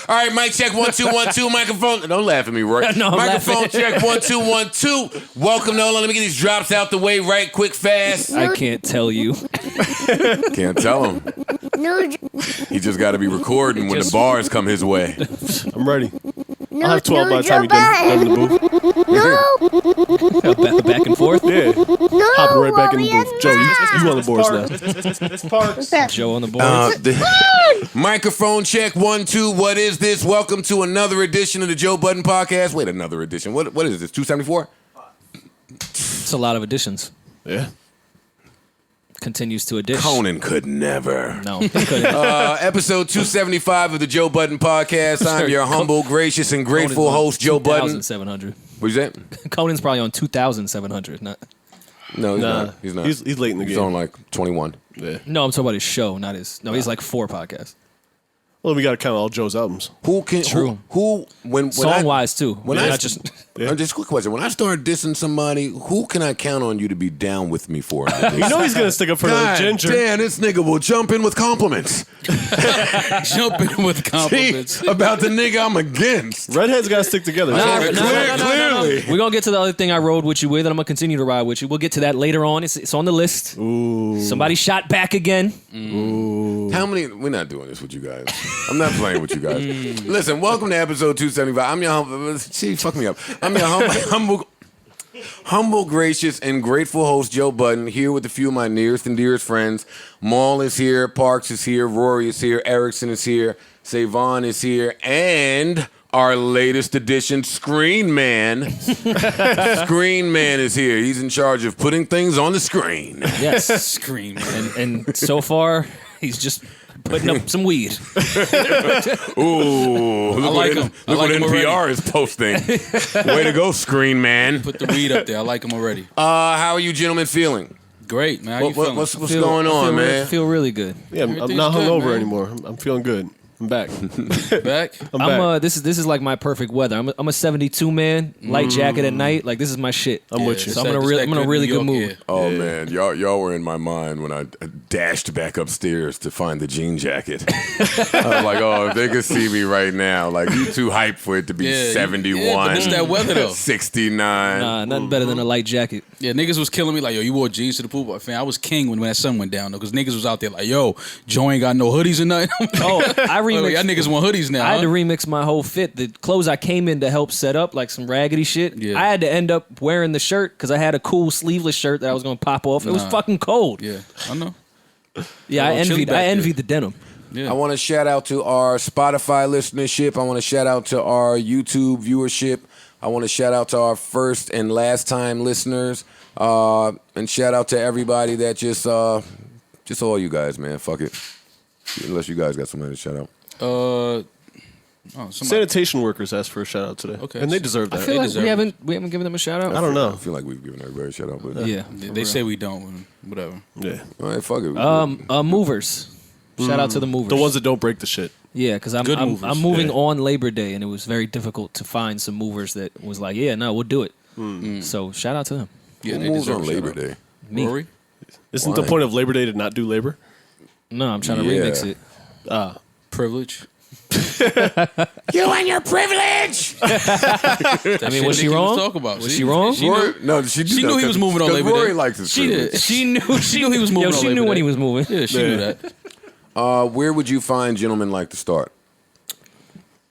All right, mic check 1 2 1 2. Microphone. Don't laugh at me, Roy. No, I'm microphone laughing. check 1 2 1 2. Welcome to Let me get these drops out the way, right, quick, fast. I can't tell you. Can't tell him. He just got to be recording when the bars come his way. I'm ready. I'll have 12 by the time you done in the booth. Back and forth. Yeah. Hopping right back in the booth. Joe, you on the boards now. Joe on the board. Microphone check 1 2. What is this? Welcome to another edition of the Joe Budden podcast. Wait, another edition. What is this? 274? It's a lot of additions. Yeah. Continues to addition. Conan could never. No, he couldn't. Episode 275 of the Joe Budden podcast. I'm your humble, gracious, and grateful host, Joe Budden. 2,700. What'd you say? Conan's probably on 2,700. Not. No, he's not. He's not. He's late in the game. He's on like 21. Yeah. No, I'm talking about his show, not his. No, he's like 4 podcasts. Well, we got to count all Joe's albums. Who can? True. Who when Song wise too. When Not I just just a quick question. When I start dissing somebody, who can I count on you to be down with me for? You know he's going to stick up for the ginger. Damn, this nigga will jump in with compliments. Jumping with compliments. See, about the nigga I'm against. Redheads got to stick together. Clearly. We're gonna get to the other thing I rode with you with, and I'm gonna continue to ride with you. We'll get to that later on. It's on the list. Ooh. Somebody shot back again. Ooh. How many? We're not doing this with you guys. I'm not playing with you guys. Listen, welcome to episode 275. I'm your humble. See, fuck me up. I'm your humble, gracious, and grateful host, Joe Budden, here with a few of my nearest and dearest friends. Maul is here, Parks is here, Rory is here, Erickson is here, Savon is here, and our latest addition, Screen Man. Screen Man is here. He's in charge of putting things on the screen. Yes, Scream. and so far he's just putting up some weed. Ooh, look like what, him. look I like what him NPR is posting. Way to go, Screen Man. Put the weed up there. I like him already. How are you gentlemen feeling? Great, man. How you feeling? What's going on, man? Feel really good. Yeah, I'm Everything's not good, hungover man. anymore. I'm feeling good. I'm back. Back? I'm back. This is like my perfect weather. I'm a 72 man, light jacket at night. Like this is my shit. I'm with you. So I'm in a really good mood. Oh man, y'all were in my mind when I dashed back upstairs to find the jean jacket. I was like, oh, if they could see me right now, like you too hyped for it to be 71. Yeah, but it's that weather though. 69. Nah, nothing better than a light jacket. Yeah, niggas was killing me like, yo, you wore jeans to the pool. But fan, I was king when that sun went down though, because niggas was out there like, yo, Joe ain't got no hoodies or nothing. Oh, I remixed. Y'all niggas want hoodies now. I had to remix my whole fit. The clothes I came in to help set up, like some raggedy shit. Yeah. I had to end up wearing the shirt because I had a cool sleeveless shirt that I was going to pop off. It was fucking cold. Yeah, I know. Yeah, I envied the denim. Yeah. I want to shout out to our Spotify listenership. I want to shout out to our YouTube viewership. I want to shout out to our first and last time listeners. And shout out to everybody that just all you guys, man. Fuck it. Unless you guys got somebody to shout out. Sanitation workers asked for a shout out today. Okay. And they deserve that. I feel like we haven't given them a shout out. I don't know. I feel like we've given everybody a shout out, but Yeah, They say we don't. Whatever. Yeah. all right, fuck it. Movers. Shout out to the movers. The ones that don't break the shit. Yeah, because I'm moving on Labor Day, and it was very difficult to find some movers that was like, yeah, no, we'll do it. So shout out to them. Yeah, Who they moves deserve on a shout Labor out. Day? Me. Rory? Isn't Why? the point of Labor Day to not do labor? No, I'm trying to Yeah. remix it. Privilege. You and your privilege. I mean, was she wrong? Talk about. Was she wrong? She Rory, knew, no, she knew he was moving on Labor Day. Rory likes his She privilege. did. She knew She knew he was moving on she Labor knew when Day. he was moving. Yeah, she knew that. Where would you find gentlemen like to start?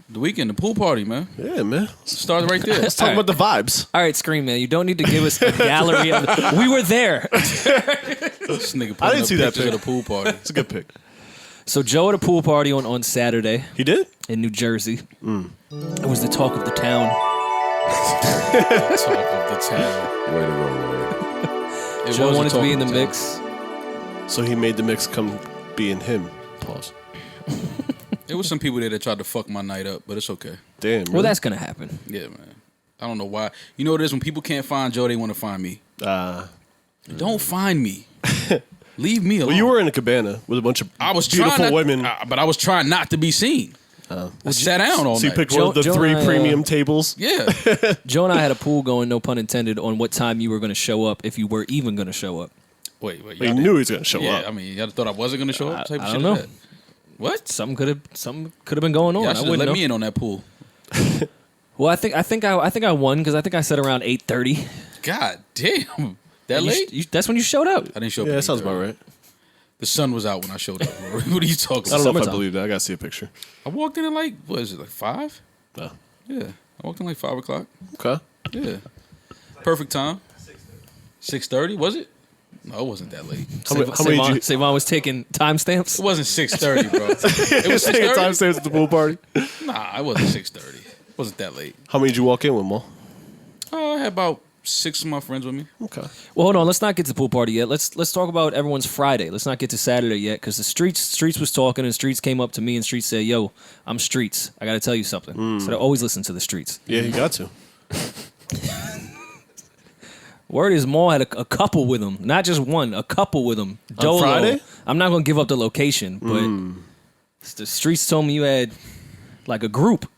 The weekend, the pool party, man. Yeah, man. Start right there. Let's talk about the vibes. All right, Scream Man, you don't need to give us a gallery of we were there. This nigga I didn't see that pictures pic. of the pool party. It's a good pick. So Joe at a pool party on Saturday He did? in New Jersey. It was the talk of the town. Talk of the town. Way to go, Rory. It Joe was wanted to talk be in of the town. mix. So he made the mix come be in him. Pause. There was some people there that tried to fuck my night up, but it's okay. Damn. Well, really? that's gonna happen. Yeah, man. I don't know why. You know what it is? When people can't find Joe, they want to find me. Don't find me. Leave me alone. Well, you were in a cabana with a bunch of beautiful trying women. but I was trying not to be seen. I sat down all So you night. picked one of the Joe 3 and I, premium tables. Yeah. Joe and I had a pool going, no pun intended, on what time you were going to show up, if you were even going to show up. Wait. He knew he was going to show Yeah, up. I mean, y'all thought I wasn't going to show up? What type of I shit don't is know. What? Something could have been going on. Yeah, I I should wouldn't let know. me in on that pool. Well, I think I won because I think I said around 8:30. God damn. That late? That's when you showed up. I didn't show up. Yeah, at that sounds 8:30. about right. The sun was out when I showed up. What are you talking I don't about? know if I Summertime. believe that. I gotta see a picture. I walked in at like, what is it, like 5? No. Yeah. I walked in like 5 o'clock. Okay. Yeah. Perfect time. 6:30, was it? No, it wasn't that late. How many did you? Savon was taking timestamps. It wasn't 6:30, bro. It was Taking 6:30? timestamps at the pool party. Nah, it wasn't 6:30. It wasn't that late. How many did you walk in with, Mo? I had about 6 of my friends with me. Okay. Well, hold on. Let's not get to the pool party yet. Let's talk about everyone's Friday. Let's not get to Saturday yet because the Streets was talking and Streets came up to me and Streets said, "Yo, I'm Streets. I got to tell you something." So I always listen to the Streets. Yeah, you got to. Word is Maul had a couple with him, not just one, a couple with him. D.O.L.L.A. Friday? I'm not gonna give up the location, but the Streets told me you had like a group.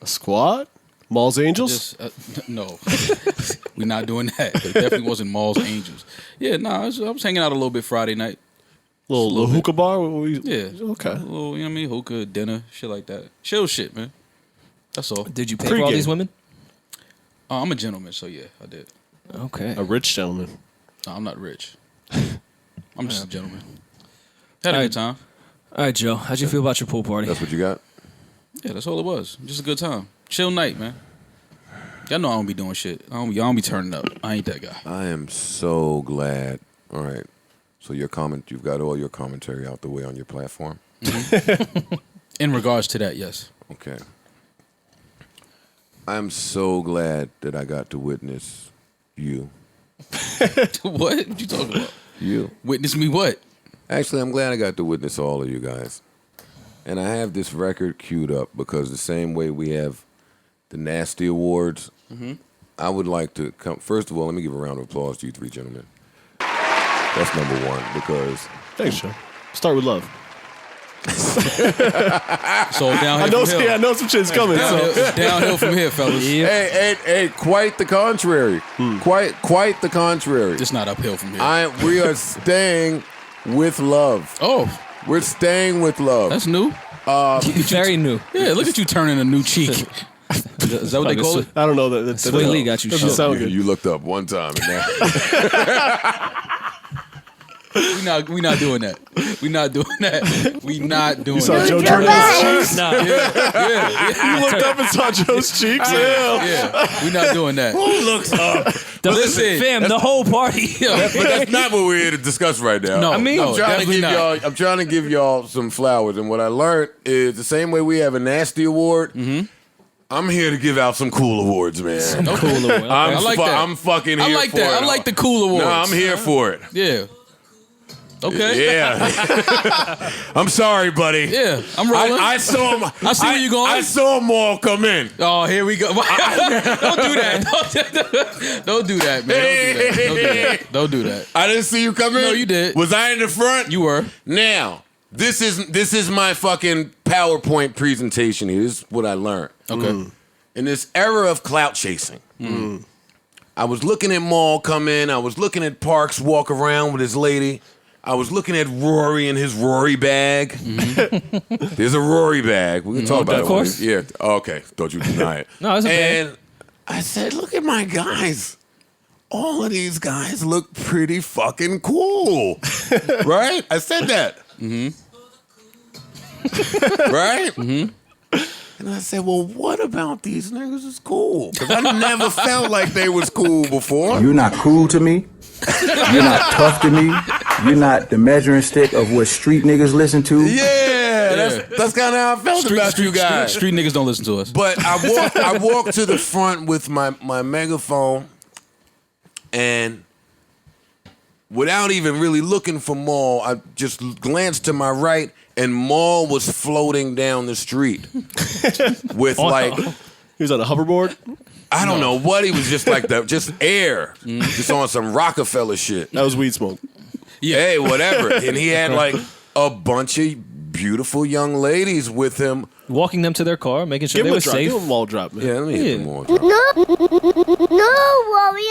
A squad? Mall's Angels? Just, no. We're not doing that. It definitely wasn't Mall's Angels. Yeah, I was hanging out a little bit Friday night. Little hookah bar? Yeah. Okay. A little, you know what I mean? Hookah, dinner, shit like that. Chill shit, man. That's all. Did you pay for all Pre-game. these women? I'm a gentleman, so yeah, I did. Okay. A rich gentleman. No, I'm not rich. I'm just a gentleman. Had a good time. All right, Joe. How'd you feel about your pool party? That's what you got? Yeah, that's all it was. Just a good time. Chill night, man. Y'all know I don't be doing shit. Y'all don't be turning up. I ain't that guy. I am so glad. All right. So you've got all your commentary out the way on your platform. In regards to that, yes. Okay. I'm so glad that I got to witness you. What you talking about? You. Witness me what? Actually, I'm glad I got to witness all of you guys. And I have this record queued up because the same way we have the Nasty Awards, I would like to come. First of all, let me give a round of applause to you three gentlemen. That's number one because Thanks, Joe. Start with love. So downhill I know, from here. I know some shit's coming. Downhill, So. it's downhill from here, fellas. hey, quite the contrary. Quite the contrary. It's not uphill from here. We are staying with love. Oh, We're staying with love. that's new. Very new. Yeah, look at you turning a new cheek. Is that what they call it? I don't know. That Sway Lee got you doesn't shot. sound you, good. you looked up one time and that. We not doing that. We not doing that. We not doing You saw that. Joe turning his cheeks? Nah. You looked up and saw Joe's cheeks? Yeah. Yeah, we not doing that. Who looks up? Listen, Fam, the whole party. But that's not what we're here to discuss right now. No, I mean, no, I'm trying to definitely give not. I'm trying to give y'all some flowers, and what I learned is the same way we have a Nasty Award. I'm here to give out some cool awards, man. Cool award. I like that. I'm fucking here I like for that. it. I like the cool awards. No, I'm here for it. Yeah. Okay. Yeah. I'm sorry, buddy. Yeah. I'm rolling. I saw him. I see where you going. I saw them all come in. Oh, here we go. Don't do that. Don't do that, man. Don't do that. I didn't see you come in. No, you did. Was I in the front? You were. Now, this is my fucking PowerPoint presentation here. This is what I learned. Okay. In this era of clout chasing, I was looking at Maul come in. I was looking at Parks walk around with his lady. I was looking at Rory and his Rory bag. There's a Rory bag. We can talk about it. Of course. Yeah. Okay. Don't you deny it. No, it's a bag. And I said, look at my guys. All of these guys look pretty fucking cool. Right? I said that. Right? And I said, well, what about these niggas is cool? Because I never felt like they was cool before. You're not cool to me. You're not tough to me. You're not the measuring stick of what street niggas listen to. Yeah, that's kind of how I felt about you guys. Street niggas don't listen to us. But I walked to the front with my megaphone, and without even really looking for Maul, I just glanced to my right, and Maul was floating down the street with like, He was on a hoverboard? I don't know what he was, just like just air, just on some Rockefeller shit. That was weed smoke. Yeah. Hey, whatever. And he had like a bunch of beautiful young ladies with him. Walking them to their car, making sure Give they him were a drop. safe. Give him a wall drop, man. Yeah, let me hit Yeah. them all. No, Warrior,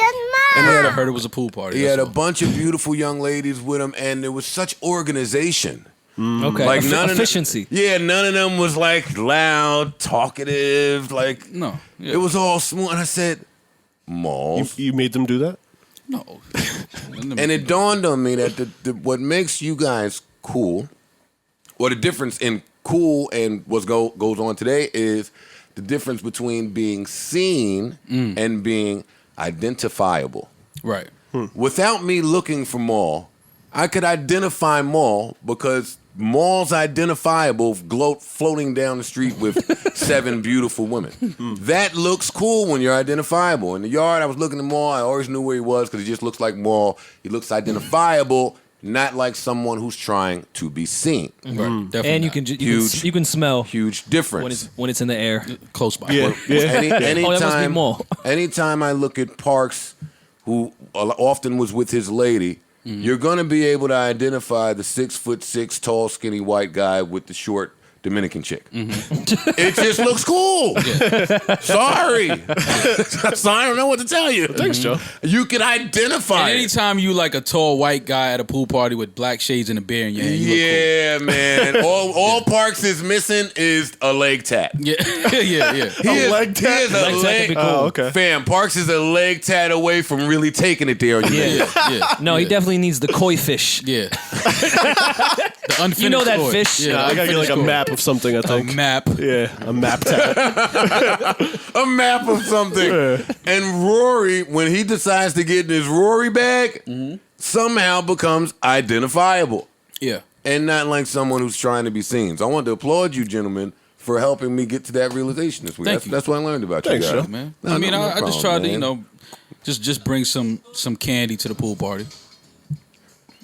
I heard it was a pool party. He had that's a all. bunch of beautiful young ladies with him, and there was such organization. Okay, Like none efficiency. Of them, yeah, none of them was like loud, talkative. Like No. Yeah. it was all smooth. And I said, malls. You made them do that? No. And it dawned on me that what makes you guys cool, or the difference in cool and what goes on today is the difference between being seen and being identifiable. Right. Without me looking for Maul, I could identify Maul because Maul's identifiable floating down the street with 7 beautiful women. That looks cool when you're identifiable. In the yard, I was looking at Maul. I always knew where he was because he just looks like Maul. He looks identifiable, not like someone who's trying to be seen. Right. Definitely. And not. you can smell Huge difference. when it's in the air. Close by. Yeah. Oh, that must be Maul. Anytime I look at Parks, who often was with his lady, you're gonna be able to identify the 6'6" tall, skinny white guy with the short Dominican chick. It just looks cool. Sorry. I don't know what to tell you. Thanks, Joe. You can identify And it. anytime you like a tall white guy at a pool party with black shades and a beer in your hand, you look Yeah, man. All Parks is missing is a leg tat. cool. Yeah. leg tat? He is a Leg tat leg. could be cool. Oh, okay. Fam, Parks is a leg tat away from really taking it there on you. Yeah. No, he definitely needs the koi fish. Yeah. The unfinished You know that chord. fish? Yeah, I gotta get like a unfinished map of something, I chord. think. A map. Yeah, a map tab. A map of something. And Rory, when he decides to get in his Rory bag, somehow becomes identifiable. Yeah. And not like someone who's trying to be seen. So I want to applaud you, gentlemen, for helping me get to that realization this week. Thank you. That's what I learned about Thanks, you guys. Joe. Man. No, I mean, no I just problem, tried to, man. just bring some candy to the pool party.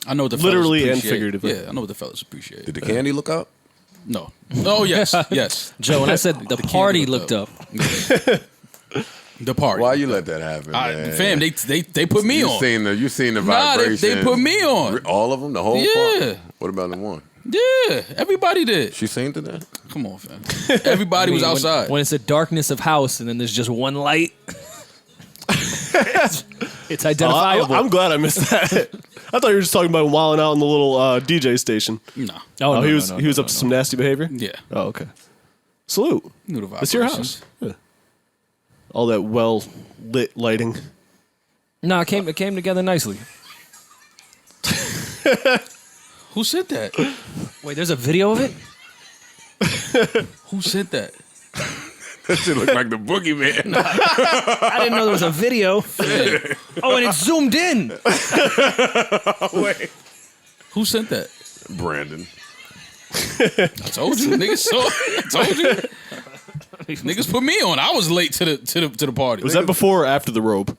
I know what the Literally fellas and appreciate. figuratively. Yeah, I know what the fellas appreciate. Did the candy look up? No. Oh, yes. Yes. Joe, when I said the party candy looked up. The party. Why you let that happen, man? Fam, they put me you on. seen the Nah, vibration. they put me on. All of them, the whole Yeah. party. What about the one? Yeah, everybody did. She seen to that? Come on, fam. Everybody was outside. When it's a darkness of house and then there's just one light. It's identifiable. I'm glad I missed that. I thought you were just talking about wilding out in the little DJ station. No. Oh, no, he no, was no, he was no, up to no. some nasty behavior. Yeah. Oh, okay. Salute. Knew the It's your vibrations. house. Yeah. All that well lit lighting. No, it came together nicely. Who said that? Wait, there's a video of it? Who said that? That shit look like the boogeyman. I didn't know there was a video. Oh, and it's zoomed in. Wait. Who sent that? Brandon. I told you, niggas saw it. I told you. Niggas put me on. I was late to the party. Was that before or after the robe?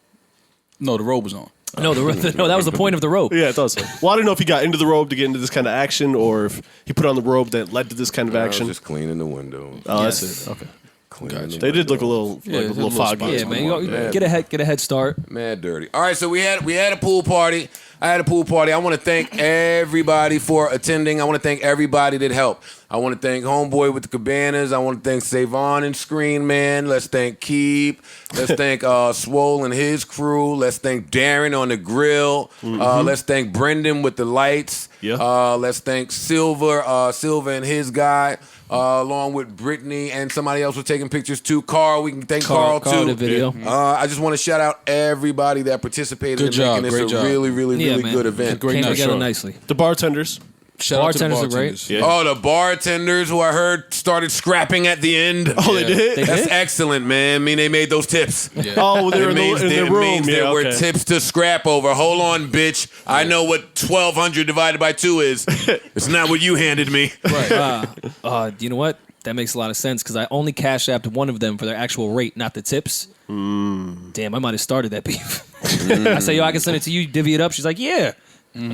No, the robe was on. No, that was the point of the rope. Yeah, I thought so. Well, I don't know if he got into the robe to get into this kind of action or if he put on the robe that led to this kind of I was action. just cleaning the windows. Oh, Yes. that's it. Okay. Cleaning the They did look a windows. little Yeah, like a it little was a little foggy. Yeah, spotty. man. You Man. get a head start. Mad dirty. All right, so we had a pool party. I had a pool party. I want to thank everybody for attending. I want to thank everybody that helped. I want to thank Homeboy with the Cabanas. I want to thank Savon and Screen Man. Let's thank Keep. Let's thank Swole and his crew. Let's thank Darren on the grill. Let's thank Brendan with the lights. Yeah. Let's thank Silver and his guy. Along with Brittany and somebody else was taking pictures too. Carl, we can thank Carl too. did video. I just want to shout out everybody that participated Good in job, making great this a job. really, really, Yeah, really man. good event. Great Came night, together sure. nicely. The bartenders. Shout out to the Bartenders are great. bartenders. Yeah. Oh, the bartenders who I heard started scrapping at the end. Oh, they did? They That's did? excellent, man. I mean, they made those tips. Yeah. Oh, they were It means, in the it room. means there Yeah, were okay. tips to scrap over. Hold on, bitch. I know what 1,200 divided by 2 is. It's not what you handed me. Right. You know what? That makes a lot of sense because I only cash apped one of them for their actual rate, not the tips. Damn, I might have started that beef. I say, yo, I can send it to you, divvy it up. She's like, yeah. They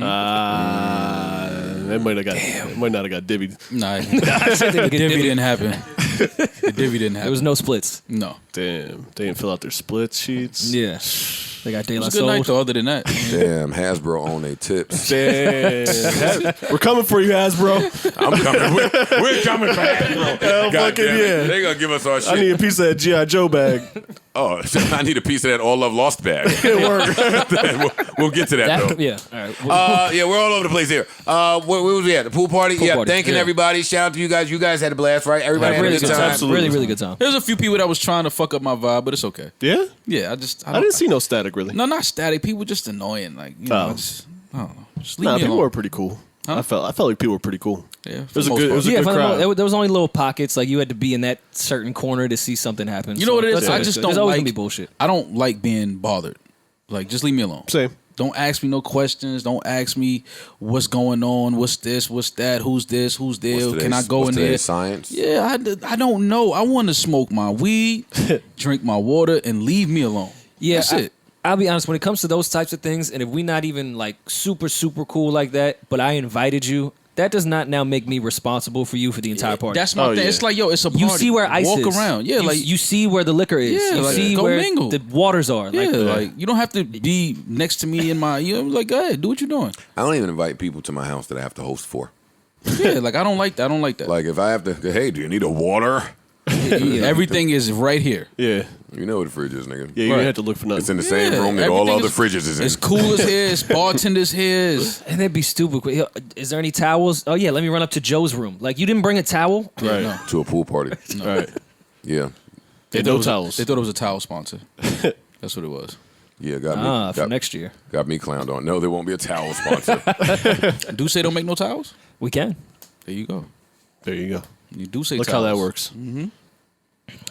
might not have got divvied. Nah. The divvy didn't happen. The divvy didn't happen. There was no splits. No. Damn, they didn't fill out their split sheets. Yeah. They got De It La was a good night, Soul. though, other than that. Damn, Hasbro own their tips. Damn, we're coming for you, Hasbro. I'm coming. We're coming for Hasbro. Hell God fucking damn it. yeah. They gonna give us our I shit. need a piece of that G.I. Joe bag. Oh, I need a piece of that All Love Lost bag. we'll get to that though. Yeah. All right. Yeah, we're all over the place here. Where was we at? The pool party? Pool yeah, party. thanking Yeah. everybody. Shout out to you guys. You guys had a blast, right? Everybody had a really good good time. time. Really, really good time. There's a few people that was trying to fuck up my vibe, but it's okay. Yeah? Yeah, I didn't see no static, really. No, not static. People just annoying. Like, you know, I don't know. Just leave me People alone. were pretty cool. Huh? I felt like people were pretty cool. Yeah, It was a good For the crowd. there was only little pockets. Like you had to be in that certain corner to see something happen. You know what it is? that's I always just good. don't There's always like gonna be bullshit. I don't like being bothered. Like, just leave me alone. Same. Don't ask me no questions. Don't ask me what's going on. What's this? What's that? Who's this? Who's there? Can I go in there? Science? Yeah, I don't know. I want to smoke my weed, drink my water, and leave me alone. Yeah, That's it. I'll be honest. When it comes to those types of things, and if we not even like super cool like that, but I invited you, that does not now make me responsible for you for the entire party. That's my thing. yeah. It's like, yo, it's a party. You see where ice Walk is. around. Yeah, you see where the liquor is. Yeah, you like, see go where mingle. the waters are. Yeah, Like, like you don't have to be next to me in my. You know, like, go ahead, do what you're doing. I don't even invite people to my house that I have to host for. Yeah, like I don't like that. I don't like that. Like if I have to, hey, do you need a water? Everything is right here. Yeah. You know what the fridge is, nigga. Yeah, you Right. didn't have to look for nothing. It's in the same room that all everything other is- fridges is in. It's cool as here. It's bartenders here. and that'd be stupid. Yo, is there any towels? Oh yeah, let me run up to Joe's room. Like you didn't bring a towel. Right. No. To a pool party. All right. Yeah. They No thought it was- towels. They thought it was a towel sponsor. That's what it was. Yeah, got For me. next year, Got me clowned on. No, there won't be a towel sponsor. Do say don't make no towels? we can. There you go. There you go. You do say Look towels. how that works.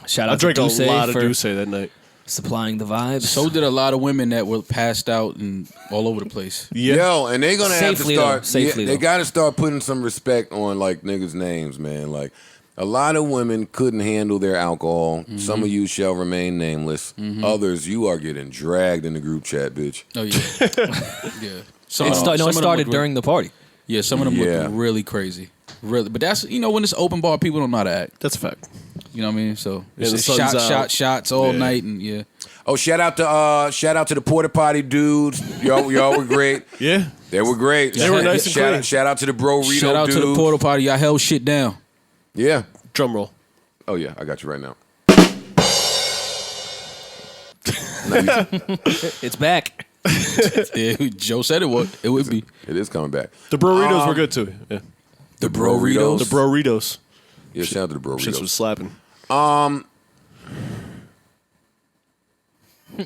Shout I out drank to a Duce lot of for Douce that night. supplying the vibes. So did a lot of women that were passed out and all over the place. Yeah. Yo, and they're gonna have to Safely, though. start. Safely, they though. got to start putting some respect on like niggas' names, man. Like a lot of women couldn't handle their alcohol. Some of you shall remain nameless. Others, you are getting dragged in the group chat, bitch. Oh yeah, yeah. Some, It some of them started look during the party. Yeah, some of them Yeah. look really crazy. Really, but that's when it's open bar, people don't know how to act. That's a fact. You know what I mean? So it's the just sun's out. shots all Yeah. night, and yeah. Oh, shout out to the porta potty dudes. Y'all were great. Yeah. They were great. They were nice and clean. Shout out to the bro Rito Shout out dude. to the porta potty. Y'all held shit down. Yeah. Drum roll. Oh yeah, I got you right now. It's back. Yeah, Joe said it would be It is coming back. The burritos were good too. Yeah. the Burritos. The burritos. Yeah, shout out to the bro Shit was Ritos. slapping.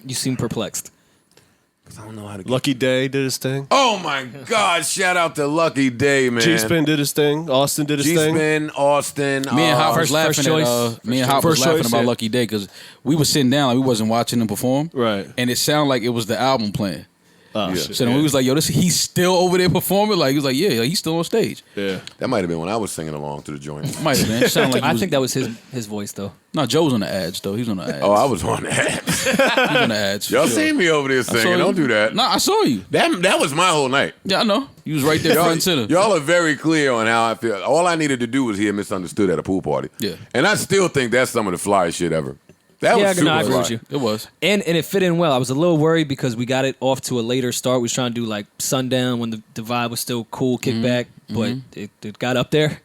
You seem perplexed. I don't know how to. Lucky Day did his thing. Oh my God! Shout out to Lucky Day, man. G-Spin did his thing. Austin did his thing. G-Spin, Austin. Me and Hop was first laughing choice. at me and Hop was First laughing choice, about yeah. Lucky Day because we were sitting down like we wasn't watching him perform, Right. And it sounded like it was the album playing. Oh, Yeah. shit. So then we was like, "Yo, he's still over there performing." Like he was like, "Yeah, like, he's still on stage." Yeah. That might have been when I was singing along to the joint. Might have been. It sounded like he I was, think that was his voice though. No, Joe was on the ads though. He was on the ads. Oh, I was on that. He was on the ads. Y'all seen me over there I saw singing? you. Don't do that. Nah, I saw you. That was my whole night. Yeah, I know. You was right there front and center. Y'all are very clear on how I feel. All I needed to do was hear Misunderstood at a pool party. Yeah. And I still think that's some of the flyest shit ever. That Yeah, was super no, I agree fly. with you. It was. And it fit in well. I was a little worried because we got it off to a later start. We was trying to do like sundown when the vibe was still cool, kick back, but it got up there.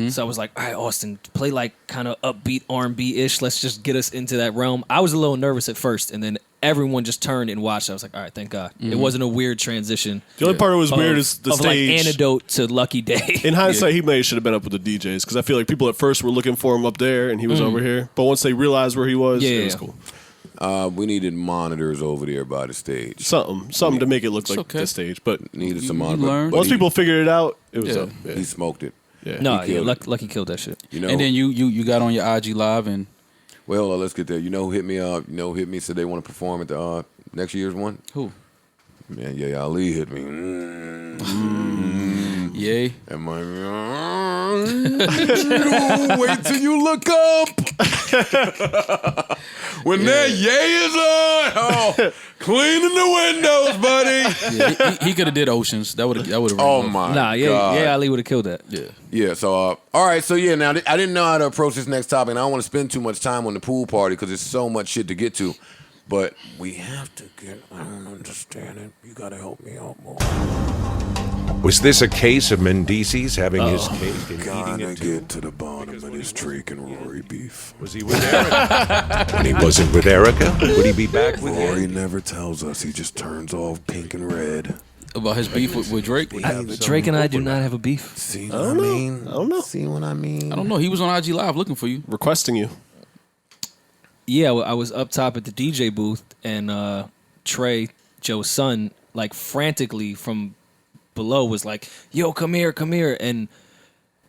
So I was like, all right, Austin, play like kind of upbeat R&B-ish. Let's just get us into that realm. I was a little nervous at first, and then everyone just turned and watched. I was like, all right, thank God. It wasn't a weird transition. The only part that was weird is the of stage. like antidote to Lucky Day. In hindsight, he may should have been up with the DJs because I feel like people at first were looking for him up there and he was over here. But once they realized where he was, it was cool. We needed monitors over there by the stage. Something to make it look like okay. the stage. But Needed some you monitors. learn. but once he- people figured it out, it was Yeah. up. Yeah. he smoked it. Yeah. No, He yeah, killed it. Lucky killed that shit. You know. And then you got on your IG live and well, let's get there. You know, who hit me up. You know, who hit me. Said they want to perform at the next year's one. who? Man, yeah, Ali hit me. Yay. And my wait till you look up. When that yay is on, oh, cleaning the windows, buddy. Yeah, he could have did Oceans. That would have. Oh my Nah, God. yeah, Ali would have killed that. Yeah. Yeah, so, all right, so yeah, now, I didn't know how to approach this next topic, and I don't want to spend too much time on the pool party because there's so much shit to get to, but we have to get, I don't understand it. You got to help me out more. Was this a case of Mendices having his cake and eating Gonna it too? get to the bottom of this Drake and Rory beef. Was he with Erica? When he wasn't with Erica, would he be back with Rory him? never tells us. He just turns off pink and red. About his beef with Drake. Drake and I do not have a beef. See what I mean? I don't know. See what I mean? I don't know. He was on IG Live looking for you. Requesting you. Yeah, I was up top at the DJ booth, and Trey, Joe's son, like frantically from below was like, "Yo, come here, come here!" And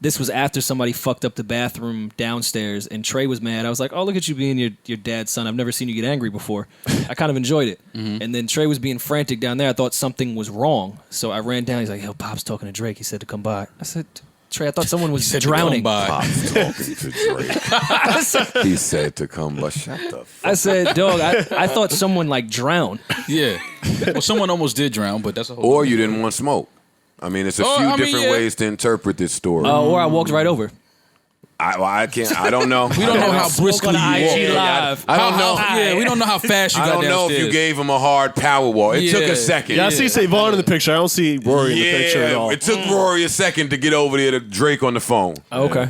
this was after somebody fucked up the bathroom downstairs, and Trey was mad. I was like, "Oh, look at you being your dad's son. I've never seen you get angry before." I kind of enjoyed it. And then Trey was being frantic down there. I thought something was wrong, so I ran down. He's like, "Yo, Pop's talking to Drake. He said to come by." I said, "Trey, I thought someone was drowning." Pop's talking to Drake. He said to come, but shut the fuck. I said, "Dog, I thought someone like drowned." Yeah. Well, someone almost did drown, but that's a whole. Or you didn't want smoke. I mean, it's a few different yeah. ways to interpret this story. Or I walked right over. I can't. I don't know. We don't know how briskly you IG walked. Live. I don't know. Yeah, we don't know how fast you I got don't know downstairs. if you gave him a hard power walk. It took Yeah. a second. Yeah, I see Savon in the picture. I don't see Rory in the picture at all. It took Rory a second to get over there to Drake on the phone. Okay.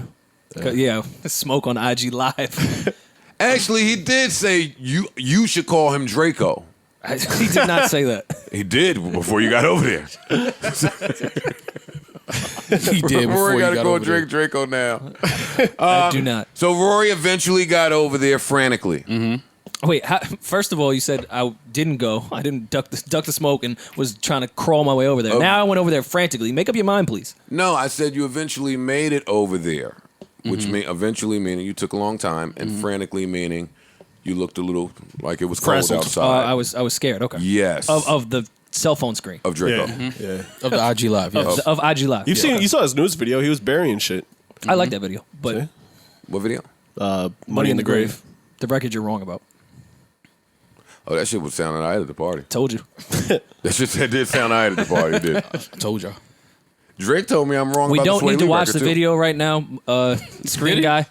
Yeah, smoke on IG Live. Actually, he did say you should call him Draco. He did not say that. He did before you got over there. He did before Rory you gotta got go over there. Draco now. I do not. So Rory eventually got over there frantically. Wait, first of all, you said I didn't go. I didn't duck the smoke and was trying to crawl my way over there. Now I went over there frantically. Make up your mind, please. No, I said you eventually made it over there, which eventually meaning you took a long time, and frantically meaning you looked a little like it was cold Frazzled. outside. I was scared. Okay. Yes. Of the cell phone screen. Of Draco. Yeah. Of the IG Live, yes. Of IG Live. You saw his news video. He was burying shit. I like that video, but See? What video? Money in the Grave. the record you're wrong about. Oh, that shit was sounding all right at the party. Told you. That shit did sound all right at the party, it did. Told y'all. Drake told me I'm wrong We about don't the Sway need to Lee watch record, the too. video right now. Screen guy.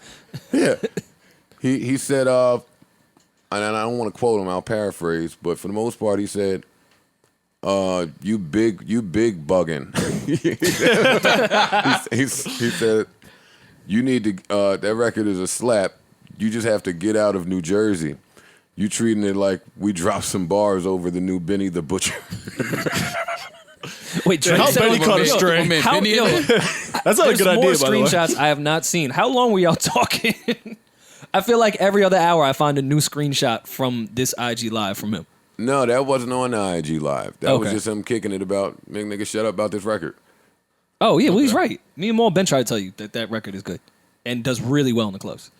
Yeah. He said, and I don't want to quote him, I'll paraphrase, but for the most part he said, you big bugging. he said, you need to, that record is a slap. You just have to get out of New Jersey. You treating it like we dropped some bars over the new Benny the Butcher. Wait, Drake How said- Benny caught a Yo, stray. Man, How, Benny- yo, That's not a there's good more idea, by the way. screenshots I have not seen. How long were y'all talking? I feel like every other hour I find a new screenshot from this IG Live from him. No, that wasn't on the IG Live. That was Okay. just him kicking it about, make nigga shut up about this record. Oh, yeah, well, he's right. Me and Maul Ben tried to tell you that record is good and does really well in the clubs.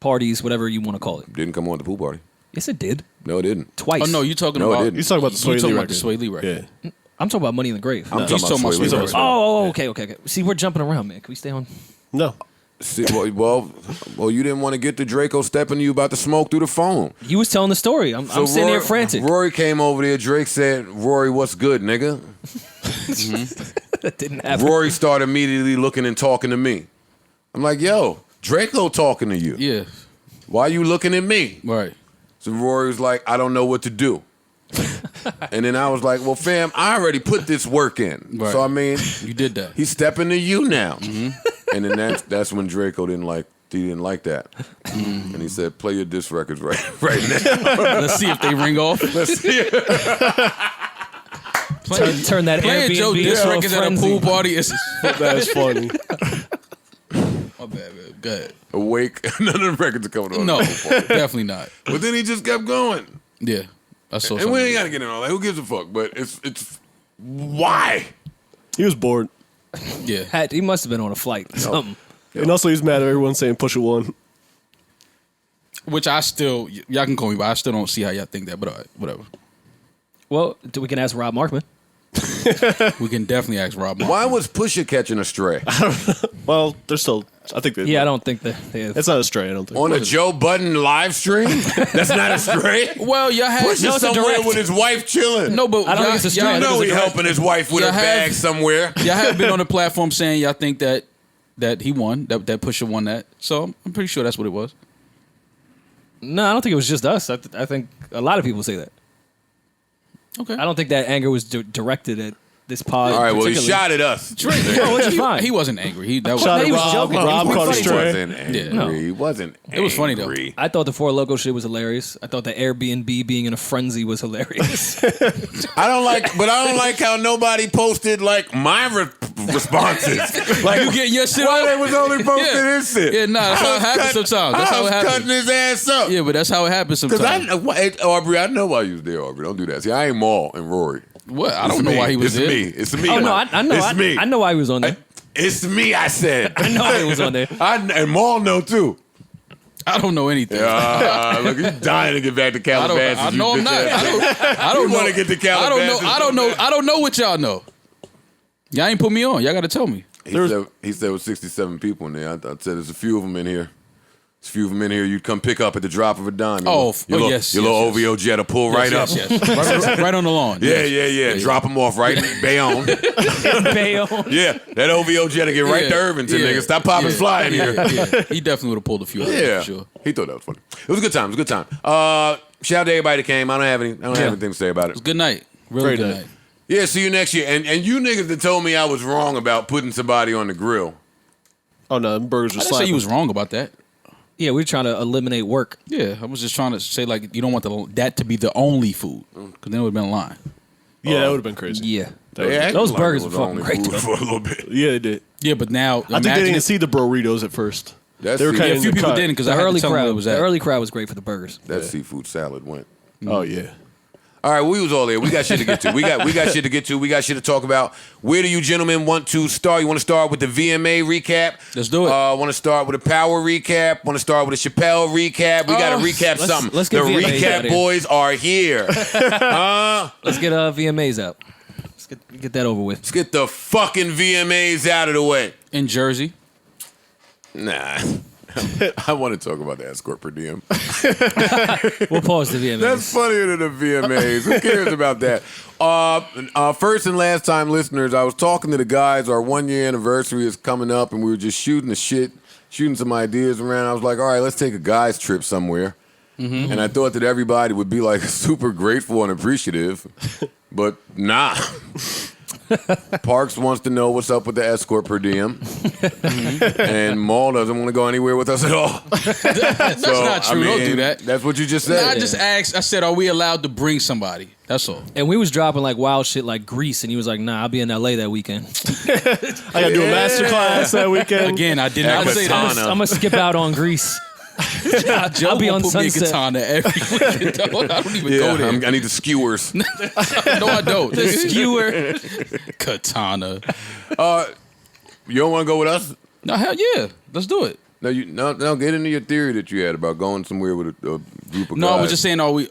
Parties, whatever you want to call it. Didn't come on the pool party. Yes, it did. No, it didn't. Twice. Oh, no, you talking No, it about... didn't. He's talking about the Sway You Lee talking record. about the Sway Lee record. Yeah. I'm talking about Money in the Grave. I'm He's talking about Sway Lee record. Oh, okay. See, we're jumping around, man. Can we stay on? No. See, well, you didn't want to get the Draco stepping to you about to smoke through the phone. You was telling the story. I'm sitting here frantic. Rory came over there. Drake said, Rory, what's good, nigga? That didn't happen. Rory started immediately looking and talking to me. I'm like, yo, Draco talking to you. Yeah, Why you looking at me? right. So Rory was like, I don't know what to do. And then I was like, well, fam, I already put this work in. Right. So, I mean, You did that. he's stepping to you now. And then that's when Draco didn't like that. And he said, play your diss records right now. Let's see if they ring off. Let's see it. Turn that Playing Airbnb Joe diss into a records at a frenzy. pool party is... That's funny. My bad, man. Go ahead. Awake. None of the records are coming on. No, definitely not. But then he just kept going. Yeah, I saw And we something. ain't got to get in all that. Who gives a fuck? But it's why? He was bored. Yeah. He must have been on a flight. Something. And also, he's mad at everyone saying Pusha won. Which I still... Y'all can call me, but I still don't see how y'all think that. But all right, whatever. Well, we can ask Rob Markman. We can definitely ask Rob. Why was Pusha catching a stray? Well, they're still... I think they... Yeah, I don't think that they have. It's not a stray, I don't think. On a Joe Budden live stream? That's not a stray? Well, y'all had... Pusha No, it's a somewhere direct. with his wife chilling. No, but I don't think it's a stray. You know he helping his wife with her Y'all have- bag somewhere. Y'all have been on the platform saying y'all think that he won, that Pusha won that. So I'm pretty sure that's what it was. No, I don't think it was just us. I think a lot of people say that. Okay. I don't think that anger was directed at this pod. All right, well, he particularly. shot at us. No, which is fine. He wasn't angry. That was, Shot at he was Rob. joking. Rob He was caught a funny. He stray. wasn't angry. No. He wasn't angry. It was funny, though. I thought the 4 Loko shit was hilarious. I thought the Airbnb being in a frenzy was hilarious. I don't like how nobody posted like my responses. Like You getting your shit why off? they was only posting Yeah. his shit. Yeah, nah, that's how it happens sometimes. That's I how was it happens. cutting his ass up. Yeah, but that's how it happens Because sometimes. Aubrey, I know why you was there, Aubrey. Don't do that. See, I ain't Maul and Rory. What? I don't know why he was there. It's me. Oh no, I know. It's me. I know why he was on there. It's me, I said. I know he was on there. And Maul know too. I don't know anything. Look, you're dying to get back to Calabasas. I know I'm not. I don't You know. want to get to Calabasas. I don't know what y'all know. Y'all ain't put me on. Y'all got to tell me. He said it was 67 people in there. I said there's a few of them in here. There's a few of them in here you'd come pick up at the drop of a dime. Yes. Your little OVO jet will pull right up. Yes. Right on the lawn. Yeah. Drop them off right in Bayonne. Bayonne. Yeah, that OVO jet will get right to Irvington, nigga. Stop popping fly in here. Yeah. He definitely would have pulled a few out of Yeah, for sure. he thought that was funny. It was a good time. It was a good time. Shout out to everybody that came. I don't have anything to say about it. Good night. Really good night. Yeah, see you next year. And you niggas that told me I was wrong about putting somebody on the grill. Oh no, them burgers I were didn't say slapping. you was wrong about that. Yeah, we're trying to eliminate work. Yeah, I was just trying to say like you don't want that to be the only food because then it would have been a line. Yeah, that would have been crazy. Yeah. They acted Those like burgers it was were fucking only great, food though. for a little bit. Yeah, they did. Yeah, but now I think they imagine didn't if- see the burritos at first. That They were seafood- kinda a few in the people cut. didn't because The I had early to tell them where crowd. it was The at. early crowd was great for the burgers. that seafood salad went. Oh yeah. All right, we was all there. We got shit to get to. We got shit to get to. We got shit to talk about. Where do you gentlemen want to start? You want to start with the VMA recap? Let's do it. Want to start with a Power recap? Want to start with a Chappelle recap? We got to recap something. let's get the VMAs recap out of here. boys are here. Let's get VMAs out. Let's get that over with. Let's get the fucking VMAs out of the way. in Jersey. Nah. I want to talk about the Escort per diem. We'll pause the VMAs. That's funnier than the VMAs. Who cares about that? First and last time listeners, I was talking to the guys. Our 1 year anniversary is coming up, and we were just shooting the shit, shooting some ideas around. I was like, all right, let's take a guys trip somewhere. And I thought that everybody would be like super grateful and appreciative, but nah. Parks wants to know what's up with the Escort per diem, and Maul doesn't want to go anywhere with us at all. That's not true. Don't do that. That's what you just said. I just asked. I said, "Are we allowed to bring somebody?" That's all. And we was dropping like wild shit like Grease, and he was like, "Nah, I'll be in LA that weekend." I got to do a master class that weekend. Again, I did not say that. Katana. I'm gonna skip out on Grease. Joe I'll be will on put me in Sunset. Katana every weekend. I don't even go there. I need the skewers. No, I don't. The skewer. Katana. You don't want to go with us? No, hell yeah. Let's do it. No, get into your theory that you had about going somewhere with a group of No, guys. I was just saying, we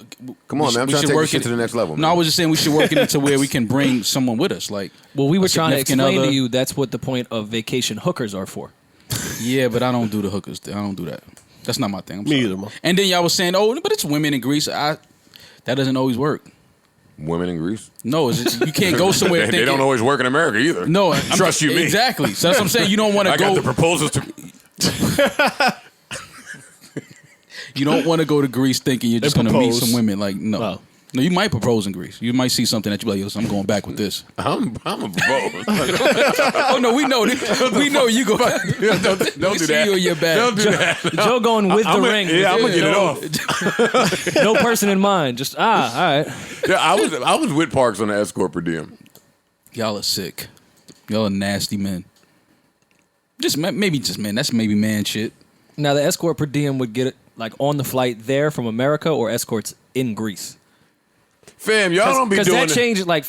Come on, man. I'm trying to take this shit to the next level. No, man. I was just saying we should work it into where we can bring someone with us. Like, Well, we were trying to significant explain other. to you that's what the point of vacation hookers are for. yeah, but I don't do the hookers thing. I don't do that. That's not my thing. I'm Me sorry. either, man. And then y'all was saying, oh, but it's women in Greece. That doesn't always work. Women in Greece. No, it's just, you can't go somewhere. They thinking, don't always work in America either. No, Trust you me. Exactly. So that's what I'm saying. You don't want to I go. got the proposals to. You don't want to go to Greece thinking you're just going to meet propose. some women. Like, no. Wow. No, you might propose in Greece. You might see something that you be like, yo, I'm going back with this. I'm a propose. Oh, no, we know. We know you go. Don't We do see that. you in your bag. Don't do that. Joe going with the ring. Yeah, I'm gonna get it no, off. No person in mind. Just all right. Yeah, I was with Parks on the Escort per diem. Y'all are sick. Y'all are nasty men. Maybe just men. That's maybe man shit. Now the escort per diem would get it like on the flight there from America or escorts in Greece. Fam, y'all don't be Because doing that changes. Like,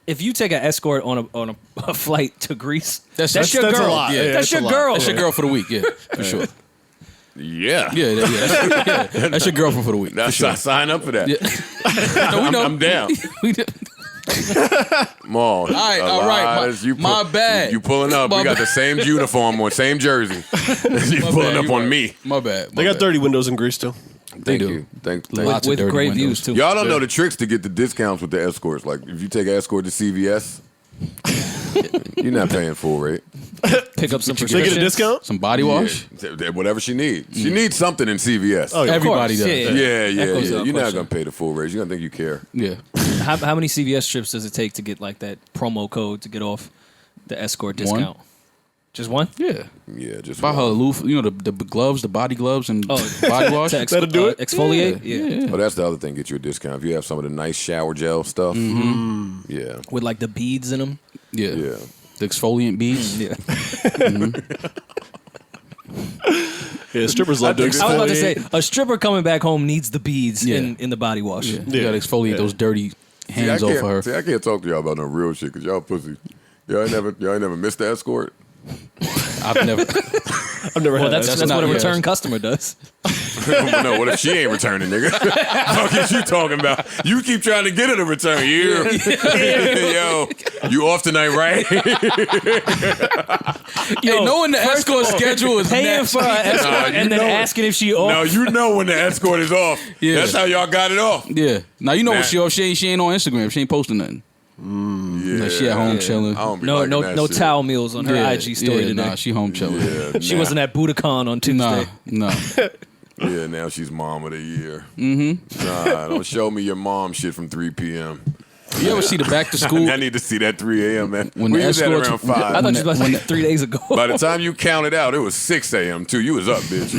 if you take an escort on a flight to Greece, that's your that's a girl. lot. Yeah, that's that's your a lot. girl. That's your girl for the week. Yeah, for sure. Yeah. Yeah. That's your girlfriend for the week. That's, I sign up for that. Yeah. No, we know. I'm down. We know. Maul. All right. My bad. You pulling up. My We got bad. the same uniform on, same jersey. You My pulling bad, up you on right. me. My bad. They got 30 windows in Greece too. Thank do. you. Thank Lots of with dirty great windows. views too. Y'all don't know the tricks to get the discounts with the escorts. Like, if you take an escort to CVS, you're not paying full rate. Pick up some They get a prescriptions. discount? Some body wash. Yeah, whatever she needs. She needs something in CVS. Oh, yeah. Everybody does. Yeah. yeah. That goes without You're not question. going to pay the full rate. You're going to think you care. Yeah. How many CVS trips does it take to get like that promo code to get off the Escort discount? Just one? Yeah. Yeah, just Buy her one. loofah, the gloves, the body gloves, and body wash. That'll do it? Exfoliate? Yeah. Oh, that's the other thing. Get you a discount if you have some of the nice shower gel stuff. Yeah, With like the beads in them. Yeah. yeah. The exfoliant beads. Yeah. Yeah, strippers love to I was about to say, exfoliate. a stripper coming back home needs the beads Yeah. in the body wash. Yeah. You gotta exfoliate those dirty hands off of her. See, I can't talk to y'all about no real shit because y'all pussy. Y'all ain't never missed the Escort. I've never. I've never Well, had that's that. what a yeah. return customer does. No, what if she ain't returning, nigga? Fuck is you talking about? You keep trying to get her to return. Yo, you off tonight, right? Hey, knowing the escort schedule is Paying nasty. for an escort Nah, you and then know it. asking if she off. No, you know when the Escort is off. Yeah. That's how y'all got it off. Yeah. Now you know Nah. what she off. She ain't on Instagram. She ain't posting nothing. Yeah, Like, she at home chilling. I don't be no, liking no, that no shit. towel meals on her IG story yeah, today. Nah, she home chilling. Yeah, She nah. wasn't at Budokan on Tuesday. Nah. Yeah, now she's mom of the year. Nah, don't show me your mom shit from 3 p.m. You ever see the back to school? I need to see that 3 a.m. man. When we the was at escorts- around 5. I thought you was about to say 3 days ago. By the time you counted out, it was 6 a.m. too. You was up, bitch.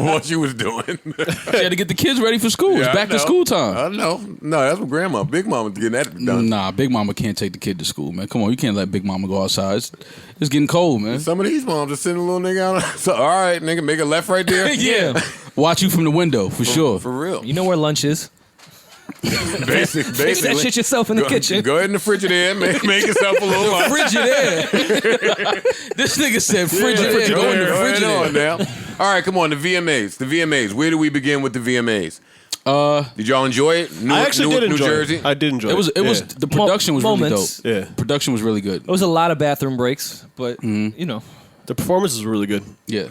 What you was doing? She had to get the kids ready for school. Yeah, It's I back to know. school time. I know. No, that's what grandma, big mama getting that done. Nah, Big Mama can't take the kid to school, man. Come on, you can't let Big Mama go outside. It's getting cold, man. Some of these moms are sending a little nigga out. So, all right, nigga, make a left right there. Yeah. Watch you from the window, for sure. For real. You know where lunch is. Basically. Fix that shit yourself in the kitchen. Go ahead in the Frigidaire, make yourself a little lunch. Frigidaire. This nigga said Frigidaire. Go in the Go ahead on Frigidaire. now. All right, come on, the VMAs. The VMAs. Where do we begin with the VMAs? Did y'all enjoy it? I actually did New enjoy Jersey? it. I did enjoy it. It was the production was really Moments. dope. Yeah. Production was really good. There was a lot of bathroom breaks, but you know. The performance was really good. Yeah.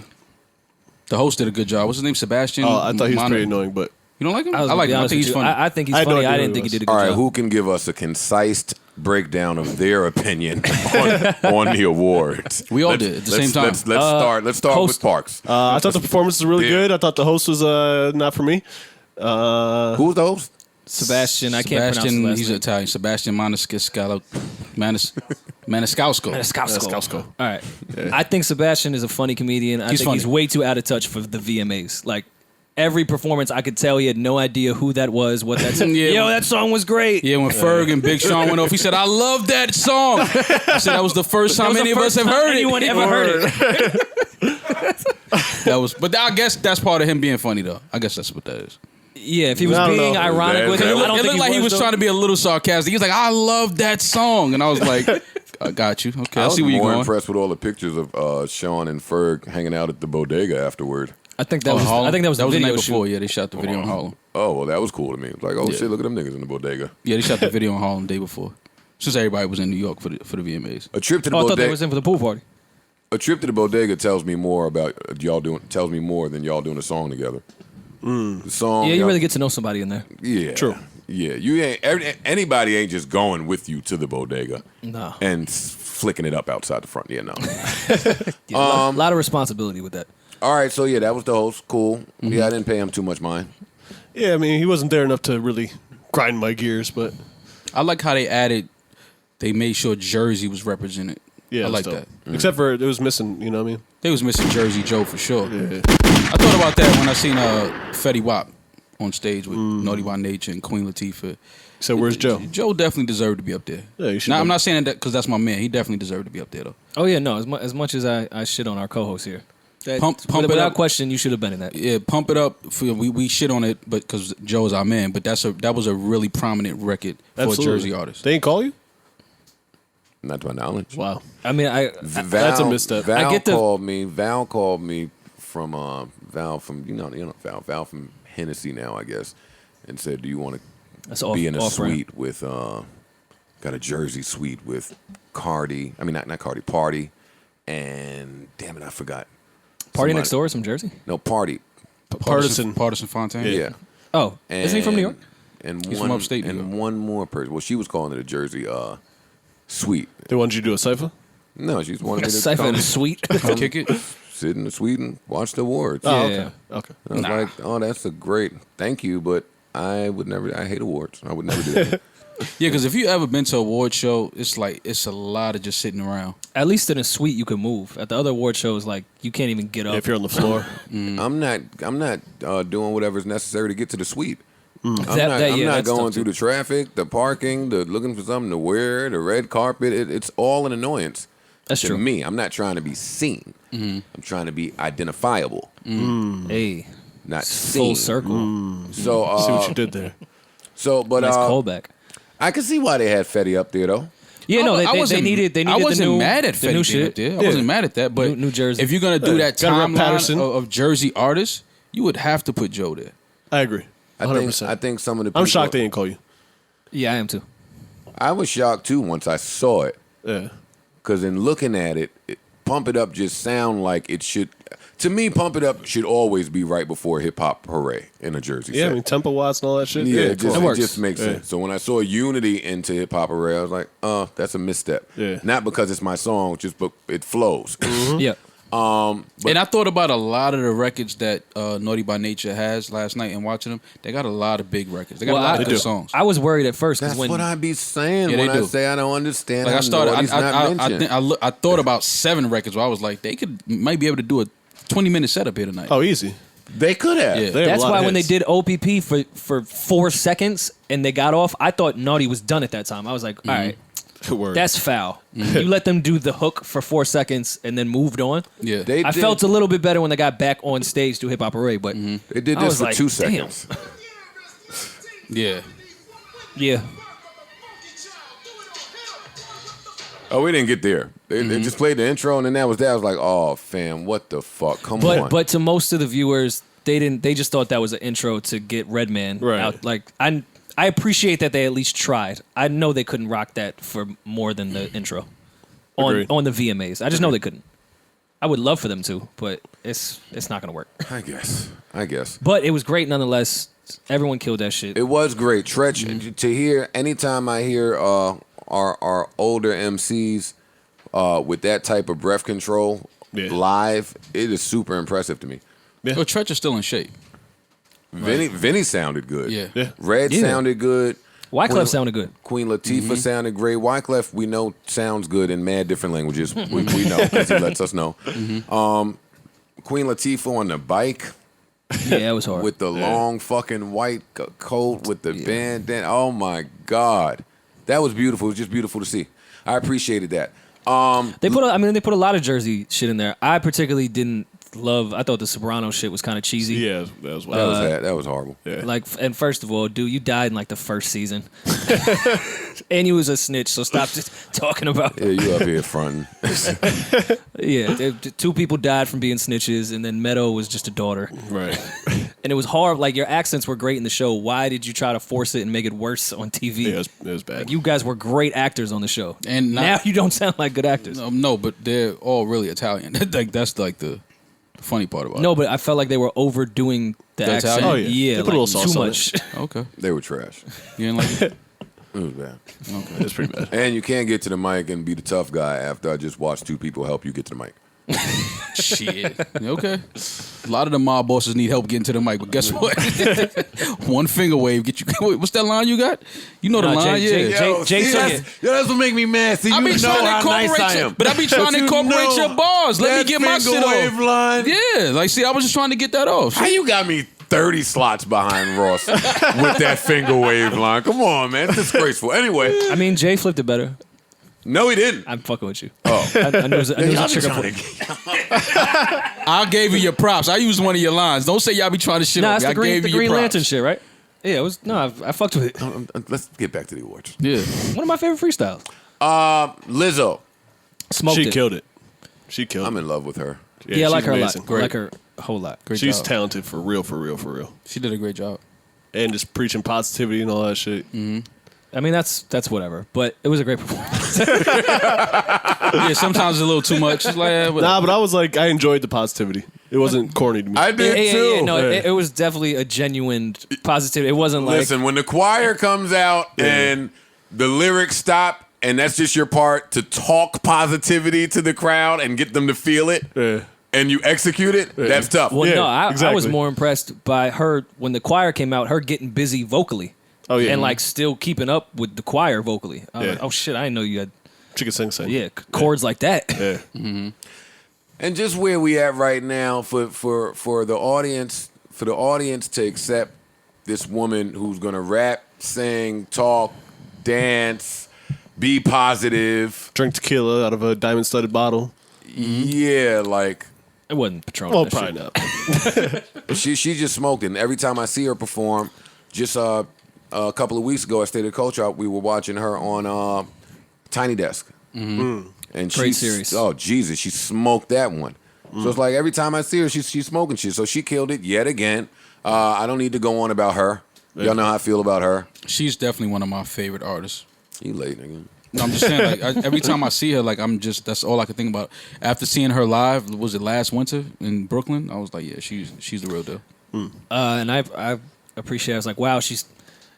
The host did a good job. What's his name? Sebastian? Oh, I thought he was Mono- pretty annoying, but You don't like him? I was I like gonna him. be I think honest he's with you. funny. I think he's I had no funny. idea I who didn't he think he was. did a good All right, job. who can give us a concise breakdown of their opinion on the awards? We all did at the same time. Let's start with host- Parks. I thought the performance was really Yeah. good. I thought the host was not for me. Who's the host? Sebastian, I can't pronounce his Sebastian, last he's name. Italian. Sebastian Maniscalco. Maniscalco. Maniscalco. All right. I think Sebastian is a funny comedian. I He's think funny. he's way too out of touch for the VMAs. Like, every performance, I could tell he had no idea who that was, what that song. Yeah. Yo, that song was great. Yeah, when Ferg and Big Sean went off, he said, "I love that song." I said that was the first time any of us have heard it. Anyone ever heard it. But I guess that's part of him being funny, though. I guess that's what that is. Yeah, if he was I don't being know. ironic with it, I don't It think looked like he was though. trying to be a little sarcastic. He was like, "I love that song," and I was like, "I got you. Okay, I I was see where you're more going." impressed with all the pictures of Sean and Ferg hanging out at the bodega afterward. I think that was. I think that was the the video night before. shoot. Yeah, they shot the video in Harlem. Oh, well, that was cool to me. It was like, oh, Yeah. shit, look at them niggas in the bodega. Yeah, they shot the video in Harlem the day before. Since everybody was in New York for the VMAs. A trip to the Oh, I thought they bodega. was in for the pool party. A trip to the bodega tells me more about tells me more than y'all doing a song together. The song. Yeah, you y'all- really get to know somebody in there. Yeah. True. Yeah, you ain't. Anybody ain't just going with you to the bodega. No. And flicking it up outside the front. Yeah, no. Yeah, a lot of responsibility with that. All right, so yeah, that was the host. Cool. Yeah, I didn't pay him too much mind. Yeah, I mean, he wasn't there enough to really grind my gears, but I like how they made sure Jersey was represented. yeah, I it was like dope. that. Except for it was missing, you know what I mean? They was missing Jersey Joe for sure. Yeah. I thought about that when I seen Fetty Wap on stage with Naughty by Nature and Queen Latifah. So where's Joe? Joe definitely deserved to be up there. Yeah, you should Now, have- I'm not saying that because that's my man. He definitely deserved to be up there though. Oh yeah, no. As much as I shit on our co-host here, Pump it without up. question, you should have been in that. Yeah, pump it up. We shit on it, but because Joe is our man. But that was a really prominent record for Absolutely. a Jersey artist. They ain't call you? Not to my knowledge. Wow. I mean, Val, That's a misstep. Val I get the- called me. Val called me from Val from Val from Hennessy now, I guess, and said, "Do you want that's to off, be in a off-brand. suite with got a Jersey suite with Cardi? I mean, not Cardi, Party, and damn it, I forgot. Party Somebody- next door, some Jersey. No, Party. Partisan. Partisan Fontaine. Yeah. Oh, isn't he from New York? And He's one, from upstate New and York. one more person. Well, she was calling it a Jersey suite. They wanted you to do a cipher? No, she's wanted me to Cypher come and sweet. Kick it. sit in the suite and watch the awards. Oh, Yeah. okay. Okay. I was like, oh, that's a great, thank you, but I would never. I hate awards. I would never do that. Yeah, because if you ever been to an award show, it's like it's a lot of just sitting around. At least in a suite you can move. At the other award shows, like you can't even get up. If you're on the floor. I'm not doing whatever's necessary to get to the suite. I'm That's not going tough, through too. the traffic, the parking, the looking for something to wear, the red carpet. It's all an annoyance. That's to true. me. I'm not trying to be seen. I'm trying to be identifiable, Hey, not seen. full circle. So, See what you did there. so, but Nice callback. I can see why they had Fetty up there though. Yeah, no, I they wasn't- needed. I wasn't the new, mad at the Fetty new being shit. up there. I wasn't mad at that. But New Jersey. if you're gonna do that Gotta rep Patterson. timeline of Jersey artists, you would have to put Joe there. I agree. 100%. I think some of the people, I'm shocked they didn't call you. Yeah, I am too. I was shocked too once I saw it. Yeah. Because in looking at it, Pump It Up just sound like it should. To me, Pump It Up should always be right before Hip Hop Hooray in a Jersey Yeah, set. I mean, tempo wise and all that shit. Yeah, of course. it works. just makes sense. So when I saw Unity into Hip Hop Hooray, I was like, oh, that's a misstep. Yeah. Not because it's my song, just but it flows. Yeah. And I thought about a lot of the records that Naughty by Nature has last night and watching them. They got a lot of big records. They got a lot of good songs. I was worried at first That's because when what I be saying Yeah, when they I do. say I don't understand Like how I started, Naughty's not mentioned. I thought about 7 records where I was like, they might be able to do a 20-minute setup here tonight. Oh, easy. They could have. Yeah. They have that's a lot why of when they hits. did OPP for 4 seconds and they got off, I thought Naughty was done at that time. I was like, all right, Word. that's foul. You let them do the hook for 4 seconds and then moved on. Yeah. I felt a little bit better when they got back on stage to Hip Hop Hooray, but They did I this was for like, 2 damn. seconds. Yeah. Yeah. Oh, we didn't get there. They just played the intro, and then that was that. I was like, oh, fam, what the fuck? Come on. But to most of the viewers, they just thought that was an intro to get Redman Right. out. Like I appreciate that they at least tried. I know they couldn't rock that for more than the intro Agreed. on the VMAs. I just know they couldn't. I would love for them to, but it's not gonna work. I guess. But it was great nonetheless. Everyone killed that shit. It was great. Tretch, to hear, anytime I hear our older MCs with that type of breath control live, it is super impressive to me. Yeah. Well, Tretch is still in shape. Vinny sounded good. Yeah. Red Yeah. sounded good. Wyclef sounded good. Queen Latifah sounded great. Wyclef, we know, sounds good in mad different languages. we know because he lets us know. Queen Latifah on the bike Yeah, it was hard. with the long fucking white coat with the bandana. Oh my God. That was beautiful. It was just beautiful to see. I appreciated that. They put a lot of Jersey shit in there. I particularly didn't love. I thought the Soprano shit was kind of cheesy. Yeah, that was wild. That was horrible. Yeah. Like, and first of all, dude, you died in like the first season, and you was a snitch. So stop just talking about. Yeah, you up here fronting. Yeah, 2 people died from being snitches, and then Meadow was just a daughter, Right. and it was hard. Like your accents were great in the show. Why did you try to force it and make it worse on TV? Yeah, it was bad. Like, you guys were great actors on the show, And not- now you don't sound like good actors. No, but they're all really Italian. Like that's like the funny part about No, it. but I felt like they were overdoing the The accent. Italian? Oh, yeah. They put a like, little sauce too on much. Okay. They were trash. You didn't like it? It was bad. It's pretty bad. And you can't get to the mic and be the tough guy after I just watched 2 people help you get to the mic. Shit. Okay. A lot of the mob bosses need help getting to the mic, but guess what? One finger wave get you. Wait, what's that line you got? You know the Nah, line, Jay- yeah. Jay took it. That's what make me mad. See, I be trying to incorporate your, but I be trying to incorporate your bars. Let me get my shit off. line. Yeah, like see, I was just trying to get that off. How you got me 30 slots behind Ross with that finger wave line? Come on, man. It's disgraceful. Anyway, I mean, Jay flipped it better. no, he didn't. I'm fucking with you. Oh. I knew it was a Y'all be trigger trying point. to- I gave you your props. I used one of your lines. Don't say y'all be trying to shit Nah, on it's me. the I Green, gave the you your Green props. Lantern shit, right? Yeah, it was. No, I fucked with it. Let's get back to the awards. Yeah. One of my favorite freestyles. Lizzo. Smoked She it. killed it. She killed I'm it. in love with her. Yeah, I like she's her amazing. a lot. I like her a whole lot. Great She's job. talented for real, for real, for real. She did a great job. And just preaching positivity and all that shit. I mean, that's whatever. But it was a great performance. Yeah, sometimes it's a little too much. It's like, Nah, but I was like, I enjoyed the positivity. It wasn't corny to me. I did too. Yeah, no, Yeah. it was definitely a genuine positivity. It wasn't like Listen, when the choir comes out and the lyrics stop, and that's just your part to talk positivity to the crowd and get them to feel it. Yeah. and you execute it, that's tough. Well, Yeah, no, I was exactly. more impressed by her when the choir came out, her getting busy vocally. Oh, yeah. And like still keeping up with the choir vocally. I was Yeah. like, oh shit, I didn't know you had Chicken sing. chords like that. Yeah. And just where we at right now for the audience, to accept this woman who's gonna rap, sing, talk, dance, be positive. Drink tequila out of a diamond-studded bottle. Yeah, like It wasn't Patron. Well, that probably shit. not. she just smoked it. And every time I see her perform, just a couple of weeks ago at State of Culture, we were watching her on Tiny Desk. And Great series. Oh Jesus, she smoked that one. So it's like every time I see her, she's smoking shit. So she killed it yet again. I don't need to go on about her. Y'all know how I feel about her. She's definitely one of my favorite artists. You late, nigga. No, I'm just saying, like, every time I see her, like, that's all I can think about. After seeing her live, was it last winter in Brooklyn? I was like, yeah, she's the real deal. And I appreciate it. I was like, wow, she's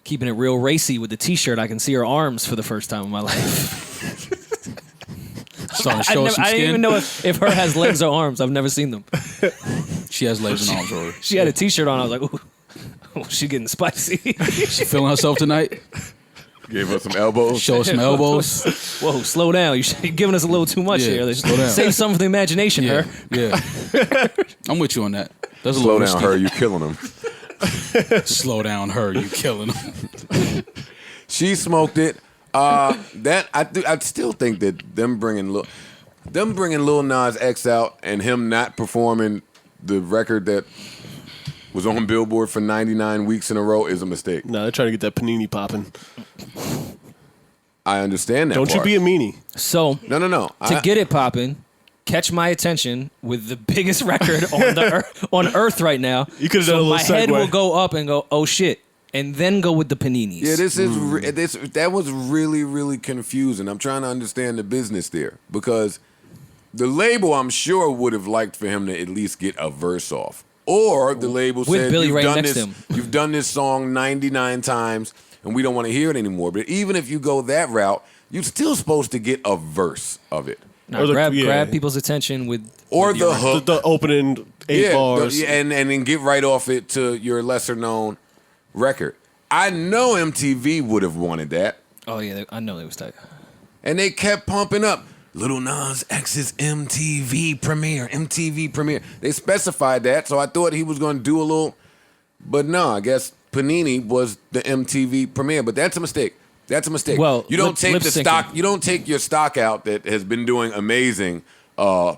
keeping it real racy with the T-shirt. I can see her arms for the first time in my life. Starting to show some I skin. didn't even know if her has legs or arms. I've never seen them. She has legs and arms, Rory. She had a T-shirt on. I was like, ooh, she getting spicy. She feeling herself tonight. Gave her some elbows. Show us some elbows. Whoa, slow down. You're giving us a little too much Yeah, here. slow down. Save some for the imagination, Yeah, her. yeah. I'm with you on that. That's a Slow little down, risky. her. You killing him. Slow down, her. You killing him. She smoked it. I still think that them bringing Lil Nas X out and him not performing the record that was on Billboard for 99 weeks in a row is a mistake. No, they're trying to get that panini popping. I understand that. Don't you part. be a meanie. So No. to get it popping, catch my attention with the biggest record on Earth right now. You could've so done a little my head segue. will go up and go, oh shit, and then go with the paninis. Yeah, this is that was really, really confusing. I'm trying to understand the business there because the label, I'm sure, would have liked for him to at least get a verse off, or the label With said, Billy "You've Ray done next this. to him." You've done this song 99 times, and we don't want to hear it anymore." But even if you go that route, you're still supposed to get a verse of it, Now, Or the- grab yeah. people's attention with or with the your- hook. The opening 8 bars. and then get right off it to your lesser known record. I know MTV would have wanted that. Oh yeah, I know they was tight. And they kept pumping up Lil Nas X's MTV premiere. They specified that, so I thought he was going to do a little. But no, I guess Panini was the MTV premiere. But that's a mistake. That's a mistake. Well, you don't take the lip-syncing. stock. You don't take your stock out that has been doing amazing. A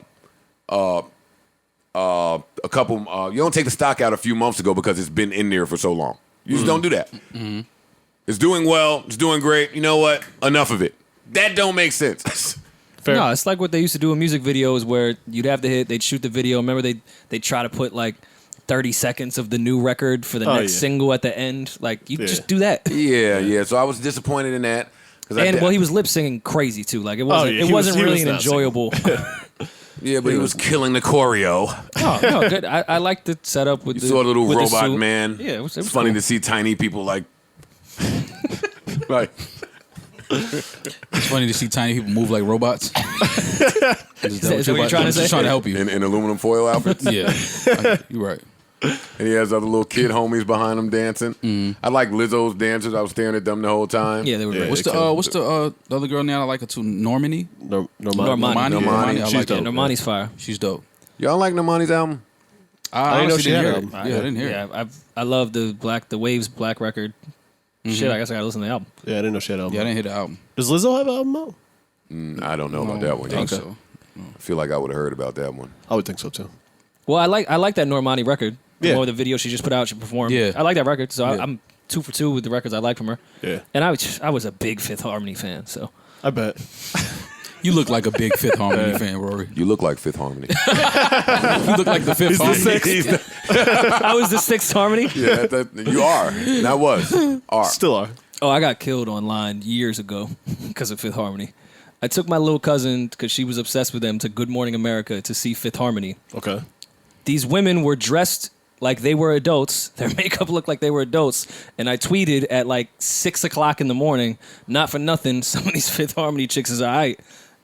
couple. You don't take the stock out a few months ago because it's been in there for so long. You just don't do that. It's doing well. It's doing great. You know what? Enough of it. That don't make sense. Fair. No, it's like what they used to do in music videos where you'd have the hit, they'd shoot the video. Remember they'd try to put like 30 seconds of the new record for the next yeah. single at the end. Like you Yeah. just do that. Yeah. So I was disappointed in that. And well, he was lip singing crazy too. Like it wasn't. yeah, It he was- wasn't he really was an not singing. enjoyable. Yeah, but he was killing the choreo. No, good. I like the setup with You the saw a little with the robot suit. man. Yeah, it was it's funny cool. to see tiny people like It's funny to see tiny people move like robots. Is that what you're trying to say? Just trying to help you. in aluminum foil outfits. Yeah, you're right. And he has other little kid homies behind him dancing. I like Lizzo's dancers. I was staring at them the whole time. Yeah, they were. Yeah. great. What's the other girl now? I like her too. Normani. Normani. Normani. I She's like dope. her. Normani's fire. She's dope. Y'all like Normani's album? I didn't know honestly she had hear an it. album. Yeah, I didn't hear it. Yeah, I love the Waves Black record. Shit, I guess I gotta listen to the album. Yeah, I didn't know she had an album. Yeah, I didn't hear the album. Does Lizzo have an album out? I don't know about that one. I think yet. so. I feel like I would have heard about that one. I would think so too. Well, I like that Normani record. The Yeah. one with the video she just put out, she performed. Yeah. I like that record. So Yeah. I'm 2 for 2 with the records I like from her. Yeah. And I was a big Fifth Harmony fan. So I bet. You look like a big Fifth Harmony fan, Rory. You look like Fifth Harmony. You look like the Fifth Harmony. I was the Sixth Harmony. Yeah, you are. That was. Are. Still are. Oh, I got killed online years ago because of Fifth Harmony. I took my little cousin, because she was obsessed with them, to Good Morning America to see Fifth Harmony. Okay. These women were dressed like they were adults. Their makeup looked like they were adults. And I tweeted at like 6 o'clock in the morning, not for nothing, some of these Fifth Harmony chicks is all right.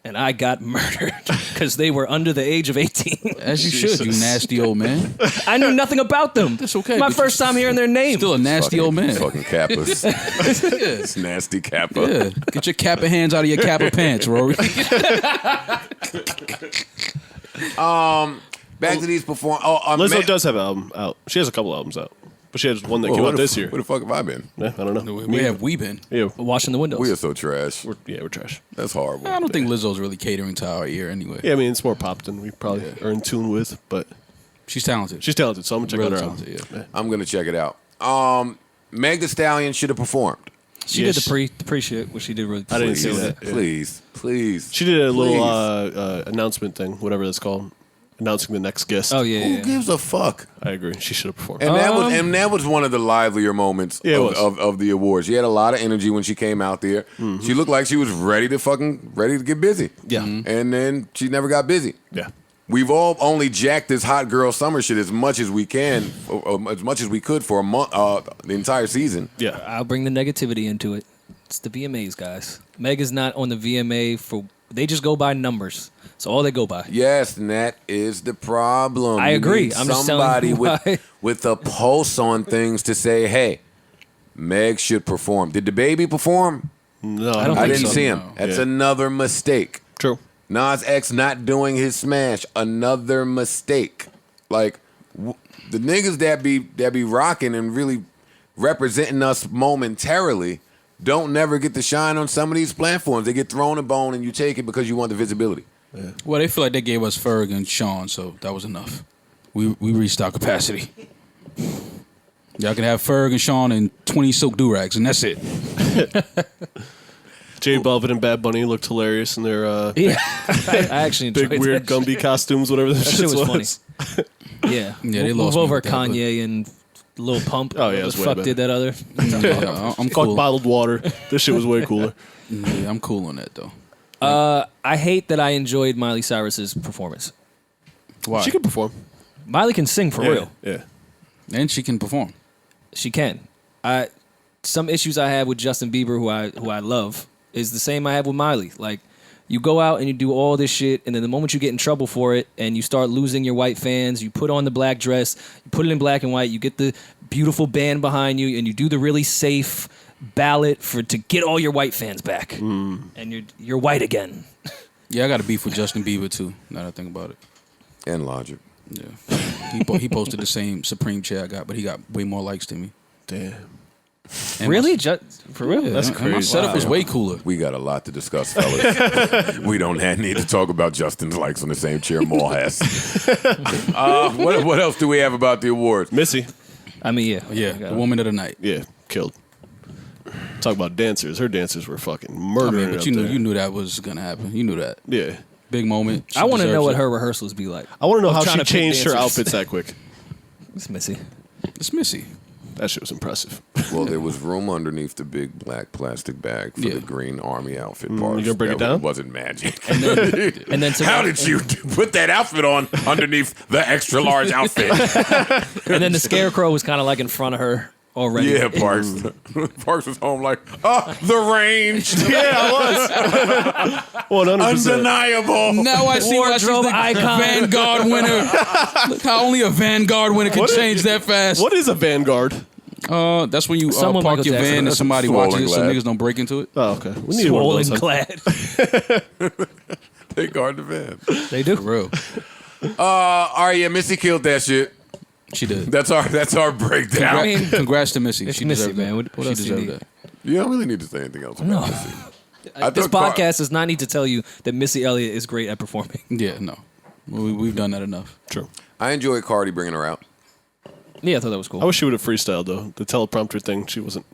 and I got murdered because they were under the age of 18. As you should, you nasty old man. I knew nothing about them. That's okay. My first time hearing their name. Still a nasty old man. Fucking Kappas. It's nasty Kappa. Yeah. Get your Kappa hands out of your Kappa pants, Rory. Back to these Lizzo does have an album out. She has a couple albums out. But she has one that came out this year. Where the fuck have I been? Yeah, I don't know. Where have we been? Yeah, Washing the windows. We are so trash. we're trash. That's horrible. I don't think Lizzo's really catering to our ear anyway. Yeah, I mean, it's more pop than we probably are in tune with, but She's talented. she's talented, so I'm going to check really out her album. talented, yeah. I'm gonna check it out. Meg Thee Stallion should have performed. She did the pre shit, which she did really. I didn't see that. Yeah. Please. She did a little announcement thing, whatever that's called, announcing the next guest. Oh yeah. Who gives a fuck? I agree. She should have performed. And that was one of the livelier moments of the awards. She had a lot of energy when she came out there. Mm-hmm. She looked like she was ready to get busy. Yeah. And then she never got busy. Yeah. We've all only jacked this hot girl summer shit as much as we can, as much as we could for a month, the entire season. Yeah. I'll bring the negativity into it. It's the VMAs, guys. Meg is not on the VMA for. They just go by numbers. That's all they go by. Yes, and that is the problem. I agree. I'm just telling you somebody with a pulse on things to say, hey, Meg should perform. Did the baby perform? No, I didn't see him. No. That's another mistake. True. Nas X not doing his smash, another mistake. Like the niggas that be rocking and really representing us momentarily don't never get to shine on some of these platforms. They get thrown a bone and you take it because you want the visibility. Yeah. Well, they feel like they gave us Ferg and Sean, so that was enough. We reached our capacity. Y'all can have Ferg and Sean and 20 silk do-rags, and that's it. J Balvin and Bad Bunny looked hilarious in their Yeah, I actually enjoyed big weird that. Gumby costumes, whatever that That shit was was. funny. Yeah, they Move lost me over with that, Kanye and Lil Pump. Oh, yeah, the it's way fuck better. did that other? Yeah, I'm Fuck cool. bottled water. This shit was way cooler. Yeah, I'm cool on that, though. I hate that I enjoyed Miley Cyrus's performance. Why? She could perform. Miley can sing for real. Yeah. And she can perform. She can. Some issues I have with Justin Bieber, who I love, is the same I have with Miley. Like, you go out and you do all this shit, and then the moment you get in trouble for it and you start losing your white fans, you put on the black dress, you put it in black and white, you get the beautiful band behind you, and you do the really safe ballot to get all your white fans back. And you're white again. Yeah, I got a beef with Justin Bieber, too, now that I think about it. And Logic. Yeah. He posted the same Supreme chair I got, but he got way more likes than me. Damn. And Really? For real? Yeah, That's and my crazy. setup was way cooler. We got a lot to discuss, fellas. We don't need to talk about Justin's likes on the same chair Maul has. What else do we have about the awards? Missy. I mean, yeah. Yeah, the woman of the night. Yeah. Killed. Talk about dancers. Her dancers were fucking I murdering. mean, but you knew that was gonna happen. You knew that. Yeah. Big moment. She I want to know deserves what it. her rehearsals be like. I want to know how trying she to pick changed her dancers. outfits that quick. It's Missy. It's Missy. That shit was impressive. Well, there was room underneath the big black plastic bag for Yeah. the green army outfit part. you gonna break it down? Wasn't magic. And then How did you put that outfit on underneath the extra large outfit? And then the scarecrow was kind of like in front of her already. Yeah, Parks. Parks was home like, the range. Yeah, I was. 100%. Undeniable. Now I see why she's Wardrobe the icon. Vanguard winner. Look how only a Vanguard winner can change that fast. What is a Vanguard? That's when you Someone park Michael your Jackson. van and somebody Swollen watches it so glad. niggas don't break into it. Oh, okay. We need one of Swollen those. clad. They guard the van. They do. For real. All right, yeah, Missy killed that shit. She did. That's our breakdown. I mean, Congrats to Missy. it's She Missy, deserved man. that. What She else do you deserved need? that. You don't really need to say anything else about No. Missy. This thought podcast does not need to tell you that Missy Elliott is great at performing. Yeah, no. We've done that enough. True. I enjoyed Cardi bringing her out. Yeah, I thought that was cool. I wish she would have freestyled, though. The teleprompter thing, she wasn't,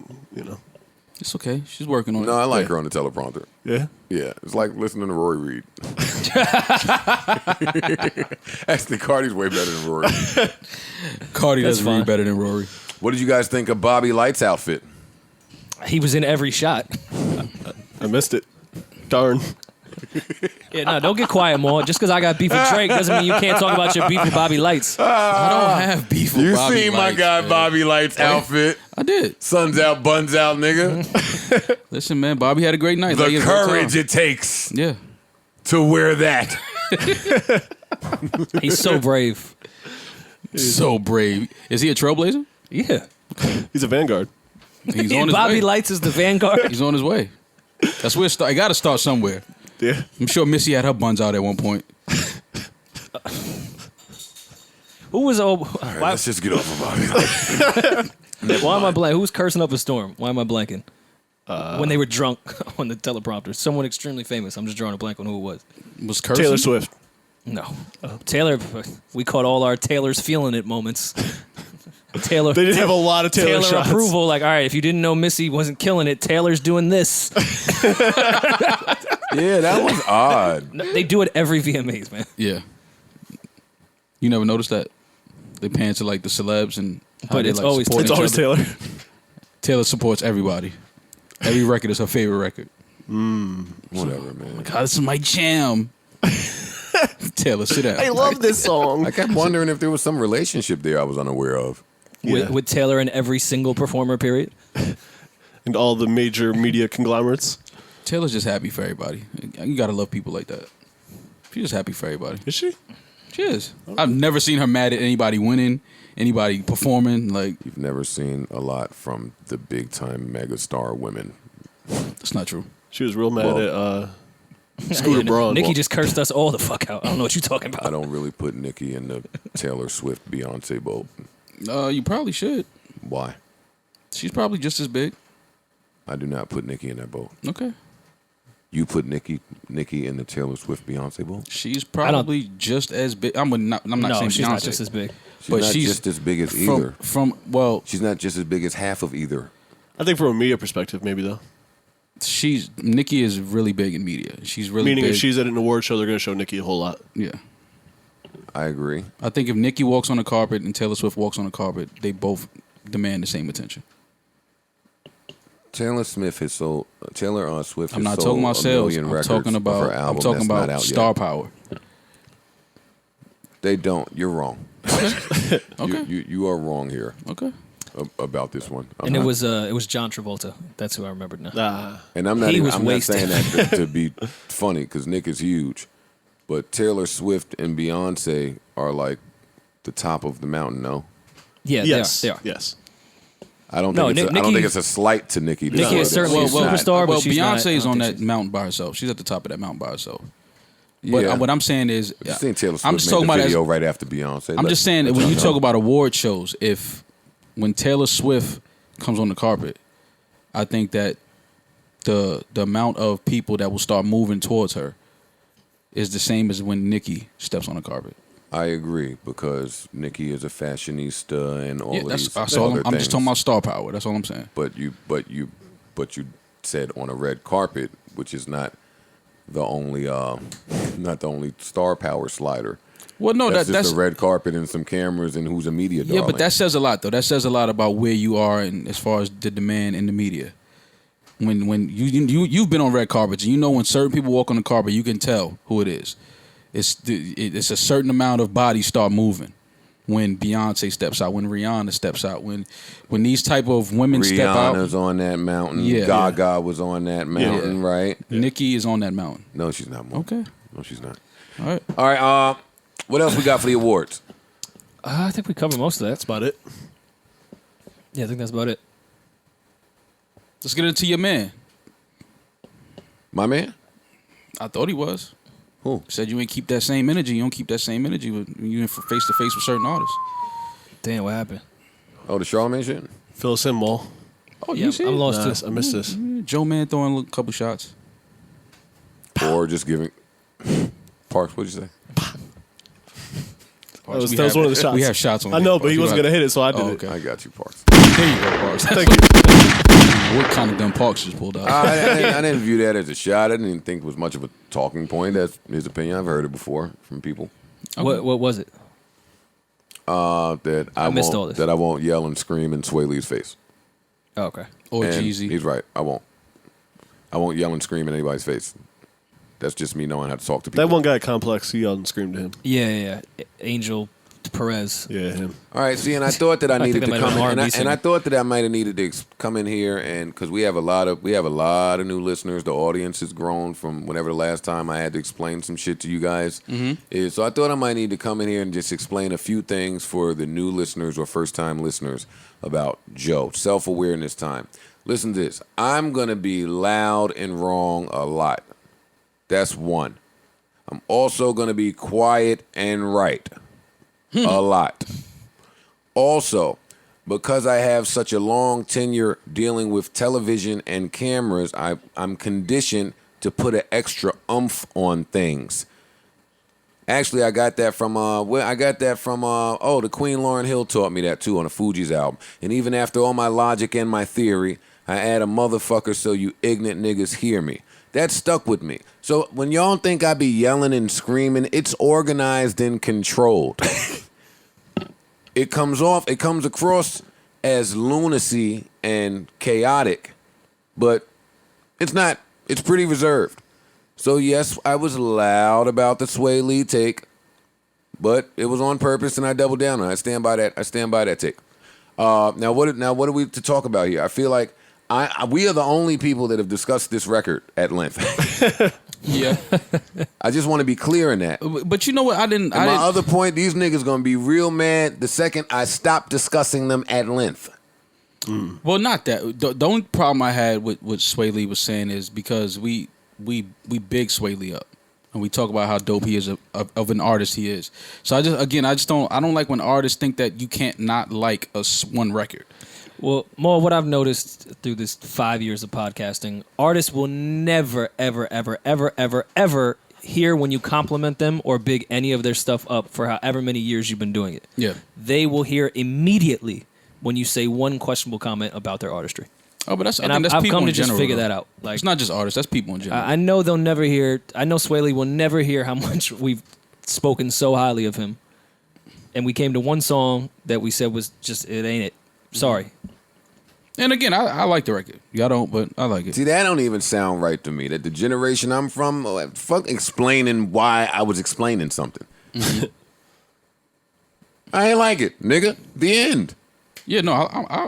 It's okay. She's working on it. No, I like her on the teleprompter. Yeah? Yeah, it's like listening to Rory read. Actually, Cardi's way better than Rory. Cardi That's does fine. read better than Rory. What did you guys think of Bobby Light's outfit? He was in every shot. I missed it. Darn. Yeah, no, don't get quiet, more. Just because I got beef with Drake doesn't mean you can't talk about your beef with Bobby Lights. I don't have beef with You Bobby seen my Lights, guy man. Bobby Light's outfit? I did. Sun's out, buns out, nigga. Listen, man, Bobby had a great night. The Like his whole courage time. it takes. Yeah. to wear that. He's so brave. So brave. Is he a trailblazer? Yeah. He's a vanguard. He's on his Bobby way. Lights is the vanguard. He's on his way. That's where I got to start somewhere. Yeah. I'm sure Missy had her buns out at one point. Who was All right, let's just get off of Bobby. Why am I blanking? Who's cursing up a storm? Why am I blanking? When they were drunk on the teleprompter. Someone extremely famous. I'm just drawing a blank on who it was. Was cursing? Taylor Swift. No. Taylor, we caught all our Taylor's feeling it moments. Taylor. They did have a lot of Taylor shots. approval. Like, all right, if you didn't know Missy wasn't killing it, Taylor's doing this. Yeah, that was odd. They do it every VMAs, man. Yeah. You never noticed that? They pan to like the celebs and how But they, it's like, always- support It's each always other. Taylor. Taylor supports everybody. Every record is her favorite record. Whatever, man. God, this is my jam. Taylor, sit down. I love this song. I kept wondering if there was some relationship there I was unaware of. Yeah. With Taylor and every single performer, period. And all the major media conglomerates. Taylor's just happy for everybody. You gotta love people like that. She's just happy for everybody. Is she? She is. I've never seen her mad at anybody winning, anybody performing. Like, You've never seen a lot from the big time megastar women. that's not true. She was real mad Well, at Scooter Braun. Nikki just cursed us all the fuck out. I don't know what you're talking I about. don't really put Nicki in the Taylor Swift Beyonce boat. You probably should. Why? She's probably just as big. I do not put Nicki in that boat. Okay. You put Nicki in the Taylor Swift Beyonce boat? She's probably just as big. I'm not No, saying she's Beyonce. not just as big. She's But not she's just as big as either. Well, She's not just as big as half of either. I think from a media perspective, maybe though. Nikki is really big in media. She's really Meaning big. if she's at an award show, they're going to show Nikki a whole lot. Yeah. I agree. I think if Nikki walks on the carpet and Taylor Swift walks on the carpet, they both demand the same attention. Taylor Swift has sold. Taylor Swift. I'm has not sold talking about a sales. million I'm records talking of her about. album I'm talking that's not about out star yet. power. They don't. You're wrong. Okay. You are wrong here Okay. about this one. And it was John Travolta. That's who I remembered now. And I'm not. He Even, was I'm wasted. not saying that to be funny because Nick is huge, but Taylor Swift and Beyonce are like the top of the mountain. No, Yeah, Yes. they are. Yes. I don't No, think. It's Nicki- I don't think it's a slight to Nicki. to Nicki say is that certainly she's a not. superstar, but she's not- Beyonce is I don't on think that mountain by herself. She's at the top of that mountain by herself. But Yeah. what I'm saying is, I just think Taylor Swift I'm just made talking the about video right after Beyonce. I'm just saying that when you talk about award shows, when Taylor Swift comes on the carpet, I think that the amount of people that will start moving towards her is the same as when Nicki steps on the carpet. I agree because Nicki is a fashionista and all of these That's all. other I'm things. just talking about star power. That's all I'm saying. But you said on a red carpet, which is not the only star power slider. Well, no, that's that's just a red carpet and some cameras and who's a media darling. yeah, but that says a lot though. That says a lot about where you are and as far as the demand in the media. When you've been on red carpets and you know when certain people walk on the carpet, you can tell who it is. It's a certain amount of bodies start moving when Beyonce steps out, when Rihanna steps out, when these type of women step out. Rihanna's on that mountain. Yeah. Gaga was on that mountain, right? Nicki is on that mountain. No, she's not. Mo. Okay. No, she's not. All right. All right. What else we got for the awards? I think we covered most of that. That's about it. Yeah, I think that's about it. Let's get into your man. My man? I thought he was. Who? Said you ain't keep that same energy. You don't keep that same energy when you in face to face with certain artists. Damn, what happened? Oh, the Charlamagne shit? Fill us in, Maul. Oh, Yeah, you see? I'm it? lost Nah, too. I missed this. Joe Man throwing a couple shots. Or just giving... Parks, what'd you say? That was one of the shots. We have shots on I here, know, but Parks. he You wasn't got- going to hit it, so I did Oh, it. okay. I got you, Parks. There you go, Parks. Thank you. What kind of gun Parks just pulled out? I didn't view that as a shot. I didn't even think it was much of a talking point. That's his opinion. I've heard it before from people. What was it? That I missed won't, all this. That I won't yell and scream in Sway Lee's face. Oh, okay. Or And Jeezy. He's right. I won't. I won't yell and scream in anybody's face. That's just me knowing how to talk to people. That one guy at Complex, he yelled and screamed to him. Yeah. Angel Perez. Yeah, him. All right, see, and I thought that I needed that to might come have been in, R&B and I singer. thought that I might have needed to come in here, and because we have a lot of new listeners. The audience has grown from whenever the last time I had to explain some shit to you guys is. So I thought I might need to come in here and just explain a few things for the new listeners or first time listeners about Joe. Self-awareness time. Listen to this. I'm gonna be loud and wrong a lot. That's one. I'm also gonna be quiet and right. A lot. Also, because I have such a long tenure dealing with television and cameras, I'm conditioned to put an extra oomph on things. Actually, I got that from the Queen Lauryn Hill taught me that too on the Fugees album. And even after all my logic and my theory, I add a motherfucker so you ignorant niggas hear me. That stuck with me. So when y'all think I be yelling and screaming, it's organized and controlled. It comes across as lunacy and chaotic, but it's not. It's pretty reserved. So yes, I was loud about the Sway Lee take, but it was on purpose, and I doubled down on it. I stand by that take. Now what are we to talk about here? I feel like we are the only people that have discussed this record at length. Yeah. I just want to be clear in that. But you know what? My other point, these niggas gonna be real mad the second I stop discussing them at length. Well, not that. The only problem I had with what Sway Lee was saying is because we big Sway Lee up, and we talk about how dope he is of an artist he is. So I don't like when artists think that you can't not like one record. Well, more what I've noticed through this 5 years of podcasting, artists will never, ever, ever, ever, ever, ever hear when you compliment them or big any of their stuff up for however many years you've been doing it. Yeah. They will hear immediately when you say one questionable comment about their artistry. Oh, but that's And I think that's I've people come in to just general, figure though. that out. Like, It's not just artists. That's people in general. I know they'll never hear. I know Sway Lee will never hear how much we've spoken so highly of him. And we came to one song that we said was just, it ain't it. Sorry. And again, I like the record. Y'all don't, but I like it. See, that don't even sound right to me. That the generation I'm from, fuck explaining why I was explaining something. I ain't like it, nigga. The end. Yeah, no,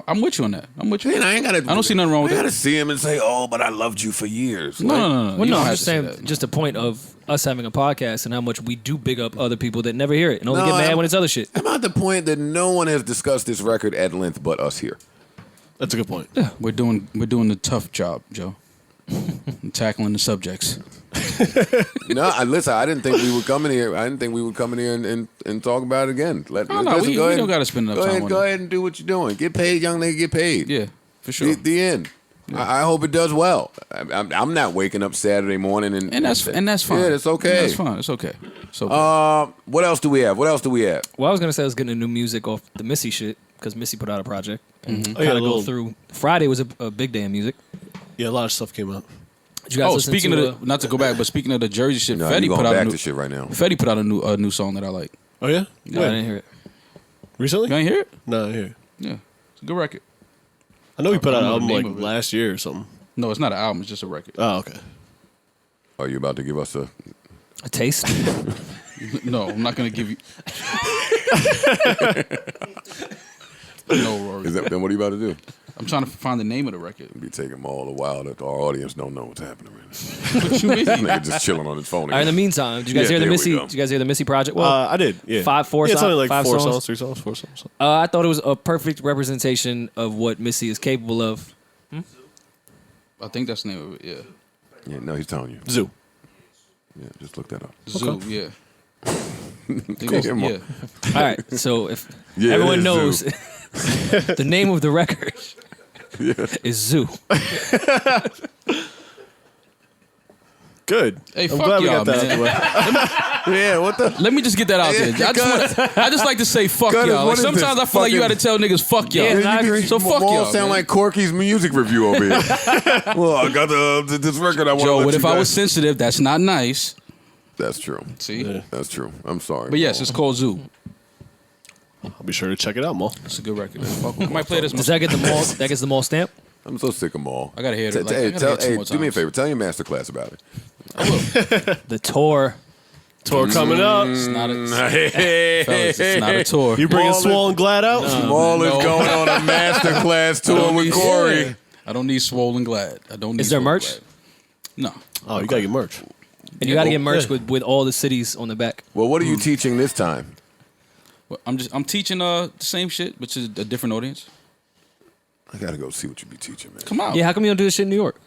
I'm with you on that. I'm with you. Man, I don't see nothing wrong with I that. gotta see him and say, "Oh, but I loved you for years." No. Well, You no, don't I'm have just to say saying, that. just a point of us having a podcast and how much we do big up other people that never hear it and only No, get mad I'm- when it's other shit. I'm at the point that no one has discussed this record at length but us here. That's a good point. We're doing the tough job, Joe. Tackling the subjects. No, listen, I didn't think we would come in here. I didn't think we would come in here and talk about it again. We don't gotta spend enough time on Go it. ahead and do what you're doing. Get paid, young nigga. Get paid. Yeah, for sure. The end. I hope it does well. I'm not waking up Saturday morning and that's fine. Yeah, it's okay. That's fine. It's okay. So what else do we have? Well, I was gonna say I was getting a new music off the Missy shit because Missy put out a project. And Oh, yeah, kind a of go little- through. Friday was a big day in music. Yeah, a lot of stuff came out. Did you guys listen speaking to, of not to go back, but speaking of the Jersey shit, No, Fetty you put going out back a new to shit right now. Fetty put out a new song that I like. Oh yeah? No, I didn't hear it. Recently? You ain't hear it? No, I didn't hear it. Yeah, it's a good record. I know he put out an I don't album know the like name of it. last year or something. No, it's not an album. It's just a record. Oh, okay. Are you about to give us a? A taste. No, I'm not gonna give you. No, Rory. Then what are you about to do? I'm trying to find the name of the record. Be taking them all a while that our audience don't know what's happening right now. What you mean? Nigga just chilling on his phone. All right, in the meantime, did you guys Yeah, hear the there we Missy? go. Did you guys hear the Missy project? Well, I did. Yeah. Four yeah, it's songs, only like 5 four songs? 4 songs. I thought it was a perfect representation of what Missy is capable of. I think that's the name of it. Yeah, Yeah, no, he's telling you. Zoo. Yeah, just look that up. Zoo. Yeah. Come on. Yeah. All right, so if Yeah, it everyone is knows, Zoo. the name of the record is Zoo. Good. Hey, I'm fuck glad we y'all, got that man. out the way. Yeah, what the? Let me just get that out there. I just like to say fuck Cuz, y'all. what Like, is sometimes this? I feel like you got Fucking- to tell niggas fuck y'all. Yeah, I agree. So fuck all y'all. sound man. like Corky's music review over here. Well, I got this record. I want to Joe, let what you if I was guys- sensitive? That's not nice. That's true. See? That's true. I'm sorry. But yes, it's called Zoo. I'll be sure to check it out, Mo. It's a good record. Fuck with it. I might play this. Does that get the mall? That gets the mall stamp. I'm so sick of them all. I gotta hear it. Like, I Hey, gotta hear it two more do me a times. favor. Tell your masterclass about it. The tour. Tour coming up. It's not a, fellas, it's not a tour. You bringing Swole and Glad out? Maul is going on a masterclass tour with Corey. I don't need Swole and Glad. I don't need. Is there Swole merch? Glad. No. Oh, you gotta get merch. And you got to get merch with all the cities on the back. Well, what are you teaching this time? Well, I'm teaching the same shit, which is a different audience. I gotta go see what you be teaching, man. Come on. Yeah, how come you don't do this shit in New York?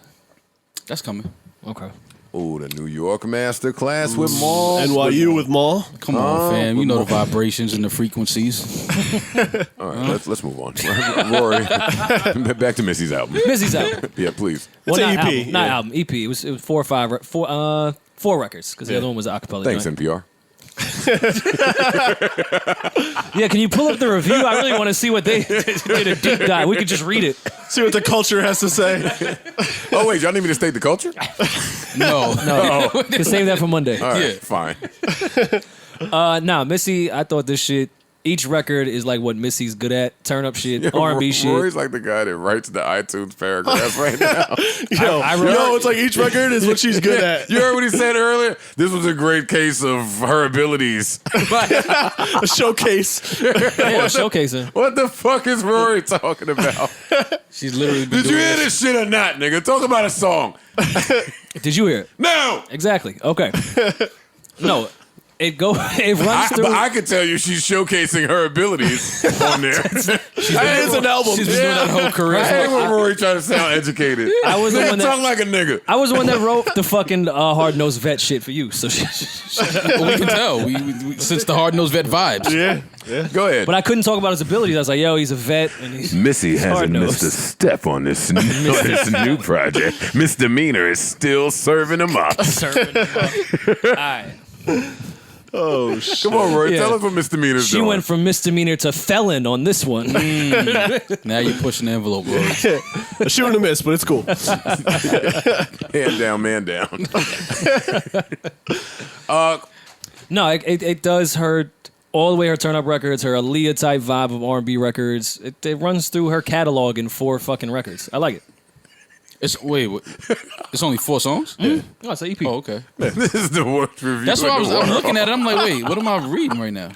That's coming. Okay. Oh, the New York masterclass with Maul. NYU with Maul. Come on, fam. You know the vibrations and the frequencies. All right, let's move on. Rory, back to Missy's album. Missy's album. Yeah, please. It's an not EP. album, not album. EP. It was 4 or 5, four records because the other one was an acapella. Thanks, joint. NPR. Yeah, can you pull up the review? I really want to see what they did a deep dive. We could just read it. See what the culture has to say. Oh, wait, y'all need me to state the culture? No. No, can save that for Monday. All right, Yeah. fine. Nah, Missy. I thought this shit. Each record is like what Missy's good at: turn up shit, R&B shit. Rory's like the guy that writes the iTunes paragraphs right now. Yo, it's like each record is what she's good at. You heard what he said earlier? This was a great case of her abilities. A showcase. Yeah, showcasing. What the fuck is Rory talking about? She's literally been Did you doing hear this shit or not, nigga? Talk about a song. Did you hear it? No! Exactly. Okay. No, it runs through. But I could tell you she's showcasing her abilities on there. It's an album. She's been doing that whole career. I hate when Rory trying to sound educated. I was the one that talk like a nigga. I was the one that wrote the fucking hard-nosed vet shit for you. So, Well, we can tell. We since the hard-nosed vet vibes. Yeah. Go ahead. but I couldn't talk about his abilities. I was like, yo, he's a vet, and he's Missy hasn't hard-nosed. missed a step on this new project. Misdemeanor is still serving him up. serving him up. All right. Oh, shit. Come on, Rory. Yeah. Tell us what misdemeanor's She doing. went from misdemeanor to felon on this one. Now you're pushing the envelope, bro. A shoot and a miss, but it's cool. Hand down, man down. No, it does her all the way. Her turn up records, her Aaliyah type vibe of R&B records. It runs through her catalog in 4 fucking records. I like it. It's it's only 4 songs. No, it's an EP. Oh, okay. This is the worst review. That's why in the I'm world. looking at it. I'm like, wait, what am I reading right now?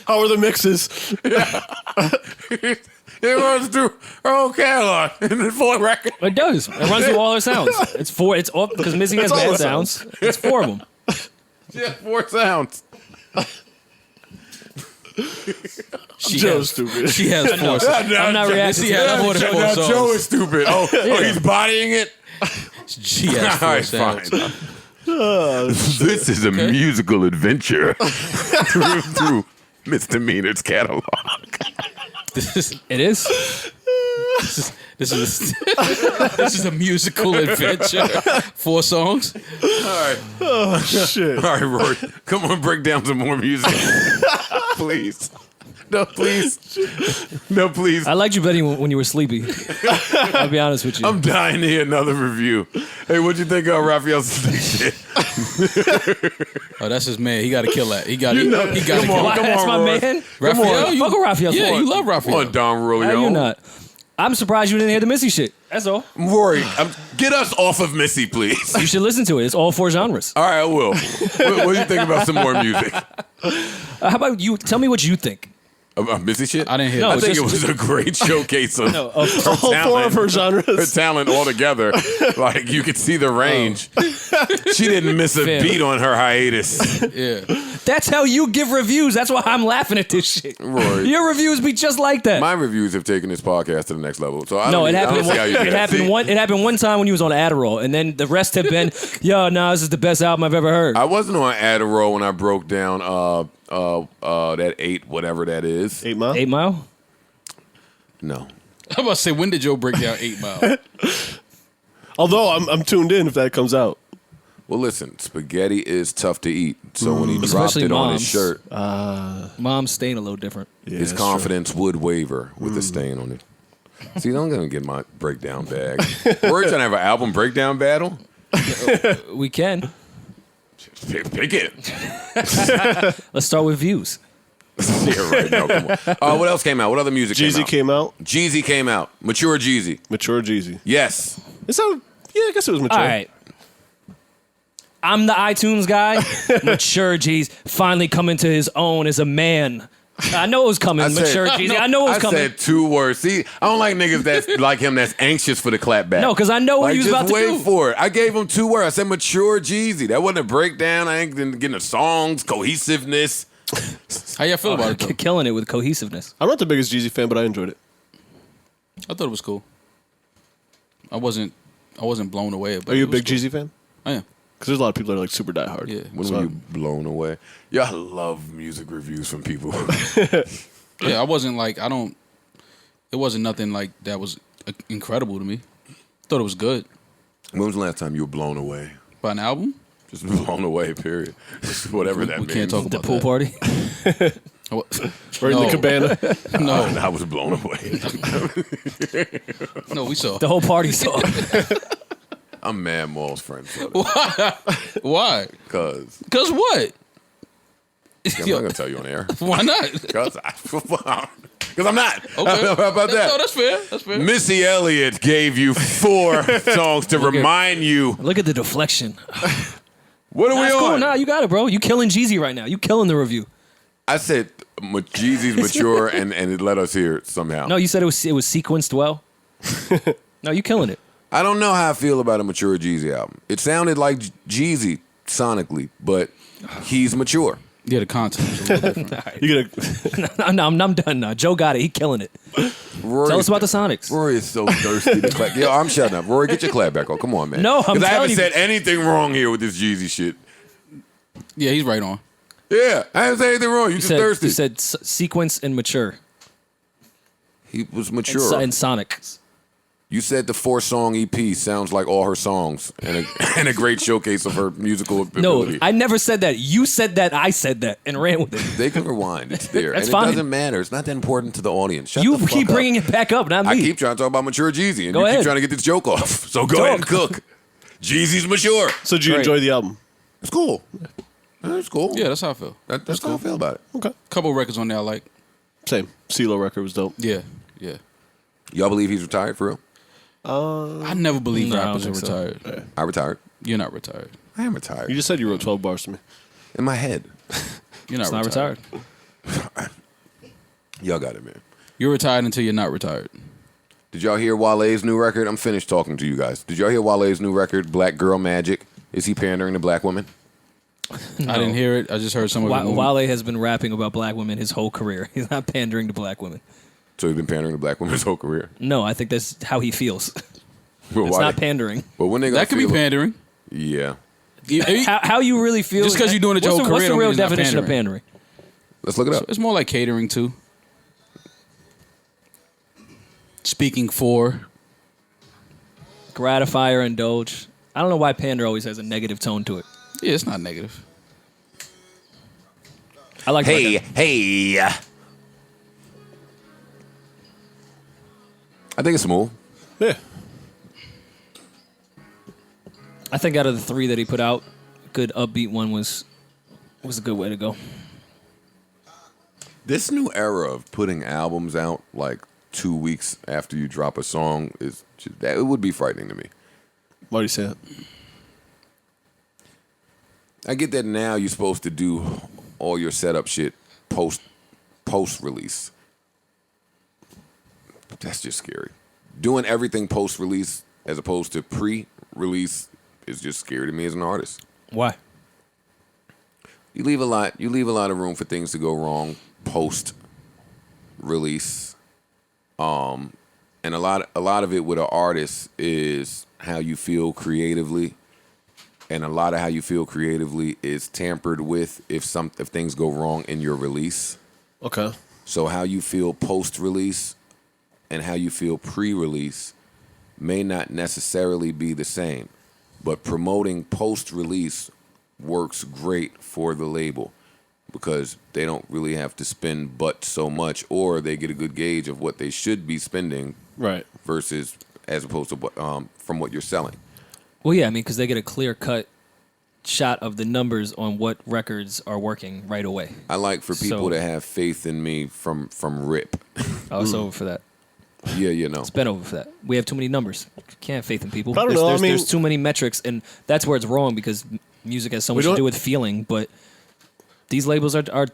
How are the mixes? It runs through her whole catalog in the 4 records. It does. It runs through all her sounds. It's 4. It's all because Missy has all bad the sounds. It's 4 of them. Yeah, 4 sounds. She Joe's has, stupid. She has 4 songs. I'm not reacting. Missy has more than 4 Now songs. Joe is stupid. Oh, he's bodying it? She has 4 All right, sounds. fine. This is a musical adventure through Misdemeanor's catalog. It is. This is a musical adventure. 4 songs. Oh, shit. All right, Rory, come on, break down some more music. Please. No, please. No, please. I liked you better when you were sleepy. I'll be honest with you. I'm dying to hear another review. Hey, what'd you think of Raphael's shit? Oh, that's his man. He got to kill that. He got to come kill on, that. That's my Rory. man. Raphael, Fuck with Raphael. Yeah, you love Come Raphael. on, Don How Rolio. you not? I'm surprised you didn't hear the Missy shit. That's all. Rory, get us off of Missy, please. You should listen to it. It's all 4 genres. All right, I will. What do you think about some more music? How about you? Tell me what you think. About Missy shit? I didn't hear No, I that. think just- it was a great showcase of Of All 4 of her her genres. talent altogether. Like, you could see the range. She didn't miss a Fair. beat on her hiatus. Yeah. That's how you give reviews. That's why I'm laughing at this shit. Rory. Your reviews be just like that. My reviews have taken this podcast to the next level. So I No, don't it I don't happened. see how you do It that. happened See? one. It happened one time when you was on Adderall, and then the rest have been, yo, no, this is the best album I've ever heard. I wasn't on Adderall when I broke down that 8, whatever that is. 8 Mile? 8 Mile. No. I'm about to say, when did Joe break down 8 Mile? Although I'm tuned in if that comes out. Well, listen, spaghetti is tough to eat. So when he dropped Especially it on his Mom's. shirt, Mom's stain a little different. Yeah, his that's confidence would waver with the stain on it. See, I'm going to get my breakdown bag. We're trying to have an album breakdown battle. We can. Pick it. Let's start with views. Yeah, right. No, come on. What else came out? What other music Jeezy came out? came out. Jeezy came out. Mature Jeezy. Mature Jeezy. Yes. It sounded, yeah, I guess it was mature. All right. I'm the iTunes guy. Mature G's finally coming to his own as a man. I know it was coming, Mature G's. I know it was coming. I said 2 words. See, I don't like niggas that's like him that's anxious for the clap back. No, because I know what he was about to do. Just wait for it. I gave him 2 words. I said Mature Jeezy. That wasn't a breakdown. I ain't getting the songs, cohesiveness. How y'all feel about it, though? Killing it with cohesiveness. I'm not the biggest Jeezy fan, but I enjoyed it. I thought it was cool. I wasn't blown away. But Are you a big Jeezy fan? I am. Because there's a lot of people that are like super diehard. Yeah. When were you blown away? Yeah, I love music reviews from people. Yeah, I wasn't like, it wasn't nothing like that was incredible to me. Thought it was good. When was the last time you were blown away? By an album? Just blown away, period. Whatever that means. We can't talk The about pool that. party. Right in the cabana. No, I was blown away. no, we saw. The whole party saw. I'm mad Maul's friend. Brother. Why? Cause What? I'm not gonna tell you on air. Why not? Cause I'm not. Okay. How about that? No, that's fair. That's fair. Missy Elliott gave you 4 songs to remind you. Look at the deflection. What are we That's on? cool. Nah, you got it, bro. You killing Jeezy right now. You killing the review. I said Jeezy's mature and it let us hear it somehow. No, you said it was sequenced well. No, you killing it. I don't know how I feel about a mature Jeezy album. It sounded like Jeezy sonically, but he's mature. Yeah, the content is a little different. You gonna No, I'm done now. Joe got it. He killing it. Rory, Tell us about the Sonics. Rory is so thirsty to clap. Yo, I'm shutting up. Rory, get your clap back on. Come on, man. No, I'm because I haven't telling you. said anything wrong here with this Jeezy shit. Yeah, he's right on. Yeah, I haven't said anything wrong. You just thirsty. You said sequence and mature. He was mature. And Sonic. You said the 4-song EP sounds like all her songs and a great showcase of her musical No, ability. I never said that. You said that. I said that and ran with it. They can rewind. It's there. That's and fine. It doesn't matter. It's not that important to the audience. Shut You the fuck keep up. bringing it back up, not me. I keep trying to talk about mature Jeezy, and Go you ahead. keep trying to get this joke off. So go ahead and cook. Jeezy's mature. So did you Great. enjoy the album? It's cool. It's cool. Yeah, that's how I feel. That's how I feel about it. Okay. Couple records on there I like. Same. CeeLo record was dope. Yeah. Y'all believe he's retired for real? I never believe No, I rappers are don't think so. retired. I retired. You're not retired. I am retired. You just said you wrote 12 bars to me. In my head. You're not It's not retired. retired. Y'all got it, man. You're retired until you're not retired. Did y'all hear Wale's new record? I'm finished talking to you guys. Did y'all hear Wale's new record, Black Girl Magic? Is he pandering to black women? I didn't hear it. I just heard some of it. Wale has been rapping about black women his whole career. He's not pandering to black women. So he's been pandering to black women his whole career. No, I think that's how he feels. Well, It's why not they- pandering. But when they gonna That could be feel- pandering. Yeah. How you really feel? Just 'cause you're doing it your whole What's career the don't real mean it's not definition of pandering. pandering? Let's look it up. It's more like catering to. Speaking for. Gratify or indulge. I don't know why pander always has a negative tone to it. Yeah, it's not negative. I like. Hey. I think it's smooth. Yeah. I think out of the 3 that he put out, good upbeat one was a good way to go. This new era of putting albums out like 2 weeks after you drop a song is just, that it would be frightening to me. Why do you say that? I get that now you're supposed to do all your setup shit post release. That's just scary. Doing everything post release as opposed to pre-release is just scary to me as an artist. Why? You leave a lot of room for things to go wrong post release. And a lot of it with an artist is how you feel creatively. And a lot of how you feel creatively is tampered with if things go wrong in your release. Okay. So how you feel post-release and how you feel pre-release may not necessarily be the same. But promoting post-release works great for the label because they don't really have to spend but so much, or they get a good gauge of what they should be spending Right. versus as opposed to from what you're selling. Well, yeah, I mean, because they get a clear-cut shot of the numbers on what records are working right away. I like for people So- to have faith in me from rip. I was over for that. Yeah, no. It's been over for that. We have too many numbers. Can't have faith in people. I don't know, There's too many metrics, and that's where it's wrong because music has so much to do with feeling. But these labels are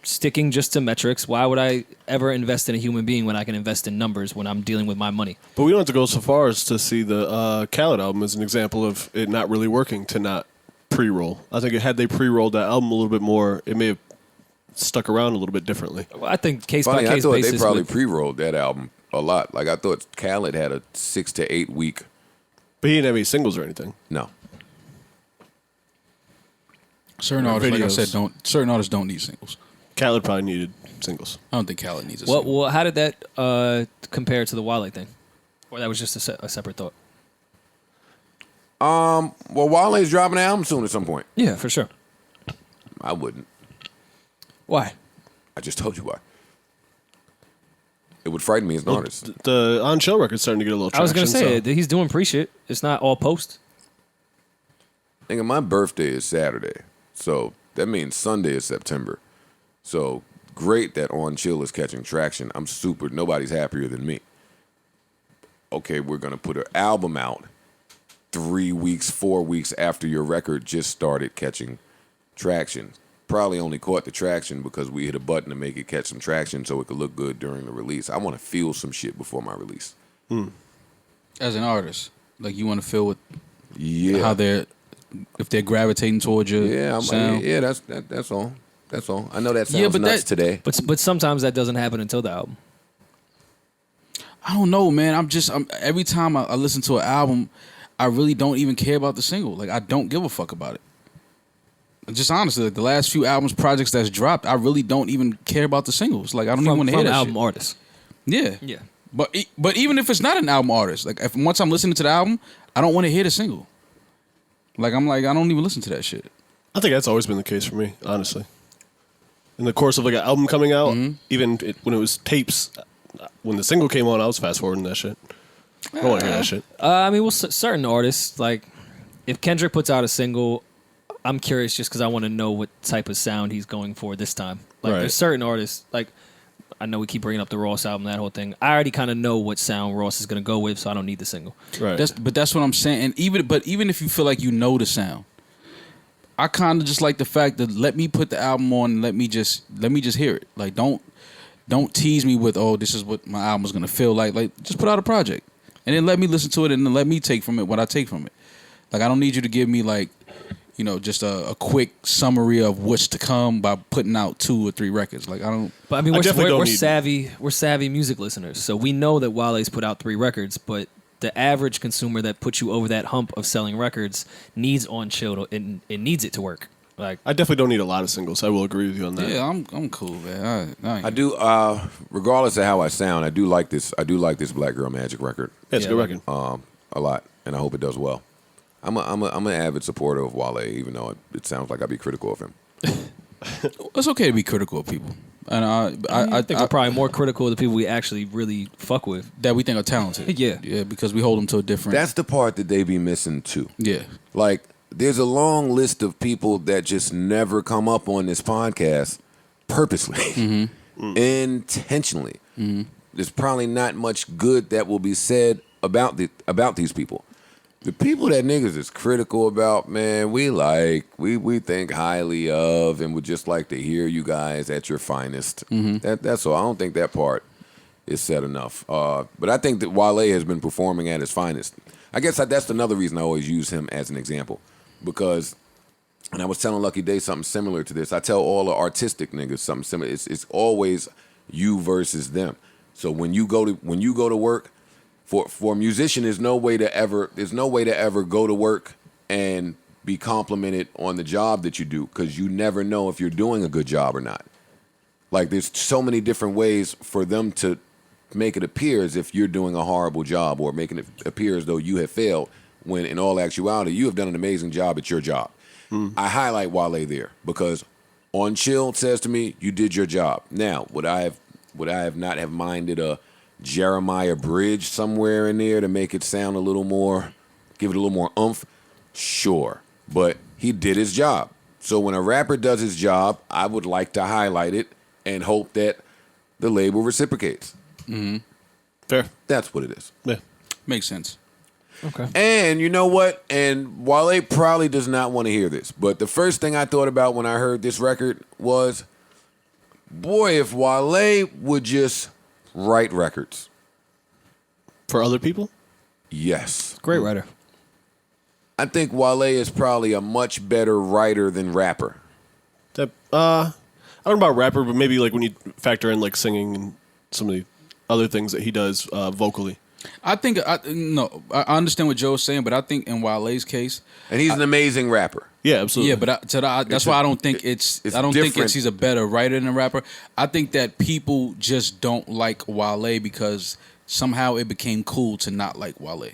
sticking just to metrics. Why would I ever invest in a human being when I can invest in numbers when I'm dealing with my money? But we don't have to go so far as to see the Khaled album as an example of it not really working to not pre-roll. I think had they pre-rolled that album a little bit more, it may have stuck around a little bit differently. Well, I think case Funny, by case I thought basis. they probably pre-rolled that album a lot. Like I thought Khaled had a 6 to 8 week. But he didn't have any singles or anything. No. Certain artists, certain artists don't need singles. Khaled probably needed singles. I don't think Khaled needs a single. Well, how did that compare to the Wale thing? Or that was just a separate thought? Well, Wale's dropping an album soon at some point. Yeah, for sure. I wouldn't. Why? I just told you why. It would frighten me as an artist. The on-show record's starting to get a little traction. I was going to say, he's doing pre-shit. It's not all post. Nigga, my birthday is Saturday. So that means Sunday is September. So great that On Chill is catching traction. I'm super. Nobody's happier than me. Okay, we're going to put an album out 3 weeks, 4 weeks after your record just started catching traction. Probably only caught the traction because we hit a button to make it catch some traction so it could look good during the release. I want to feel some shit before my release. As an artist, like you want to feel with Yeah. how if they're gravitating towards your sound. Yeah, that's all. That's all. I know that sounds but nuts today. But sometimes that doesn't happen until the album. I don't know, man. I'm every time I listen to an album, I really don't even care about the single. Like I don't give a fuck about it. Just honestly, like, the last few projects that's dropped, I really don't even care about the singles. Like I don't even want to hear that album shit. artists. Yeah, Yeah. But even if it's not an album artist, like once I'm listening to the album, I don't want to hear the single. Like I don't even listen to that shit. I think that's always been the case for me, honestly. In the course of like an album coming out, even when it was tapes, when the single came on, I was fast forwarding that shit. I don't want to hear that shit. I mean, certain artists, like if Kendrick puts out a single, I'm curious just because I want to know what type of sound he's going for this time. Like Right. there's certain artists, like I know we keep bringing up the Ross album, that whole thing. I already kind of know what sound Ross is going to go with, so I don't need the single. Right. That's what I'm saying. And even if you feel like you know the sound, I kind of just like the fact that let me put the album on and let me just hear it. Like don't tease me with, oh, this is what my album is going to feel like. Like just put out a project and then let me listen to it and then let me take from it what I take from it. Like I don't need you to give me like, just a quick summary of what's to come by putting out 2 or 3 records. Like I don't. But I mean, definitely don't we're need- savvy. We're savvy music listeners, so we know that Wale's put out 3 records. But the average consumer that puts you over that hump of selling records needs On Chill. It needs it to work. Like I definitely don't need a lot of singles. I will agree with you on that. Yeah, I'm cool, man. I do. Regardless of how I sound, I do like this. I do like this Black Girl Magic record. Yeah, it's a good record. A lot, and I hope it does well. I'm an avid supporter of Wale, even though it sounds like I be critical of him. It's okay to be critical of people, and I think we're probably more critical of the people we actually really fuck with. that we think are talented. Yeah. because we hold them to a different. That's the part that they be missing too. yeah. Like, there's a long list of people that just never come up on this podcast purposely, intentionally. There's probably not much good that will be said about these people. The people that niggas is critical about, man, we think highly of and would just like to hear you guys at your finest. That's all. I don't think that part is said enough. But I think that Wale has been performing at his finest. I guess that's another reason I always use him as an example. Because, and I was telling Lucky Day something similar to this. I tell all the artistic niggas something similar. It's always you versus them. So when you go to work, for a musician, there's no way to ever go to work and be complimented on the job that you do, because you never know if you're doing a good job or not. Like, there's so many different ways for them to make it appear as if you're doing a horrible job, or making it appear as though you have failed, when in all actuality you have done an amazing job at your job. I highlight Wale there because On Chill says to me, you did your job. Now, would I have not have minded a Jeremiah Bridge somewhere in there to make it sound a little more, give it a little more oomph? Sure. But he did his job. So when a rapper does his job, I would like to highlight it and hope that the label reciprocates. Fair. That's what it is. Yeah. Makes sense. Okay. And you know what? And Wale probably does not want to hear this, but the first thing I thought about when I heard this record was, boy, if Wale would just write records. For other people? Yes. Great writer. I think Wale is probably a much better writer than rapper. I don't know about rapper, but maybe like when you factor in like singing and some of the other things that he does vocally. I think I understand what Joe's saying, but I think in Wale's case, And he's an amazing rapper. Yeah, absolutely. yeah, but that's why I don't think it's I don't think different. he's a better writer than a rapper. I think that people just don't like Wale because somehow it became cool to not like Wale.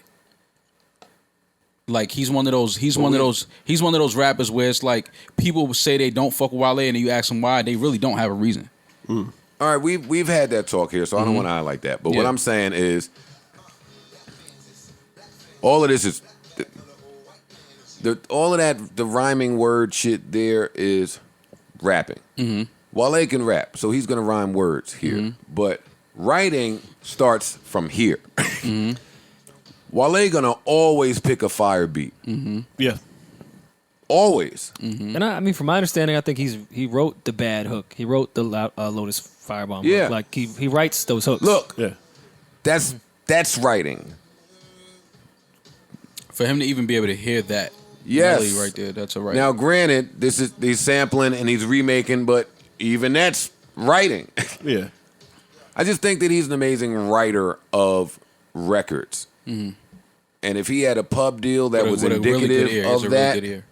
Like he's one of those rappers where it's like people say they don't fuck with Wale and then you ask them why, they really don't have a reason. All right, we've had that talk here, so I don't want to highlight that. But what Yeah. I'm saying is, all of this is, all of that, the rhyming word shit there is rapping. Wale can rap, so he's going to rhyme words here. But writing starts from here. Wale going to always pick a fire beat. Yeah. Always. And I mean, from my understanding, I think he wrote the bad hook. He wrote the Lotus Firebomb Yeah. hook. Like he writes those hooks. Look, Yeah. that's writing. For him to even be able to hear that Yes. melody right there, that's a right. Now, granted, he's sampling and he's remaking, but even that's writing. Yeah. I just think that he's an amazing writer of records. And if he had a pub deal that was indicative of that,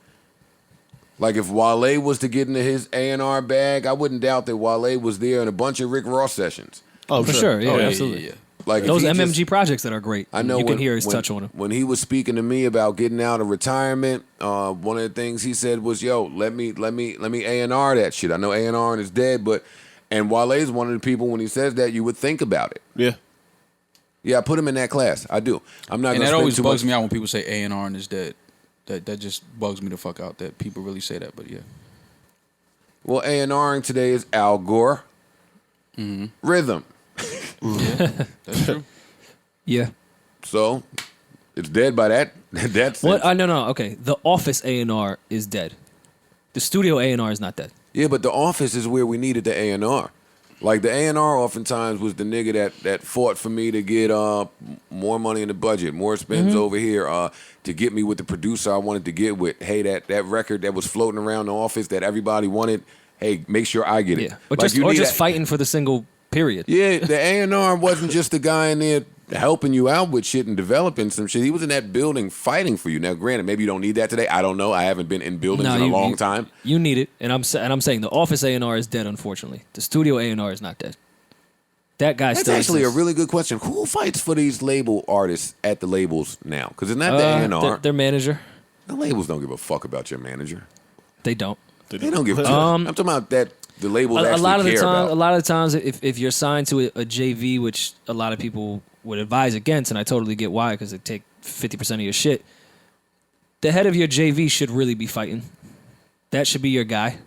like if Wale was to get into his A&R bag, I wouldn't doubt that Wale was there in a bunch of Rick Ross sessions. Oh, for sure. Yeah, absolutely. Yeah. Like if Those he MMG just- projects that are great. I know you when, can hear his when- touch on them. When he was speaking to me about getting out of retirement, one of the things he said was, "Yo, let me A&R that shit. I know A&R is dead, and Wale's one of the people when he says that you would think about it. Yeah. Yeah, I put him in that class. I do. I'm not. And gonna that spend always too bugs much- me out when people say A&R and is dead. That just bugs me the fuck out that people really say that, but yeah. Well, A&Ring today is Al Gore. Rhythm. That's true. Yeah. So it's dead by that. That's What? No. Okay. The Office A&R is dead. The studio A&R is not dead. Yeah, but the office is where we needed the A&R. Like the A&R oftentimes was the nigga that fought for me to get more money in the budget, more spends over here to get me with the producer I wanted to get with. Hey, that record that was floating around the office that everybody wanted, hey, make sure I get it. Yeah. Or Like, you need just a- fighting for the single period. Yeah, the A&R wasn't just the guy in there helping you out with shit and developing some shit. He was in that building fighting for you. Now, granted, maybe you don't need that today. I don't know. I haven't been in buildings in a long time. You need it, and I'm saying the Office A&R is dead. Unfortunately, the studio A&R is not dead. That guy That's still actually exists. a really good question. Who fights for these label artists at the labels now? Because it's not the A&R. Their manager. The labels don't give a fuck about your manager. They don't. They don't give a fuck. I'm talking about that the labels actually A lot of the care time, about. a lot of the times, if you're signed to a JV, which a lot of people would advise against, and I totally get why, because they take 50% of your shit. The head of your JV should really be fighting. That should be your guy.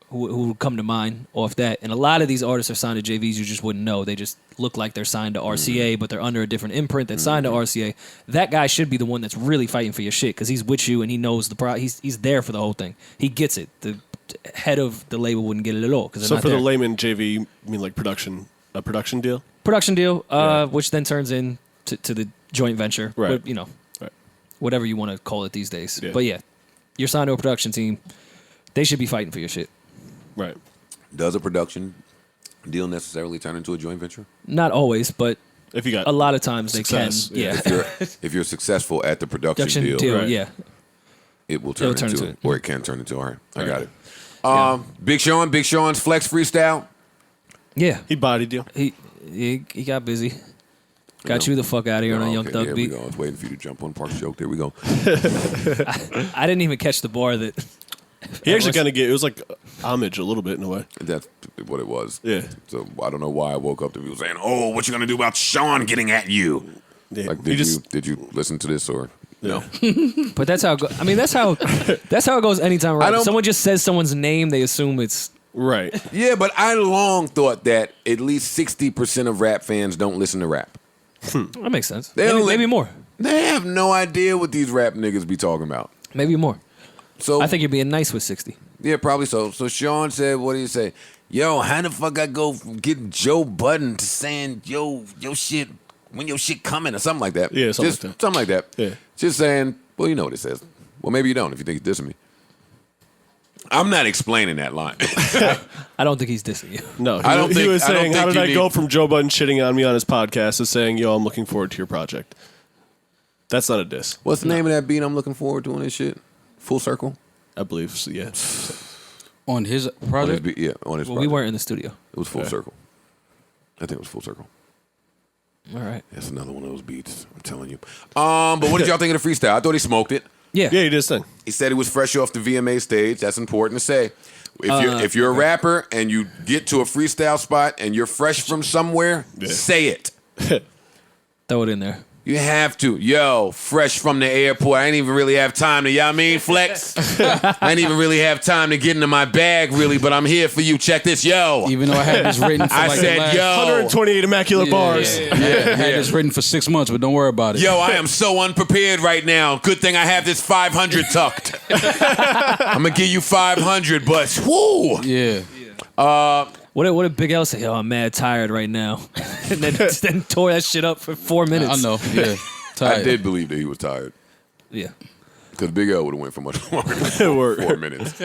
Who would come to mind off that. And a lot of these artists are signed to JVs you just wouldn't know. They just look like they're signed to RCA, but they're under a different imprint that's signed to RCA. That guy should be the one that's really fighting for your shit because he's with you and he knows he's there for the whole thing. He gets it. The head of the label wouldn't get it at all. So for the layman JV, you mean like a production deal? Production deal, which then turns into to the joint venture. Right. But, whatever you want to call it these days. Yeah. But yeah, you're signed to a production team. They should be fighting for your shit. Right. Does a production deal necessarily turn into a joint venture? Not always, but If you got a lot of times success, they can. yeah. Yeah. If you're successful at the production deal, Right. yeah. it will turn It'll turn into into it, it. or it can turn into. All right, I Right. got it. Big Sean's Flex Freestyle. Yeah. he bodied you. He got busy. Got you the fuck out of here on a Young Thug There we beat. go. I was waiting for you to jump on Park's joke. There we go. I didn't even catch the bar that. He actually kind of it was like homage a little bit in a way. That's what it was. Yeah. So I don't know why I woke up to people saying, "Oh, what you gonna do about Sean getting at you?" Yeah. Like, He did you listen to this or no? But that's how it goes. I mean, that's how it goes anytime. Right? don't- Someone just says someone's name, they assume it's Right. Yeah, but I long thought that at least 60% of rap fans don't listen to rap. That makes sense. Maybe more. They have no idea what these rap niggas be talking about. Maybe more. So I think you're being nice with 60. Yeah, probably so. So Sean said, what did he say? Yo, how the fuck I go from getting Joe Budden to saying, yo shit, when your shit coming or something like that. Yeah, something like that. Yeah. Just saying, well, you know what it says. Well, maybe you don't if you think he's dissing me. I'm not explaining that line. I don't think he's dissing you. No, I don't he think- was I don't saying, think how did you I need- go from Joe Budden shitting on me on his podcast to saying, yo, I'm looking forward to your project? That's not a diss. What's the name of that beat I'm looking forward to on this shit? Full Circle? I believe, so, yeah. On his On his project? beat, yeah, on his Well, we project. weren't in the studio. It was Full Circle. I think it was Full Circle. All right. That's another one of those beats, I'm telling you. But what did y'all think of the freestyle? I thought he smoked it. Yeah. Yeah, he did his thing. He said he was fresh off the VMA stage. That's important to say. If you're a rapper and you get to a freestyle spot and you're fresh from somewhere, say it. Throw it in there. You have to. Yo, fresh from the airport. I ain't even really have time to, y'all mean, flex? I ain't even really have time to get into my bag, really, but I'm here for you. Check this, yo. Even though I had this written for I like said, the last, yo. 128 immaculate bars. I had this written for 6 months, but don't worry about it. Yo, I am so unprepared right now. Good thing I have this 500 tucked. I'm going to give you 500, but whoo. Yeah. What did Big L say? Yo, I'm mad tired right now. And then tore that shit up for 4 minutes. I know. Yeah. Tired. I did believe that he was tired. Yeah. Because Big L would have went for much longer Word. than 4 minutes.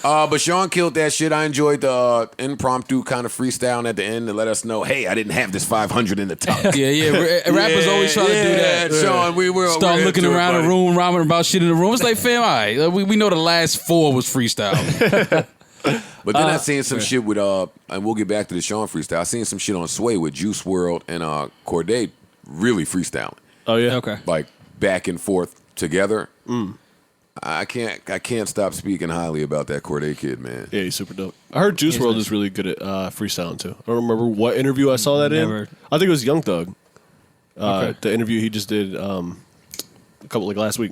But Sean killed that shit. I enjoyed the impromptu kind of freestyling at the end to let us know, hey, I didn't have this 500 in the tuck. Yeah. Rappers always try to do that. Sean, we're Start looking into it, around buddy. the room, rhyming about shit in the room. It's like, fam, all right. We know the last 4 was freestyle. But then I seen some shit with and we'll get back to the Sean freestyle. I seen some shit on Sway with Juice WRLD and Corday really freestyling, Oh, yeah? Okay. like back and forth together. I can't stop speaking highly about that Corday kid, man. Yeah, he's super dope. I heard Juice WRLD is really good at freestyling, too. I don't remember what interview I saw that Never. in. I think it was Young Thug. Okay. The interview he just did a couple, like last week.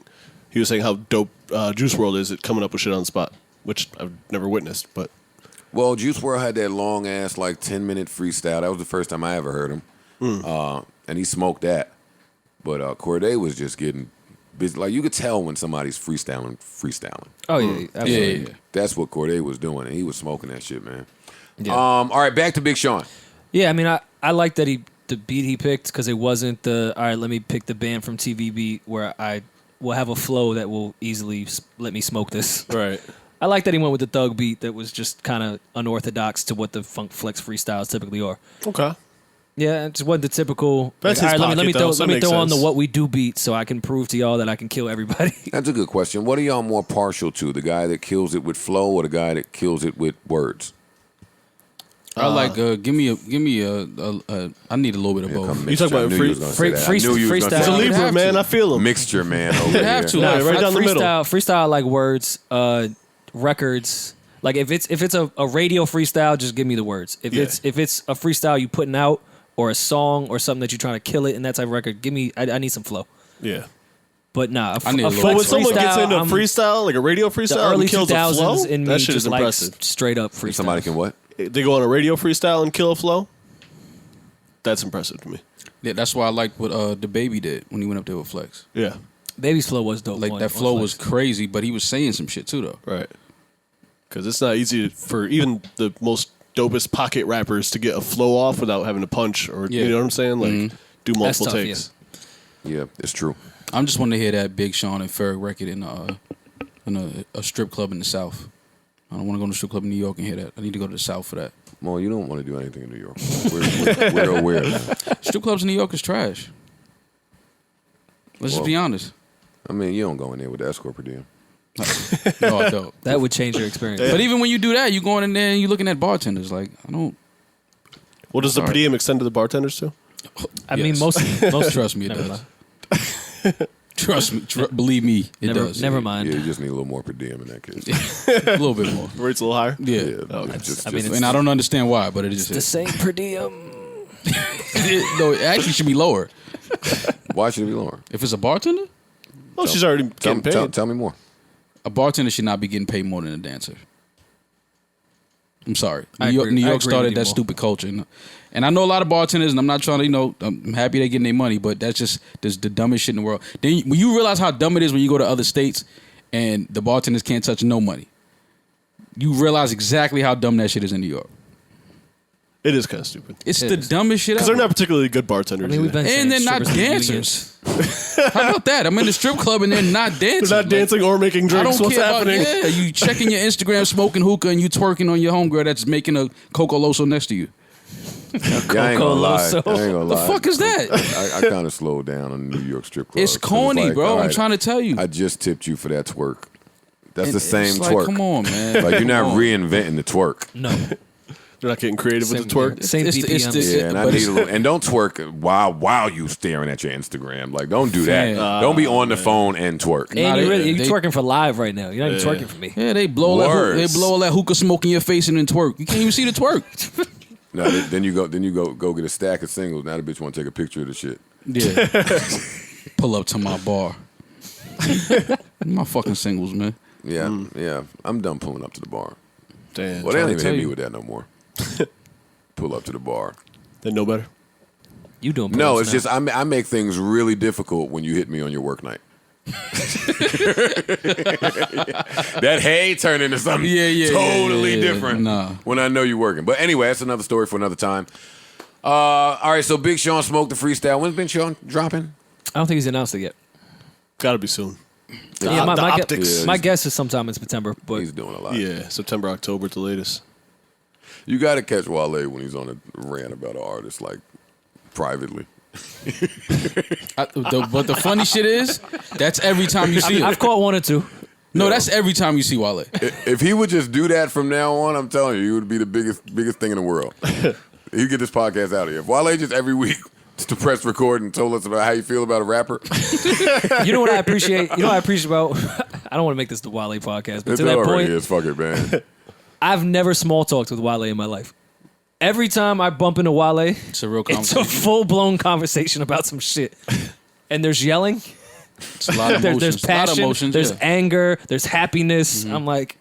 He was saying how dope Juice WRLD is at coming up with shit on the spot, which I've never witnessed, but... Well, Juice WRLD had that long ass like 10-minute freestyle. That was the first time I ever heard him, and he smoked that. But Corday was just getting busy. Like you could tell when somebody's freestyling. Oh, yeah. Absolutely. Yeah. That's what Corday was doing, and he was smoking that shit, man. Yeah. All right, back to Big Sean. Yeah, I mean, I like that the beat he picked because it wasn't all right, let me pick the band from TV beat where I will have a flow that will easily let me smoke this. Right. I like that he went with the Thug beat that was just kind of unorthodox to what the Funk Flex freestyles typically are. Okay. Yeah, it just wasn't the typical. That's like, his all right, let me pocket, throw, though, so let me it makes throw on the sense. What We Do beat so I can prove to y'all that I can kill everybody. That's a good question. What are y'all more partial to? The guy that kills it with flow, or the guy that kills it with words? I like, give me a I need a little bit of Here come both. mixture. You talking about I knew you was gonna say that. I freestyle- knew you was gonna He's say a freestyle. that. Libra, have man. to. I feel him. Mixture man over You here. have to. Nah, Like, right down the middle. Freestyle like words, records. Like if it's a radio freestyle, just give me the words. If Yeah. it's a freestyle you putting out or a song or something that you're trying to kill it in that type of record, give me. I need some flow. Yeah. But nah, I need a little But But when someone gets into I'm- freestyle, like a radio the freestyle, early and kills a 2000s flow, in me that shit just is likes impressive. straight up freestyle. Somebody can what? They go on a radio freestyle and kill a flow. That's impressive to me. Yeah, that's why I like what the baby did when he went up there with Flex. Yeah. Baby's flow was dope. Like on- that on flow was Flex. crazy, but he was saying some shit too though. Right. Because it's not easy for even the most dopest pocket rappers to get a flow off without having to punch or, Yeah. you know what I'm saying? Like, do That's multiple tough, takes. Yeah, it's true. I'm just wanting to hear that Big Sean and Ferg record in a strip club in the South. I don't want to go to a strip club in New York and hear that. I need to go to the South for that. Well, you don't want to do anything in New York. We're aware of that. Strip clubs in New York is trash. Let's just be honest. I mean, you don't go in there with the Escort per diem. No, I don't. That would change your experience. But even when you do that, you going in there and you looking at bartenders. Like, I don't. Well, does the per Sorry. diem extend to the bartenders too? I mean, Yes. most Trust me, it Never does. mind. Trust me. Believe me, it does. Never Yeah, mind. you just need a little more per diem in that case. A little bit more. Rates a little higher? Yeah. Yeah, I mean, And I don't understand why, but it just the is. same per diem. No, it actually should be lower. Why should it be lower? If it's a bartender, Oh, she's already getting paid. Tell me more. a bartender should not be getting paid more than a dancer. I'm sorry. I New agree York with started you, that Mo. stupid culture. And I know a lot of bartenders, and I'm not trying to, I'm happy they're getting their money, but that's just the dumbest shit in the world. Then when you realize how dumb it is when you go to other states and the bartenders can't touch no money, you realize exactly how dumb that shit is in New York. It is kind of stupid. It's the dumbest shit ever. Because they're not particularly good bartenders. I mean, we've been And they're saying not strippers need dancers. How about that? I'm in the strip club and they're not dancing. They're not dancing or making I drinks. don't What's care happening? about, yeah, you checking your Instagram, smoking hookah, and you twerking on your homegirl that's making a Coco Loso next to you. Yeah, I ain't gonna lie. I ain't gonna The lie. fuck is that? I kind of slowed down on the New York strip club. It's corny, bro. all I'm trying to tell you. I just tipped you for that twerk. That's the It's same like, twerk. come on, man. Like you're not Come on. reinventing the twerk. No. They're not getting creative with the twerk. Same It's the- it's BPM. the- Yeah, and I But need it's- a little, and don't twerk while you staring at your Instagram. Like, don't do that. Fam. Don't be on the phone and twerk. And Nah, you're they- twerking for live right now. You're not even twerking for me. Yeah, they blow Worse. all that hookah smoke in your face and then twerk. You can't even see the twerk. No, then you go get a stack of singles. Now the bitch want to take a picture of the shit. Yeah. Pull up to my bar. My fucking singles, man. Yeah, yeah. I'm done pulling up to the bar. Damn. Well, they don't even tell hit me you. with that no more. Pull up to the bar. They know better. You doing No, pull-ups it's now. just I make things really difficult when you hit me on your work night. That hey turned into something totally different Nah. when I know you're working. But anyway, that's another story for another time. All right, so Big Sean smoked the freestyle. When's Big Sean dropping? I don't think he's announced it yet. Gotta be soon. Yeah, The my optics. my guess is sometime in September. But He's doing a lot. Yeah, September, October at the latest. You got to catch Wale when he's on a rant about an artist, like privately. But the funny shit is, that's every time you see I've it. caught one or two. No, that's every time you see Wale. If he would just do that from now on, I'm telling you, it would be the biggest thing in the world. He'd get this podcast out of here. If Wale just every week just to press record and told us about how you feel about a rapper. You know what I appreciate? You know what I appreciate about? I don't want to make this the Wale podcast, but It to that already point, is. Fuck it, man. I've never small talked with Wale in my life. Every time I bump into Wale, It's a real it's a conversation. full blown conversation about some shit. And there's yelling, It's a lot of emotions. there's A lot of passion, emotions, there's yeah. anger, there's happiness. I'm like,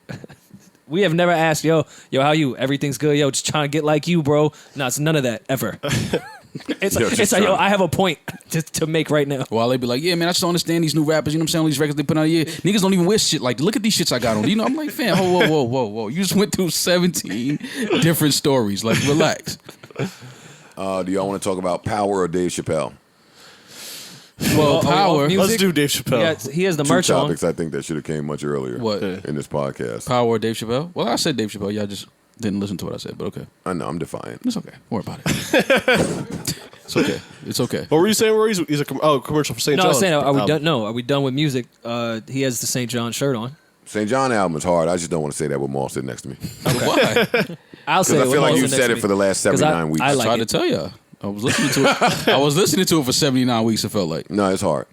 we have never asked, yo, how you? Everything's good, yo. Just trying to get like you, bro. No, it's none of that ever. It's Yo, like, just yo, trying. I have a point to make right now. While they be like, yeah, man, I just don't understand these new rappers. You know what I'm saying? All these records they put out here. Niggas don't even wear shit. Like, look at these shits I got on. You know, I'm like, fam, whoa. You just went through 17 different stories. Like, relax. Do y'all want to talk about Power or Dave Chappelle? Well, Are we off Power. music? Let's do Dave Chappelle. He has the Two merch on. topics I think that should have came much earlier What? in this podcast. Power or Dave Chappelle? Well, I said Dave Chappelle. Y'all just didn't listen to what I said, but okay. I know, I'm defiant. It's okay. Don't worry about it. It's okay. It's okay. What were you saying, Rory? He's a commercial for St. No, I John's. was saying, are we album. done? No, are we done with music? He has the St. John shirt on. St. John album is hard. I just don't want to say that with Maul sitting next to me. Why? I'll say Because I it feel with like Mo you sitting said next it to for me. the last 'Cause 79 weeks. I I like tried it. to tell y'all. I was listening to it. I was listening to it for 79 weeks, it felt like. No, it's hard.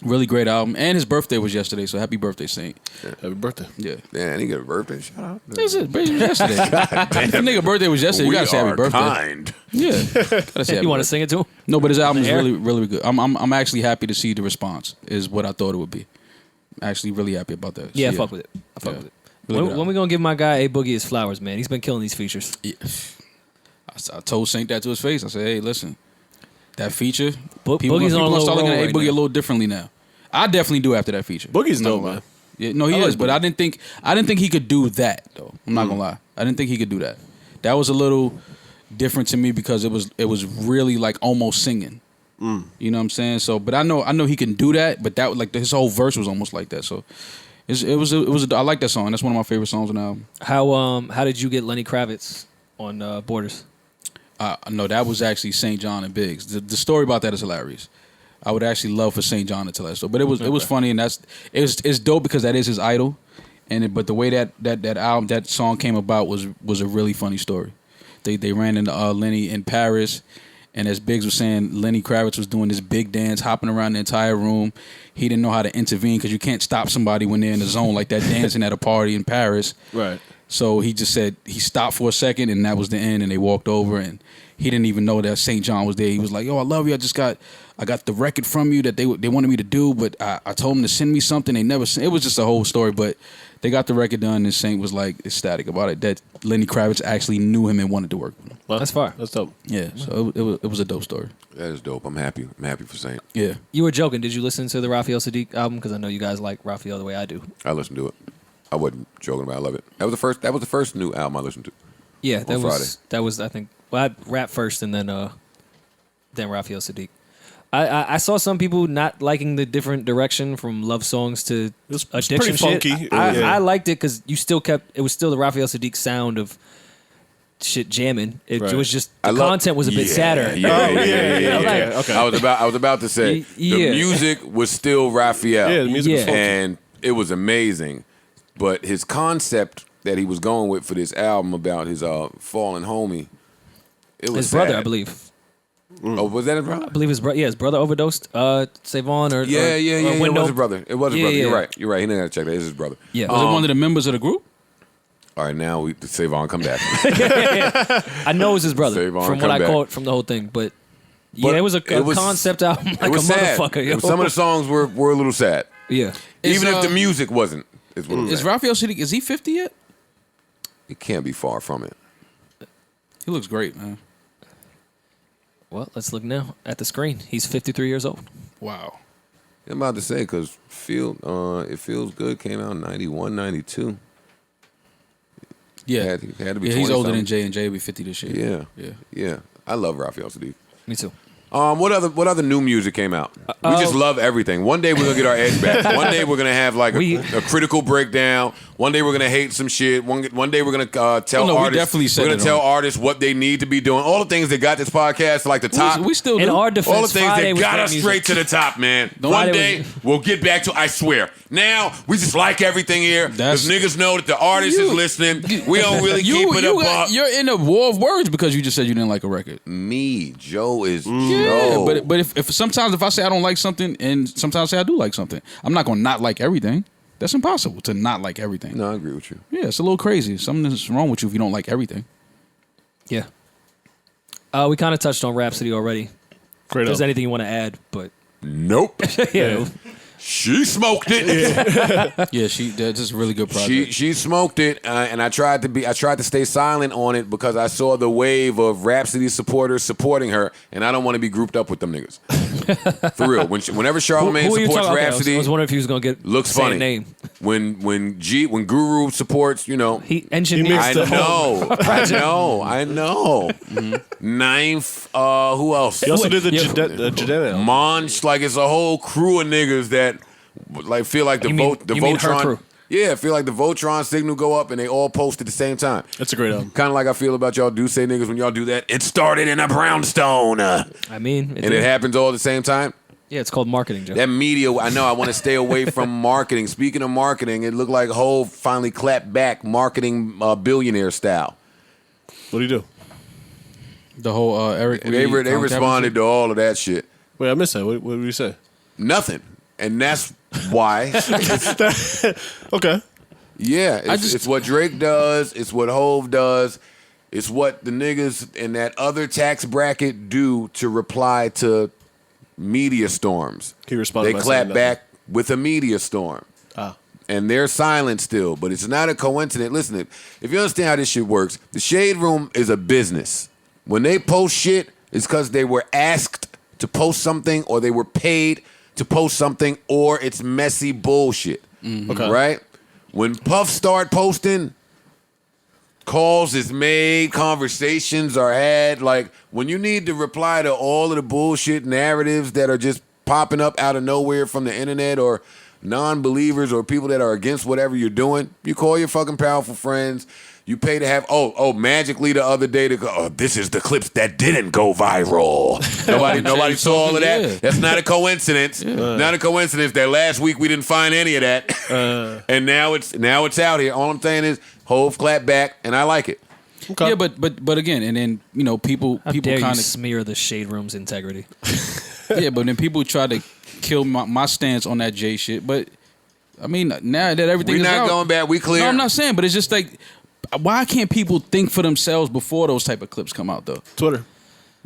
Really great album. And his birthday was yesterday, so happy birthday, Saint. Happy birthday. Yeah. Damn, he got a birthday. Shout out. It's his birthday was yesterday. If a nigga birthday was yesterday, you We gotta say happy are birthday. kind. Yeah. Gotta say happy You want birthday. to sing it to him? No, but his album is air? really, really good. I'm actually happy to see the response. Is what I thought it would be. Actually, really happy about that. Yeah, I So, fuck with it. I fuck Yeah. with it. Really good When we gonna give my guy A Boogie his flowers, man? He's been killing these features. Yeah. I told Saint that to his face. I said, hey, listen, that feature, Boogie's people on a gonna little start looking roll at A right Boogie now. a little differently now. I definitely do after that feature. Boogie's I'm not dope, gonna lie. man. Yeah, no, he I like is, but Boogie. I didn't think he could do that though. I'm not gonna lie. I didn't think he could do that. That was a little different to me because it was really like almost singing. You know what I'm saying? So, but I know he can do that. But that like his whole verse was almost like that. So, it was I like that song. That's one of my favorite songs on the album. How did you get Lenny Kravitz on Borders? No, that was actually St. John and Biggs. The story about that is hilarious. I would actually love for St. John to tell that story, but it was funny, and it's dope because that is his idol, but the way that song came about was a really funny story. They ran into Lenny in Paris, and as Biggs was saying, Lenny Kravitz was doing this big dance, hopping around the entire room. He didn't know how to intervene because you can't stop somebody when they're in the zone like that dancing at a party in Paris. Right. So he just said he stopped for a second, and that was the end. And they walked over, and he didn't even know that St. John was there. He was like, "Yo, I love you. I got the record from you that they wanted me to do, but I told them to send me something. They never sent." It was just a whole story. But They got the record done, and Saint was like ecstatic about it. That Lenny Kravitz actually knew him and wanted to work with him. Well, That's fire. That's dope. Yeah, so it was a dope story. That is dope. I'm happy. I'm happy for Saint. Yeah. You were joking. Did you listen to the Raphael Sadiq album? Because I know you guys like Raphael the way I do. I listened to it. I wasn't joking about it. I love it. That was the first new album I listened to. Yeah, On Friday. that was I think. Well, I rap first and then Raphael Sadiq. I saw some people not liking the different direction from love songs to It's addiction pretty shit. funky. I liked it because you still it was still the Raphael Sadiq sound of shit jamming. It Right. was just the content was a bit sadder. Yeah. Okay. I was about to say the Yeah. music was still Raphael. Yeah, the music was funky. and it was amazing. But his concept that he was going with for this album about his fallen homie, it was His brother, sad. I believe. Oh, was that his brother? I believe his brother. Yeah, his brother overdosed. Savon or Yeah. It Window. was his brother. It was his Yeah, brother. yeah. You're right. He didn't have to check that. It's his brother. Yeah. Was it one of the members of the group? All right, now we Savon come back. I know it was his brother Savon, from what come I back. caught from the whole thing, but But it was a it was- concept album like it a was sad. motherfucker. Yo. Some of the songs were a little sad, yeah. even Is, if the music wasn't. Is what I'm Is saying. Raphael Sadiq, is he 50 yet? It can't be far from it. He looks great, man. Well, let's look now at the screen. He's 53 years old. Wow. I'm about to say because It Feels Good came out in 91, 92. Yeah. Had to be Yeah, he's 20 older than something. Jay, and Jay will be 50 this year. Yeah. I love Raphael Sadiq. Me too. What other new music came out? We just love everything. One day we're gonna get our edge back. One day we're gonna have like a critical breakdown. One day we're gonna hate some shit. One day we're gonna tell no, we artists. definitely said we're gonna it tell on. artists what they need to be doing. All the things that got this podcast to like the top. We still do. In our defense, all the things Friday that was got great us music. straight to the top, man. One Friday day we'll get back to. I swear. Now we just like everything here because niggas know that the artist is listening. We don't really keep it up. You're in a war of words because you just said you didn't like a record. Me, Joe is Yeah, Joe. but if sometimes if I say I don't like something and sometimes I say I do like something, I'm not gonna not like everything. That's impossible to not like everything. No, I agree with you. Yeah, it's a little crazy. Something's wrong with you if you don't like everything. Yeah. We kind of touched on Rhapsody already. Great If there's album. anything you want to add, but Nope. yeah. She smoked it. Yeah, that's just a really good project. She smoked it, and I tried to stay silent on it because I saw the wave of Rhapsody supporters supporting her, and I don't want to be grouped up with them niggas. For real. Whenever Charlamagne who are you supports talking about? Rhapsody, I was wondering if he was going to get looks say a funny. name. When Guru supports, He engineered I the whole know. Ninth, who else? He also did the Yeah. Jadena album. Monch, like it's a whole crew of niggas that like feel like the You mean her Voltron. crew? Yeah, feel like the Voltron signal go up and they all post at the same time. That's a great album. Kind of like I feel about y'all do say niggas when y'all do that. It started in a brownstone, I mean, and it happens all at the same time. Yeah, it's called marketing, Joe. That media, I know. I want to stay away from marketing. Speaking of marketing, it looked like Hov finally clapped back, marketing billionaire style. What do you do? The whole Eric. They responded to all of that shit. Wait, I missed that. What did you say? Nothing, and that's why. Okay. Yeah, it's what Drake does. It's what Hov does. It's what the niggas in that other tax bracket do to reply to media storms. He responded They by clap saying back with a media storm. And they're silent still, but it's not a coincidence. Listen, if you understand how this shit works, the Shade Room is a business. When they post shit, it's because they were asked to post something or they were paid to post something or it's messy bullshit. Okay. Right? When Puff start posting, calls is made, conversations are had. Like, when you need to reply to all of the bullshit narratives that are just popping up out of nowhere from the internet or non-believers or people that are against whatever you're doing, you call your fucking powerful friends. You pay to have, magically the other day to go, this is the clips that didn't go viral. Nobody saw all of that. Yeah. That's not a coincidence. Not a coincidence that last week we didn't find any of that. And now it's out here. All I'm saying is, Hov clap back, and I like it. Okay. Yeah, but again, and then people How dare you kind of smear the Shade Room's integrity? yeah, but then people try to kill my stance on that Jay shit. But I mean, now that everything We're is not out, going back. We clear. No, I'm not saying, but it's just like, why can't people think for themselves before those type of clips come out though? Twitter.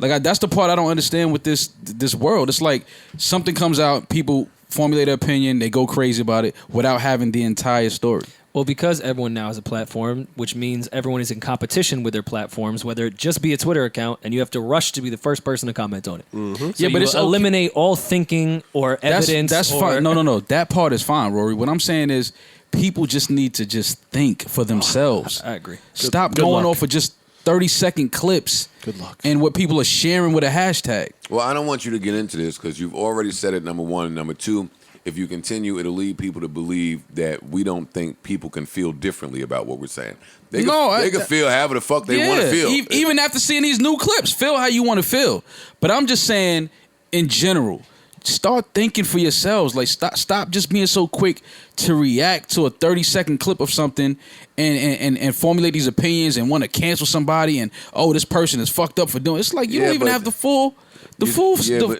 Like that's the part I don't understand with this world. It's like something comes out, people formulate an opinion, they go crazy about it without having the entire story. Well, because everyone now has a platform, which means everyone is in competition with their platforms, whether it just be a Twitter account, and you have to rush to be the first person to comment on it. So Yeah, but you it's eliminate all thinking or evidence. That's fine. No. That part is fine, Rory. What I'm saying is people just need to just think for themselves. I agree. Stop Good going luck. off of just 30-second clips. Good luck. And what people are sharing with a hashtag. Well, I don't want you to get into this because you've already said it, number one. And number two, if you continue, it'll lead people to believe that we don't think people can feel differently about what we're saying. They can feel however the fuck they want to feel. Even after seeing these new clips, feel how you want to feel. But I'm just saying, in general, start thinking for yourselves. Like, stop just being so quick to react to a 30-second clip of something and formulate these opinions and want to cancel somebody and, oh, this person is fucked up for doing it. It's like you don't even have the full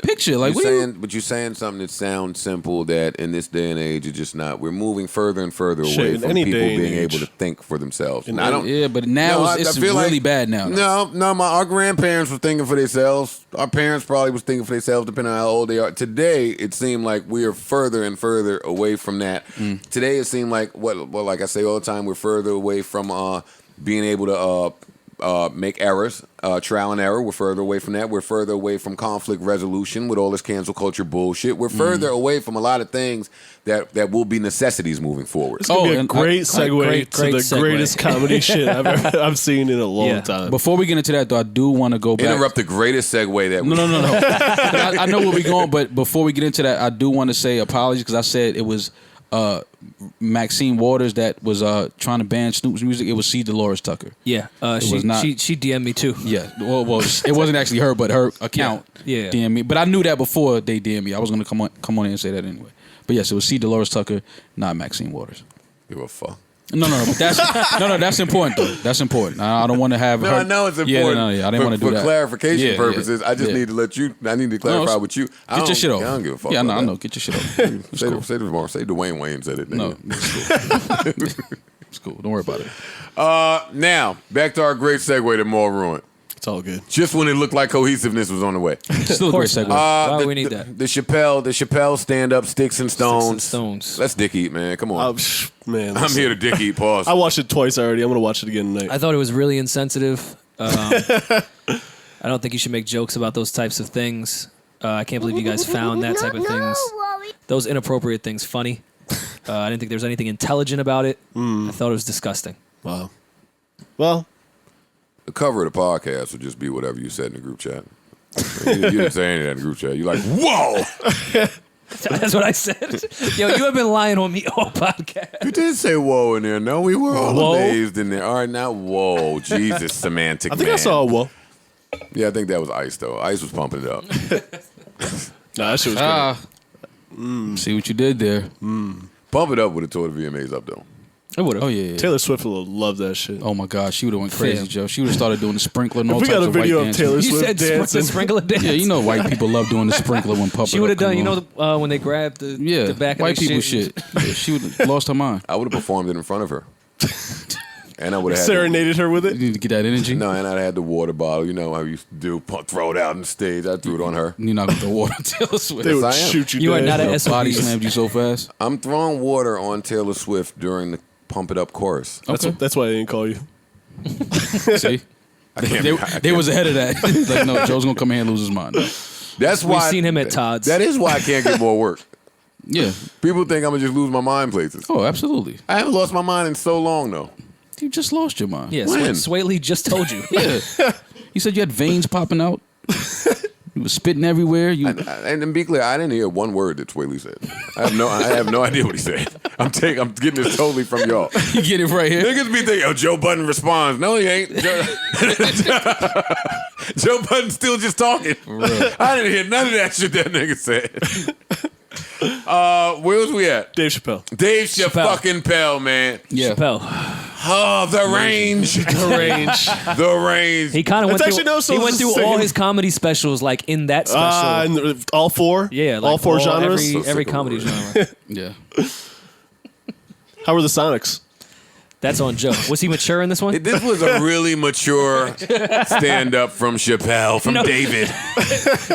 picture. Like, but you're saying something that sounds simple that in this day and age it's just not. We're moving further and further away from people being able to think for themselves. But now it's really bad now. No, our grandparents were thinking for themselves. Our parents probably was thinking for themselves, depending on how old they are. Today, it seemed like we are further and further away from that. Today, it seemed like like I say all the time, we're further away from being able to make errors, trial and error. We're further away from that. We're further away from conflict resolution with all this cancel culture bullshit. We're further away from a lot of things that will be necessities moving forward. It's going to be a great segue to the greatest comedy shit I've seen in a long time. Before we get into that, though, I do want to go back. Interrupt the greatest segue that we... No. I know where we're going, but before we get into that, I do want to say apologies because I said it was... Maxine Waters that was trying to ban Snoop's music. It was C. Dolores Tucker. Yeah, she DM'd me too. Yeah, well, it wasn't actually her, but her account DM'd me. But I knew that before they DM'd me. I was going to come on in and say that anyway. But yes, it was C. Dolores Tucker, not Maxine Waters. Give a fuck. No, but that's important though. That's important. I don't want to have. I know it's important. I didn't want to do that for clarification purposes. I just need to let you. I need to clarify with you. Get your shit off. I don't give a fuck. Yeah, I know. Get your shit off. Say tomorrow. Say Dwayne Wayne said it. No, it's cool. It's cool. Don't worry about it. Now back to our great segue that Maul ruined. It's all good. Just when it looked like cohesiveness was on the way. Still a great segue. Why do we need that? The Chappelle stand-up Sticks and Stones. Let's dick eat, man. Come on. Man, I'm here to dick eat. Pause. I watched it twice already. I'm going to watch it again tonight. I thought it was really insensitive. I don't think you should make jokes about those types of things. I can't believe you guys found that type of things, those inappropriate things, funny. I didn't think there was anything intelligent about it. I thought it was disgusting. Wow. Well, the cover of the podcast would just be whatever you said in the group chat. You didn't say anything in the group chat. You're like, whoa! That's what I said. Yo, you have been lying on me all podcast. You did say whoa in there. No, we were all amazed in there. All right, now whoa. Jesus, semantic I think man. I saw a whoa. Yeah, I think that was Ice, though. Ice was pumping it up. Nah, that shit was good. See what you did there. Pump It Up would have tore the VMAs up, though. It would have. Oh, yeah. Taylor Swift would have loved that shit. Oh, my God. She would have went crazy, Joe. She would have started doing the sprinkler and all If we types got a of white video of dancing. Taylor You Swift said dancing. sprinkler dance. Yeah, you know white people love doing the sprinkler when Pump It She Up would have done, come on. when they grabbed the back white of the people shit. Yeah, she would have lost her mind. I would have performed it in front of her. And I would have Serenaded her with it. You need to get that energy. No, and I'd had the water bottle. You know how I used to do, throw it out on stage. I threw it on her. You're not going to throw water on Taylor Swift. They would I am. shoot you You are dead. not an Body SOB. slammed you so fast. I'm throwing water on Taylor Swift during the Pump It Up chorus. That's why I didn't call you. See? They was ahead of that. Like, no, Joe's going to come here and lose his mind. That's why We've seen him at Todd's. That is why I can't get more work. Yeah. People think I'm gonna just lose my mind places. Oh, absolutely. I haven't lost my mind in so long though. You just lost your mind. Yeah, When? Sway Lee just told you. Yeah. You said you had veins popping out. You was spitting everywhere. And to be clear, I didn't hear one word that Sway Lee said. I have no idea what he said. I'm getting this totally from y'all. You get it right here. Niggas be thinking, yo, Joe Budden responds. No, he ain't. Joe Budden's still just talking. I didn't hear none of that shit that nigga said. Where was we at? Dave Chappelle. Dave Chappelle, man. Yeah. Chappelle. Oh, the range. The range. The range. He kind of went That's through, actually no, so he went it's the through all same. his comedy specials like in that special. And all four? Yeah, like all four genres? Every comedy genre. Yeah. How were the Sonics? That's on Joe. Was he mature in this one? This was a really mature stand-up from Chappelle, from David.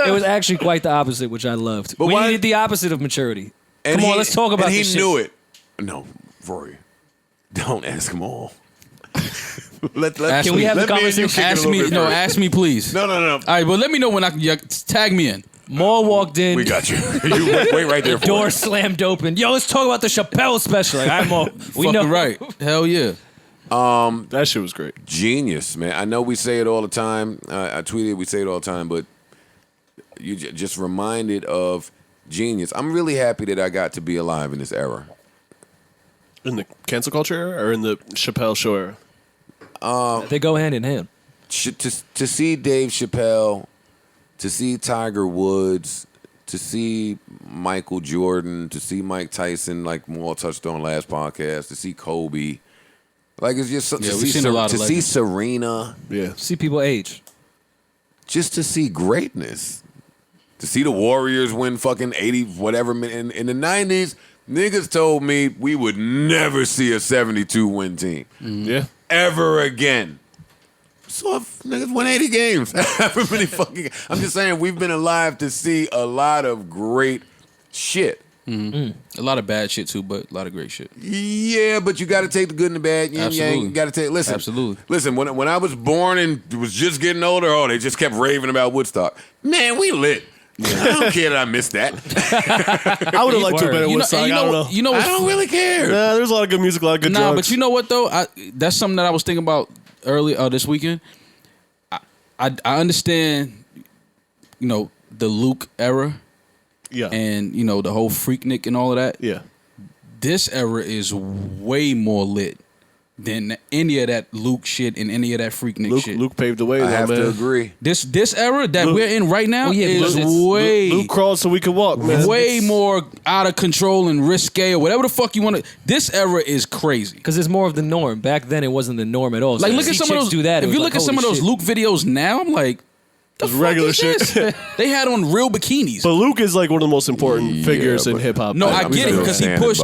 It was actually quite the opposite, which I loved. But we why- needed the opposite of maturity. And Come on, let's talk about and this he shit. knew it. No, Rory. Don't ask them all. Can we have the conversation? Ask me, please. No. All right, well, let me know when I can tag me in. Maul walked in. We got you. You wait right there. Door slammed open. Yo, let's talk about the Chappelle special. Like, I'm all. We know. Right. Hell yeah. That shit was great. Genius, man. I know we say it all the time. I tweeted, we say it all the time, but you just reminded of genius. I'm really happy that I got to be alive in this era. In the cancel culture era or in the Chappelle show era? They go hand in hand. To see Dave Chappelle, to see Tiger Woods, to see Michael Jordan, to see Mike Tyson, like Maul touched on last podcast, to see Kobe. Like, it's just we've seen a lot of to see Serena. Yeah. See people age. Just to see greatness. To see the Warriors win fucking 80 whatever. In the 90s, niggas told me we would never see a 72 win team. Yeah. Ever again. So if niggas won 80 games. However many fucking. I'm just saying, we've been alive to see a lot of great shit. A lot of bad shit too, but a lot of great shit. Yeah, but you got to take the good and the bad. Yin yang. You got to take. Listen, Absolutely. Listen, when I was born and was just getting older, they just kept raving about Woodstock. Man, we lit. I don't care that I missed that. I would have liked to have been at Woodstock. I don't know. You know, I don't really care. Nah, there's a lot of good music, a lot of good drugs. but you know what though? That's something that I was thinking about earlier this weekend. I understand, the Luke era. Yeah. And, the whole Freaknik and all of that. Yeah. This era is way more lit than any of that Luke shit and any of that Freaknik shit. Luke paved the way, I have to agree. This era that we're in right now is way... Luke crawled so we could walk, man. Way more out of control and risque or whatever the fuck you want to... This era is crazy. Because it's more of the norm. Back then, it wasn't the norm at all. Like, So look to at see some of chicks those... do that, if you look at some of those Luke. Luke videos now, I'm like... It's regular shit. They had on real bikinis. But Luke is like one of the most important figures in hip hop. No, I get it because he pushed.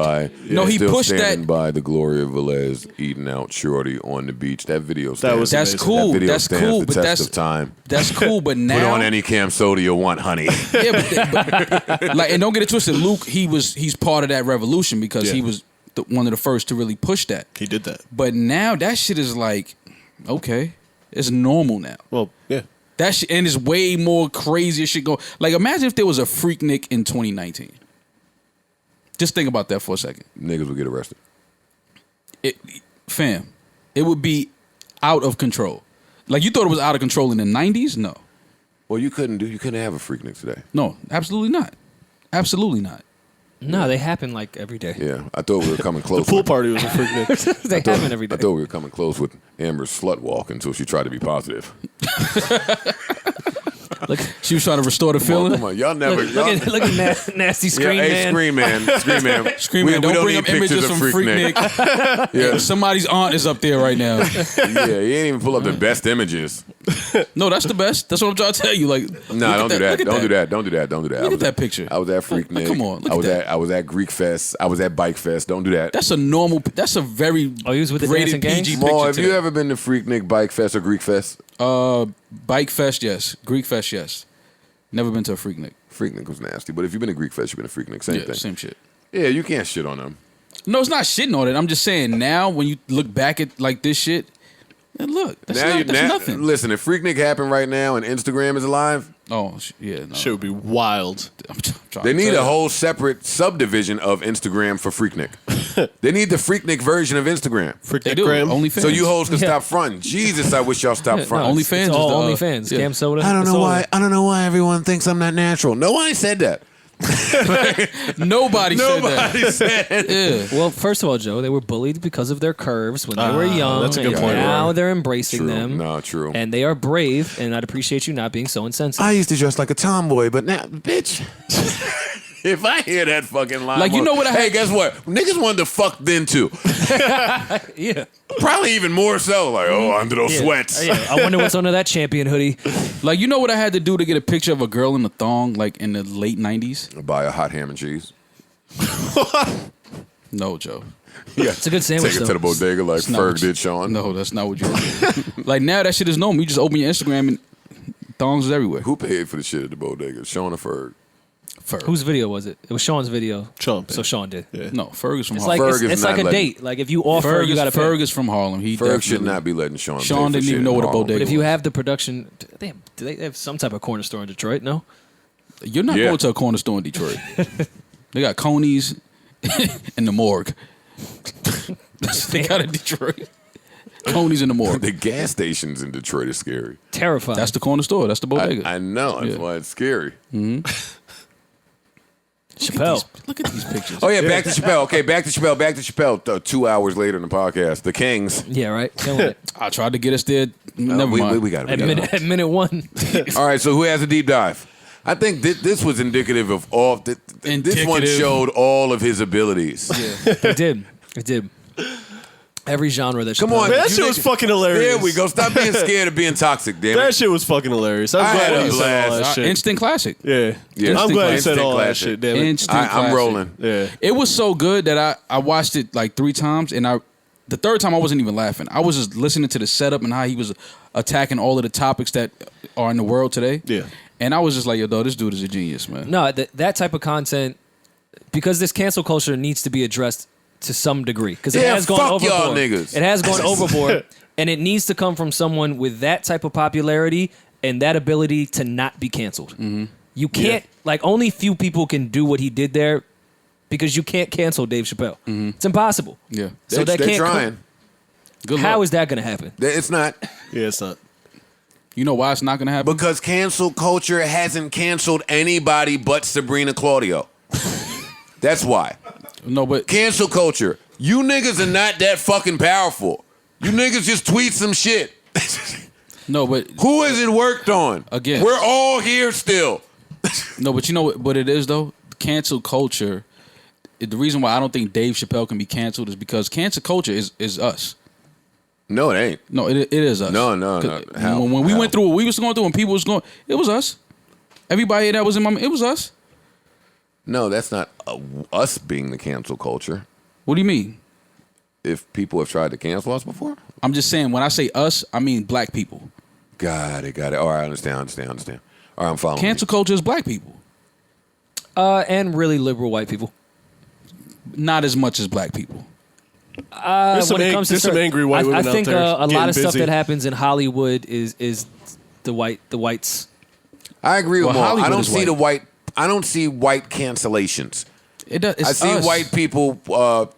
He pushed that. By the Gloria Velez eating out shorty on the beach. That video. That That's amazing. cool. That video That's stands cool. the But test of time. That's cool. But now, Put on any cam soda you want, honey. yeah, but like, and don't get it twisted. Luke, he's part of that revolution because he was one of the first to really push that. He did that. But now that shit is like, okay, it's normal now. Well, yeah. That shit, and it's way more crazier shit going. Like, imagine if there was a Freaknik in 2019. Just think about that for a second. Niggas would get arrested. Fam, it would be out of control. Like, you thought it was out of control in the 90s? No. Well, you couldn't have a Freaknik today. No, absolutely not. Absolutely not. No, they happen like every day. Yeah, I thought we were coming close. The pool party was a Freaknik. They happen every day. I thought we were coming close with Amber's slut walk until she tried to be positive. Look, She was trying to restore the feeling. Come on, y'all never. look at nasty Scream hey, Man. Scream Man, Scream Man, Scream Man, don't bring need up images pictures from of Freaknik. Yeah, Somebody's aunt is up there right now. yeah, you ain't even pull up the best images. No, that's the best. That's what I'm trying to tell you. Like, Nah, don't do that. Don't do that. Don't do that. Don't do that. Look at that picture. I was at Freaknik. Come on, look I was at that. I was at Greek Fest. I was at Bike Fest. Don't do that. That's a normal. That's a very Oh, he was with the rated dancing PG gangs? picture. Maul, have you today. ever been to Freaknik, Bike Fest, or Greek Fest? Bike Fest, yes. Greek Fest, yes. Never been to a Freaknik. Freaknik was nasty, but if you've been to Greek Fest, you've been to Freaknik. Same Yeah, thing. same shit. Yeah, you can't shit on them. No, it's not shitting on it. I'm just saying now when you look back at like this shit, and look, that's, that's nothing. Listen, if Freaknik happened right now and Instagram is alive, Oh, yeah. No. Shit would be wild. I'm trying they to need tell a you. whole separate subdivision of Instagram for Freaknik. They need the Freaknik version of Instagram. They do. Freaknik-gram. OnlyFans. So you hoes can Yeah. stop fronting. Jesus, I wish y'all stopped fronting. OnlyFans It's all is the, OnlyFans. yeah. Cam soda. I don't It's know all- why. I don't know why everyone thinks I'm not natural. No one said that. Nobody said that. Nobody said. Yeah. Well, first of all, Joe, they were bullied because of their curves when they were young. that's a good and point, Now Rory. they're embracing True. them. No, true. And they are brave, and I'd appreciate you not being so insensitive. I used to dress like a tomboy, but now, bitch. If I hear that fucking line, Like, you know what I Hey, had- guess what? Niggas wanted to fuck then too. Yeah. Probably even more so. Like, oh, under those sweats. Yeah. I wonder what's under that champion hoodie. Like, you know what I had to do to get a picture of a girl in a thong, like in the late 90s? Buy a hot ham and cheese. No, Joe. Yeah, It's a good sandwich, Take it to though. the bodega like That's not Ferg what you- did, Sean. No, that's not what you're doing. Like, now that shit is normal. You just open your Instagram and thongs is everywhere. Who paid for the shit at the bodega? Sean or Ferg? Ferg. Whose video was it? It was Sean's video. Sean. So Sean did. Yeah. No, Ferg is from It's Harlem. like Ferg is it's like not a letting- date. Like if you offer, Ferg, you got to pay. Ferg is from Harlem. He Ferg should definitely- not be letting Sean. Sean pay for didn't even shit know in what a Harlem. bodega But if you was. have the production, do they have some type of corner store in Detroit? No. You're not Yeah. going to a corner store in Detroit. They got Coney's in the morgue. They got in Detroit. Coney's in the morgue. The gas stations in Detroit are scary. Terrifying. That's the corner store. That's the bodega. I know. That's Yeah. why it's scary. Chappelle. Look at these pictures. Oh yeah, back to Chappelle. Okay, back to Chappelle. Back to Chappelle. 2 hours later in the podcast, the Kings. Yeah, right. Killing it. I tried to get us there. Never mind. We got At it. minute one. All right, so who has a deep dive? I think this was indicative of all. This one Indicative. showed all of his abilities. It did. It did. Every genre that. Come Chappelle- on, Man, that you shit was niggas- fucking hilarious. There we go. Stop being scared of being toxic, damn That it. shit was fucking hilarious. I'm I glad had a you said all blast. that shit. Instant classic. Yeah. Yeah, I'm glad you instant said all that classic. shit, damn it. Instant I'm classic. rolling. Yeah. It was so good that I watched it like 3 times, and the third time I wasn't even laughing. I was just listening to the setup and how he was attacking all of the topics that are in the world today. Yeah. And I was just like, yo, this dude is a genius, man. No, that type of content, because this cancel culture needs to be addressed to some degree, because it Yeah, has gone fuck overboard. y'all niggas. It has gone overboard, and it needs to come from someone with that type of popularity and that ability to not be canceled. Mm-hmm. You can't, like, only few people can do what he did there, because you can't cancel Dave Chappelle. It's impossible. Yeah. So they're that can't trying. Good How luck. is that going to happen? It's not Yeah, it's not. You know why it's not going to happen? because cancel culture hasn't canceled anybody but Sabrina Claudio. That's why. No, but Cancel culture. You niggas are not that fucking powerful. You niggas just tweet some shit. no, but Who has it worked on? Again. We're all here still. no, but you know what it is though? Cancel culture. The reason why I don't think Dave Chappelle can be canceled is because cancel culture is us. No, it ain't. No, it is us. No. 'Cause How? When we How? went through what we was going through, when people was going, it was us. Everybody that was in it was us. No, that's not us being the cancel culture. What do you mean? If people have tried to cancel us before? I'm just saying, when I say us, I mean black people. Got it. All right, I understand. All right, I'm following. Cancel culture is black people. And really liberal white people. Not as much as black people. There's some, when it comes to there's some certain- angry white women I think out there. a lot getting of stuff busy. that happens in Hollywood is the whites. I agree with Well, Maul. I Hollywood don't is see white. the white. I don't see white cancellations. It's I see us. white people. No,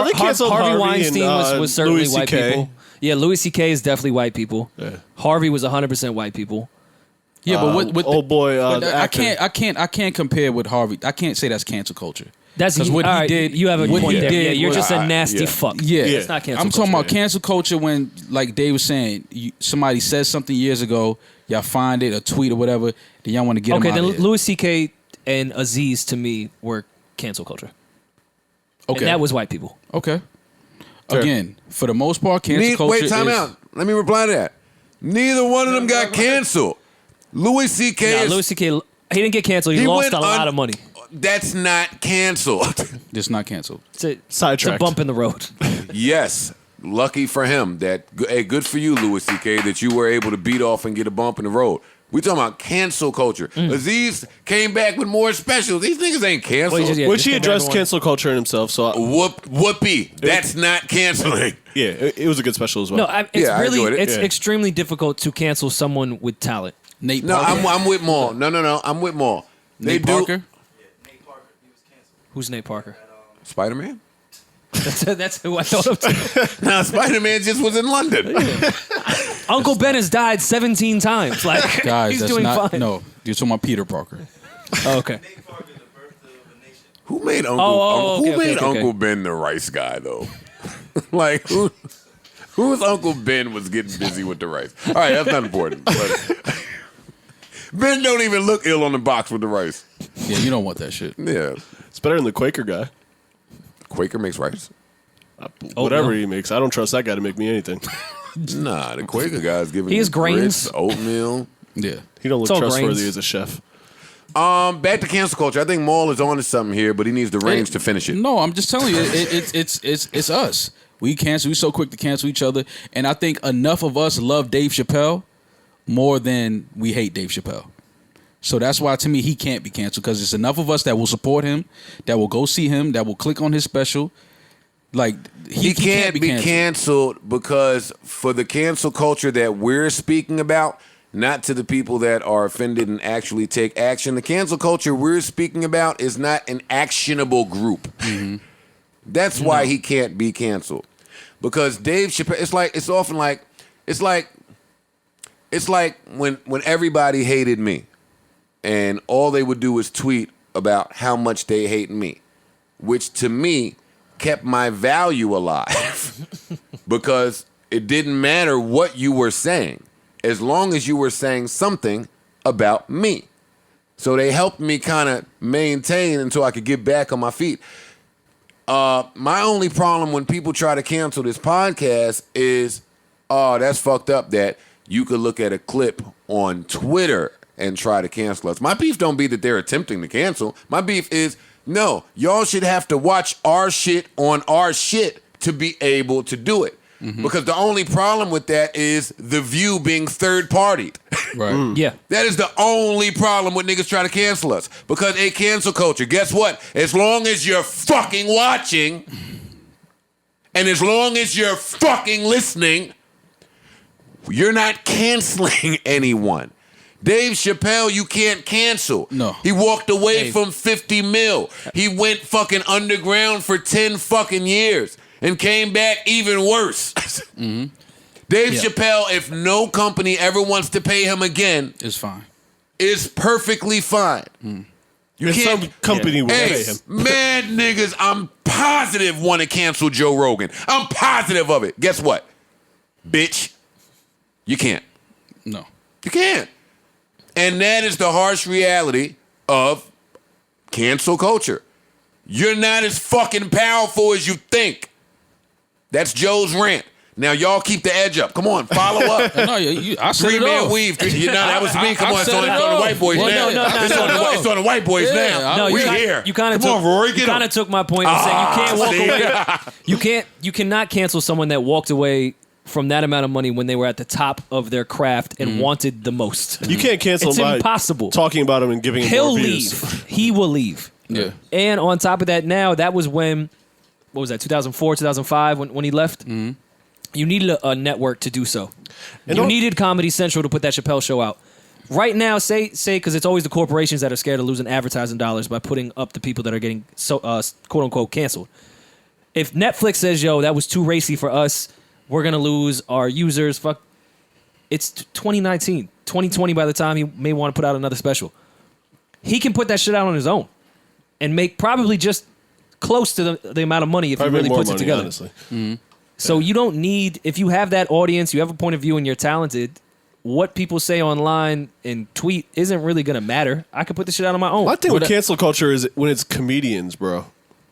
they canceled Harvey Harvey Weinstein and, was certainly Louis white CK. people. Yeah, Louis C.K. is definitely white people. Yeah. Harvey was 100% white people. Yeah, but what old boy, but I actor. can't compare with Harvey. I can't say that's cancel culture. That's 'Cause what all he right, did. You have a what point he there. did Yeah, you're was- just a nasty yeah. fuck. Yeah, It's not cancel I'm talking culture. about cancel culture when, like Dave was saying, somebody says something years ago, y'all find it, a tweet or whatever, then y'all want to get Okay, them then out of Louis C.K. and Aziz to me were cancel culture. Okay, And that was white people. okay. Again, for the most part, cancel culture Wait, time is, out. Let me reply to that. Neither one of them got canceled. Louis C.K. Nah, is. Louis C.K. He didn't get canceled. He lost went a lot of money. That's not canceled. It's not canceled. It's a Sidetracked. bump in the road. Yes. Lucky for him that, hey, good for you, Louis C.K., that you were able to beat off and get a bump in the road. We talking about cancel culture. Aziz came back with more specials. These niggas ain't canceled. Well, yeah, Which just he go addressed back to cancel culture in himself. So Whoopee. That's not canceling. yeah, it was a good special as well. No, it's Yeah, I really enjoyed it. it's Yeah. extremely difficult to cancel someone with talent. Nate No, Parker. I'm with Maul. No. I'm with Maul. They Nate do. Parker. Who's Nate Parker? Spider-Man? That's who I thought of too. Nah, Spider-Man just was in London. Uncle Ben has died 17 times. Like Guys, he's that's doing not. fine. No, you're talking about Peter Parker. Oh, okay. Who made Uncle? Oh, who okay, made okay. Uncle Ben the rice guy though? Like whose Uncle Ben was getting busy with the rice? All right, that's not important. But Ben don't even look ill on the box with the rice. Yeah, you don't want that shit. Yeah, it's better than the Quaker guy. Quaker makes rice. Whatever no. he makes, I don't trust that guy to make me anything. Nah, the Quaker guy's giving He has you grains. grits, oatmeal. Yeah. He don't look all trustworthy grains. as a chef. Back to cancel culture. I think Maul is on to something here, but he needs the range to finish it. No, I'm just telling you, it's us. We so quick to cancel each other, and I think enough of us love Dave Chappelle more than we hate Dave Chappelle. So that's why, to me, he can't be canceled, because there's enough of us that will support him, that will go see him, that will click on his special. Like, he can't be canceled because for the cancel culture that we're speaking about, not to the people that are offended and actually take action. The cancel culture we're speaking about is not an actionable group. Mm-hmm. That's why he can't be canceled. Because Dave Chappelle, it's like when everybody hated me. And all they would do is tweet about how much they hate me, which to me kept my value alive because it didn't matter what you were saying as long as you were saying something about me. So they helped me kind of maintain until I could get back on my feet. My only problem when people try to cancel this podcast is, that's fucked up that you could look at a clip on Twitter and try to cancel us. My beef don't be that they're attempting to cancel. My beef is, no, y'all should have to watch our shit on our shit to be able to do it. Mm-hmm. Because the only problem with that is the view being third-partied. Right. Yeah. That is the only problem with niggas trying to cancel us. Because a cancel culture, guess what? As long as you're fucking watching, and as long as you're fucking listening, you're not canceling anyone. Dave Chappelle, you can't cancel. No. He walked away from 50 mil. He went fucking underground for 10 fucking years and came back even worse. Mm-hmm. Dave Chappelle, if no company ever wants to pay him again, it's fine. Is perfectly fine. Mm. Some company will pay him. Mad niggas, I'm positive want to cancel Joe Rogan. I'm positive of it. Guess what? Bitch, you can't. No. You can't. And that is the harsh reality of cancel culture. You're not as fucking powerful as you think. That's Joe's rant. Now y'all keep the edge up. Come on, follow up. No, I said it Three-man off. weave. That was me. Come on, it's on the white boys now. It's on the white boys now. No, We're here. You kind of Come on, Rory, get You kind of took my point of saying you can't walk away. You cannot cancel someone that walked away from that amount of money when they were at the top of their craft and wanted the most. You can't cancel It's him by impossible. talking about him and giving him He'll more views. leave. He will leave. Yeah. And on top of that, now that was when, what was that, 2004, 2005 when he left? Mm-hmm. You needed a network to do so. And you needed Comedy Central to put that Chappelle show out. Right now, say, because it's always the corporations that are scared of losing advertising dollars by putting up the people that are getting quote unquote canceled. If Netflix says, yo, that was too racy for us, we're going to lose our users. Fuck. It's 2019, 2020 by the time he may want to put out another special. He can put that shit out on his own and make probably just close to the amount of money if he really puts it together. Honestly. Mm-hmm. So you don't need, if you have that audience, you have a point of view and you're talented, what people say online and tweet isn't really going to matter. I could put this shit out on my own. My thing with cancel culture is when it's comedians, bro.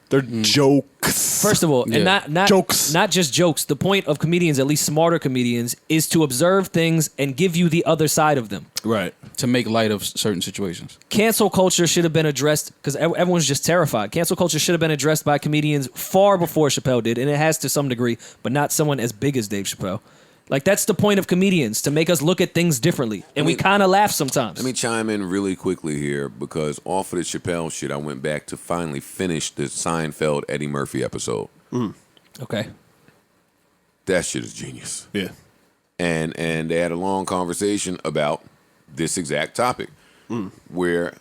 They're jokes. First of all, and not jokes. Not just jokes. The point of comedians, at least smarter comedians, is to observe things and give you the other side of them. Right. To make light of certain situations. Cancel culture should have been addressed, because everyone's just terrified. Cancel culture should have been addressed by comedians far before Chappelle did, and it has to some degree, but not someone as big as Dave Chappelle. Like, that's the point of comedians, to make us look at things differently. And we kind of laugh sometimes. Let me chime in really quickly here, because off of the Chappelle shit, I went back to finally finish the Seinfeld Eddie Murphy episode. Mm. Okay. That shit is genius. Yeah. And they had a long conversation about this exact topic, where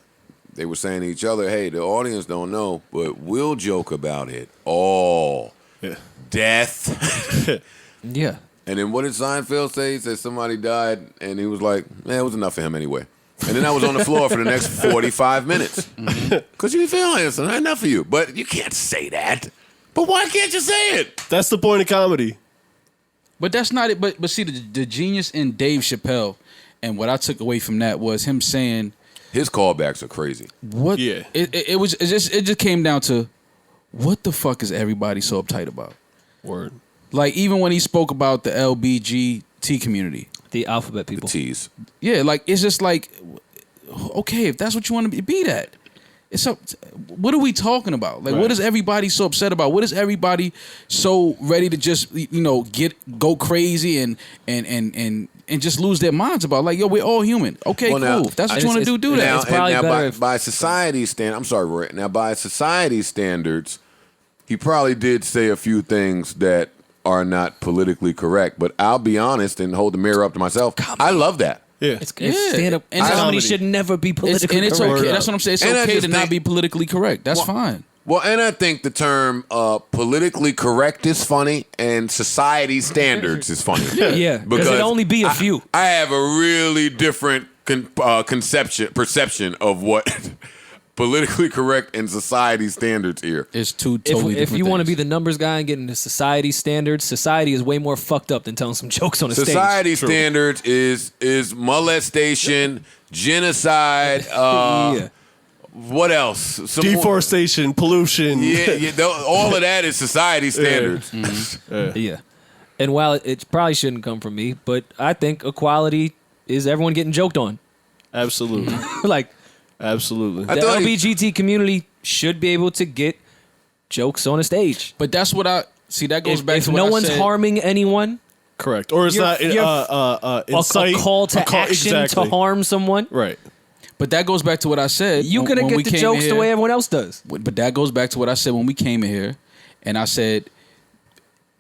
they were saying to each other, hey, the audience don't know, but we'll joke about it all. Yeah. Death. Yeah. And then what did Seinfeld say? He said somebody died, and he was like, it was enough for him anyway. And then I was on the floor for the next 45 minutes. Because you feel like it's not enough for you. But you can't say that. But why can't you say it? That's the point of comedy. But that's not it. But see, the genius in Dave Chappelle, and what I took away from that was him saying, his callbacks are crazy. What? Yeah. It just came down to, what the fuck is everybody so uptight about? Word. Like, even when he spoke about the LBGT community. The alphabet people. The T's. Yeah, like, it's just like, okay, if that's what you want to be that. It's up. What are we talking about? Like, What is everybody so upset about? What is everybody so ready to just, go crazy and and just lose their minds about like, yo, we're all human. Okay, Well, now, cool. If that's what you want to do that. Now, It's probably now better by society's standards, I'm sorry, Rory. Now, by society's standards, he probably did say a few things that are not politically correct. But I'll be honest and hold the mirror up to myself. I love that. Yeah. It's stand-up And comedy comedy. should never be politically and it's correct. okay. That's what I'm saying. It's And I okay just to not think- be politically correct. That's fine. Well, and I think the term politically correct is funny and society standards is funny. Yeah, because it'd only be a few. I have a really different perception of what politically correct and society standards here. It's two totally If different you want to things. be the numbers guy and get into society standards, society is way more fucked up than telling some jokes on a Society stage. standards is molestation, genocide. Yeah. What else? Some more- Deforestation, pollution. all of that is society standards. Yeah. And while it probably shouldn't come from me, but I think equality is everyone getting joked on. Absolutely. Like, Absolutely. I the thought he- LBGT community should be able to get jokes on a stage. But that's what I see. That goes back If to what no I one's said. harming anyone, Correct. Or it's You're- not you're- a incite. a call to action exactly. to harm someone, Right. But that goes back to what I said. you when- gonna when we get the came jokes in the here. way everyone else does. But that goes back to what I said when we came in here, and I said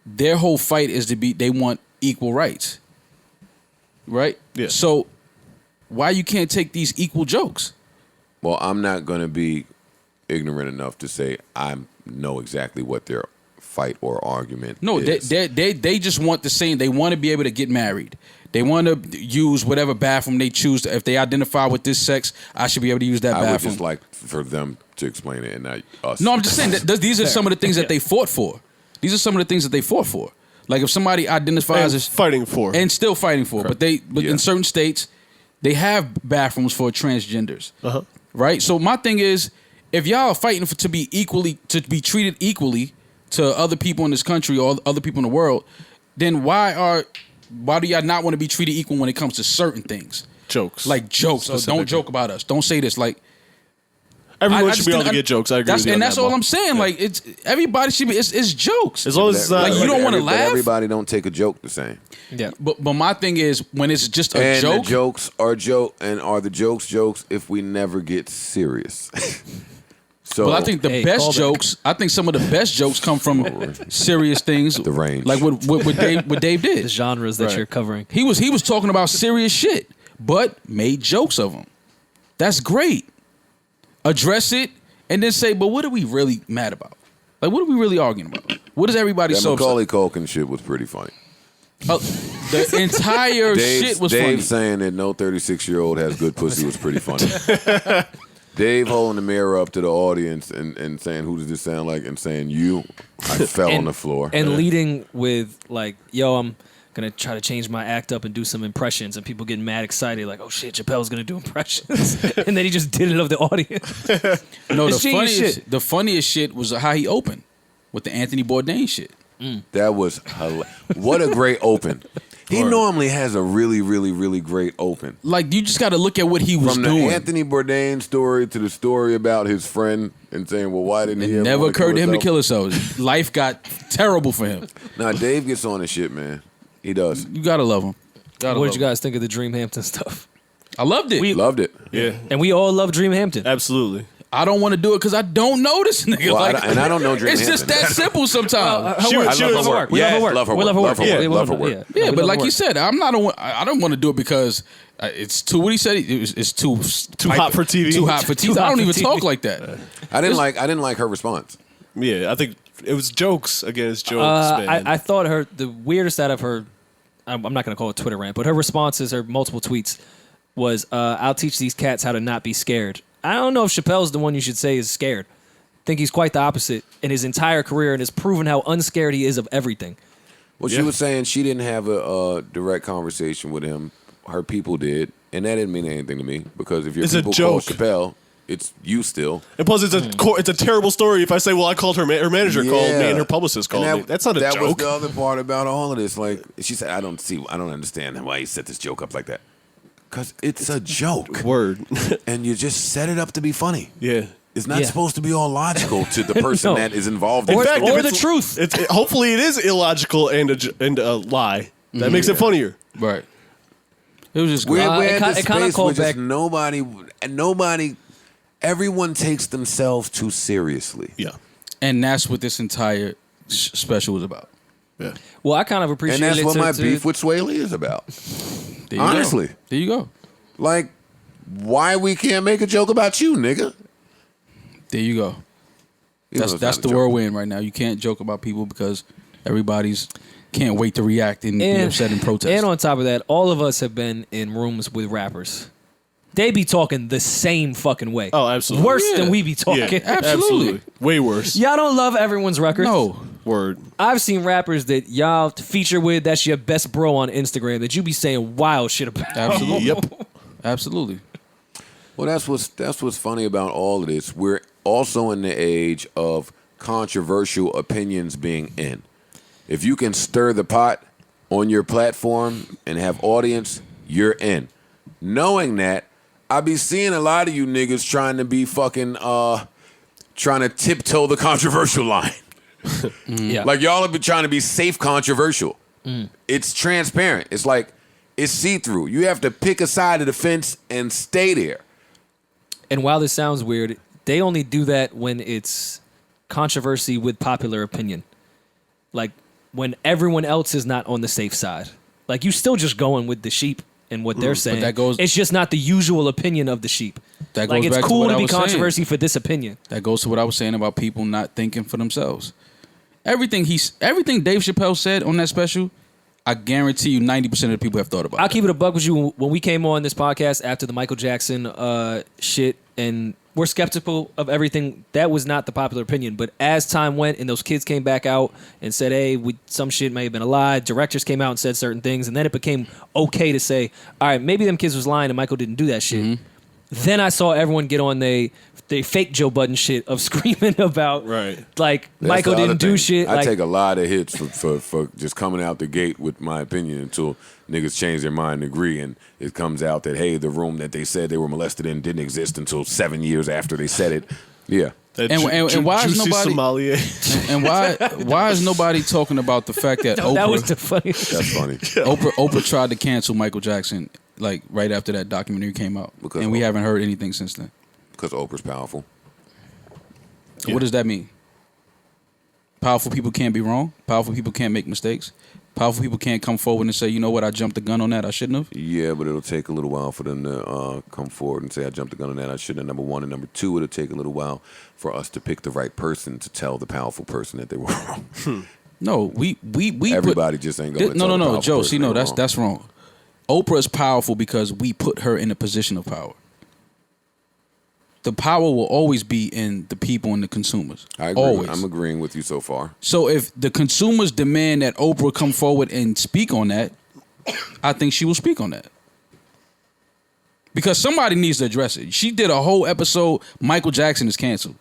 their whole fight is to be. They want equal rights, right? Yeah. So why you can't take these equal jokes? Well, I'm not going to be ignorant enough to say I know exactly what their fight or argument No, is. they just want the same. They want to be able to get married. They want to use whatever bathroom they choose. If they identify with this sex, I should be able to use that I would bathroom. just like for them to explain it and not us. No, I'm just saying that these are some of the things that they fought for. These are some of the things that they fought for. Like if somebody identifies And as fighting for. and still fighting for, but Yeah. in certain states they have bathrooms for transgenders, Uh-huh. right? So my thing is, if y'all are fighting to be treated equally to other people in this country or other people in the world, then why do y'all not want to be treated equal when it comes to certain things? Jokes. Like jokes. Specifically. Don't joke about us. Don't say this. Like Everyone I should be able to think- get jokes. I agree with you. and on that's that, all Mo. I'm saying. Like it's everybody should be. It's jokes. As long as it's not Like, you don't wanna But laugh? everybody don't take a joke the same. Yeah. But my thing is when it's just a And joke. the jokes are are the jokes if we never get serious. So Well, I think the Hey, best call back. jokes. I think some of the best jokes come from serious things. The range. like what Dave The did. genres that Right. you're covering. He was talking about serious shit, but made jokes of them. That's great. Address it and then say, but what are we really mad about? Like, what are we really arguing about? What is everybody that so Macaulay upset? Culkin shit was pretty funny. The entire shit was Dave funny. saying that no 36-year-old has good pussy was pretty funny. Dave holding the mirror up to the audience and saying, who does this sound like? And saying, you. I fell on the floor. And leading with like, yo, I'm gonna try to change my act up and do some impressions, and people getting mad excited, like, oh shit, Chappelle's gonna do impressions, and then he just did it of the audience. No, It's genius shit. the funniest shit was how he opened with the Anthony Bourdain shit. That was what a great open. He normally has a really, really, really great open. Like you just got to look at what he was From doing. the Anthony Bourdain story to the story about his friend and saying, well, why didn't he It ever never wanna occurred to him to himself? kill himself. Life got terrible for him. Nah, Dave gets on his shit, man. He does. You gotta love him. What did you guys think of the Dreamhampton stuff? I loved it. Loved it. Yeah. And we all love Dreamhampton. Absolutely. I don't want to do it because I don't know this nigga. Well, like, and I don't know Dream It's just that simple sometimes. She was- I love her work. work. We love her work. Love her We love her work. work. Yeah. Love her work. Yeah, we but love like her you work. said, I don't want to do it because it's too. What he said, it's too hot for TV. Too hot for TV. Too I hot don't for even TV. talk like that. I didn't like her response. Yeah, I think it was jokes against jokes, man. I thought the weirdest out of her, I'm not going to call it Twitter rant, but her responses, her multiple tweets, was, I'll teach these cats how to not be scared. I don't know if Chappelle's the one you should say is scared. I think he's quite the opposite in his entire career and has proven how unscared he is of everything. Well, she was saying she didn't have a direct conversation with him. Her people did, and that didn't mean anything to me because if your It's a people call joke. Chappelle, it's you still. And plus, it's a terrible story if I say, well, I called her manager called me and her publicist called me. That's not a that joke. That was the other part about all of this. Like she said, I don't understand why he set this joke up like that. Because it's a joke. Word. And you just set it up to be funny. Yeah. It's not Yeah. supposed to be all logical to the person No. that is involved in Or, it. fact, or if the it's- truth. Hopefully, it is illogical and a lie. That makes it funnier. Right. It was just We're it at the kinda space called where just back- nobody, everyone takes themselves too seriously. Yeah. and that's what this entire special was about. Yeah. Well, I kind of appreciate And that's it. what my to- beef with Swale is about. There you Honestly. go. There you go. Like, why we can't make a joke about you, nigga? There you go. You know it's That's not a the joke. world we're in right now. You can't joke about people because everybody's can't wait to react and be upset and protest. And on top of that, all of us have been in rooms with rappers. They be talking the same fucking way. Oh, absolutely. Worse Yeah. than we be talking. Yeah, absolutely. Way worse. Y'all don't love everyone's records. No. Word. I've seen rappers that y'all feature with, that's your best bro on Instagram, that you be saying wild shit about. Absolutely. Yep. Absolutely. Well, that's what's funny about all of this. We're also in the age of controversial opinions being in. If you can stir the pot on your platform and have audience, you're in. Knowing that, I be seeing a lot of you niggas trying to be fucking trying to tiptoe the controversial line. Yeah. Like y'all have been trying to be safe controversial. It's transparent. It's like it's see-through. You have to pick a side of the fence and stay there. And while this sounds weird, they only do that when it's controversy with popular opinion. Like when everyone else is not on the safe side. Like you still just going with the sheep and what they're saying. that goes- it's just not the usual opinion of the sheep. That Like goes it's back to cool what to I be was saying. controversy for this opinion. That goes to what I was saying about people not thinking for themselves. Everything Dave Chappelle said on that special, I guarantee you 90% of the people have thought about. I'll that. keep it a buck with you. When we came on this podcast after the Michael Jackson shit, and we're skeptical of everything, that was not the popular opinion. But as time went and those kids came back out and said, hey, some shit may have been a lie, directors came out and said certain things, and then it became okay to say, all right, maybe them kids was lying and Michael didn't do that shit. Mm-hmm. Then I saw everyone get on they fake Joe Budden shit of screaming about like That's Michael the other didn't do thing. shit. I like, take a lot of hits for just coming out the gate with my opinion until niggas change their mind and agree, and it comes out that, hey, the room that they said they were molested in didn't exist until 7 years after they said it. Yeah. And why is juicy nobody sommelier? and why is nobody talking about the fact that that was Oprah the funniest. That's funny. Oprah tried to cancel Michael Jackson like right after that documentary came out, Because and we Oprah- haven't heard anything since then. Because Oprah's powerful. So what does that mean? Powerful people can't be wrong. Powerful people can't make mistakes. Powerful people can't come forward and say, you know what, I jumped the gun on that, I shouldn't have. Yeah, but it'll take a little while for them to come forward and say, I jumped the gun on that, I shouldn't have, number one. And number two, it'll take a little while for us to pick the right person to tell the powerful person that they were wrong. No, we Everybody just ain't going to no, tell the powerful Joe. person See, they no, were that's wrong. Oprah is powerful because we put her in a position of power. The power will always be in the people and the consumers. I agree. Always. I'm agreeing with you so far. So if the consumers demand that Oprah come forward and speak on that, I think she will speak on that. Because somebody needs to address it. She did a whole episode, Michael Jackson is canceled.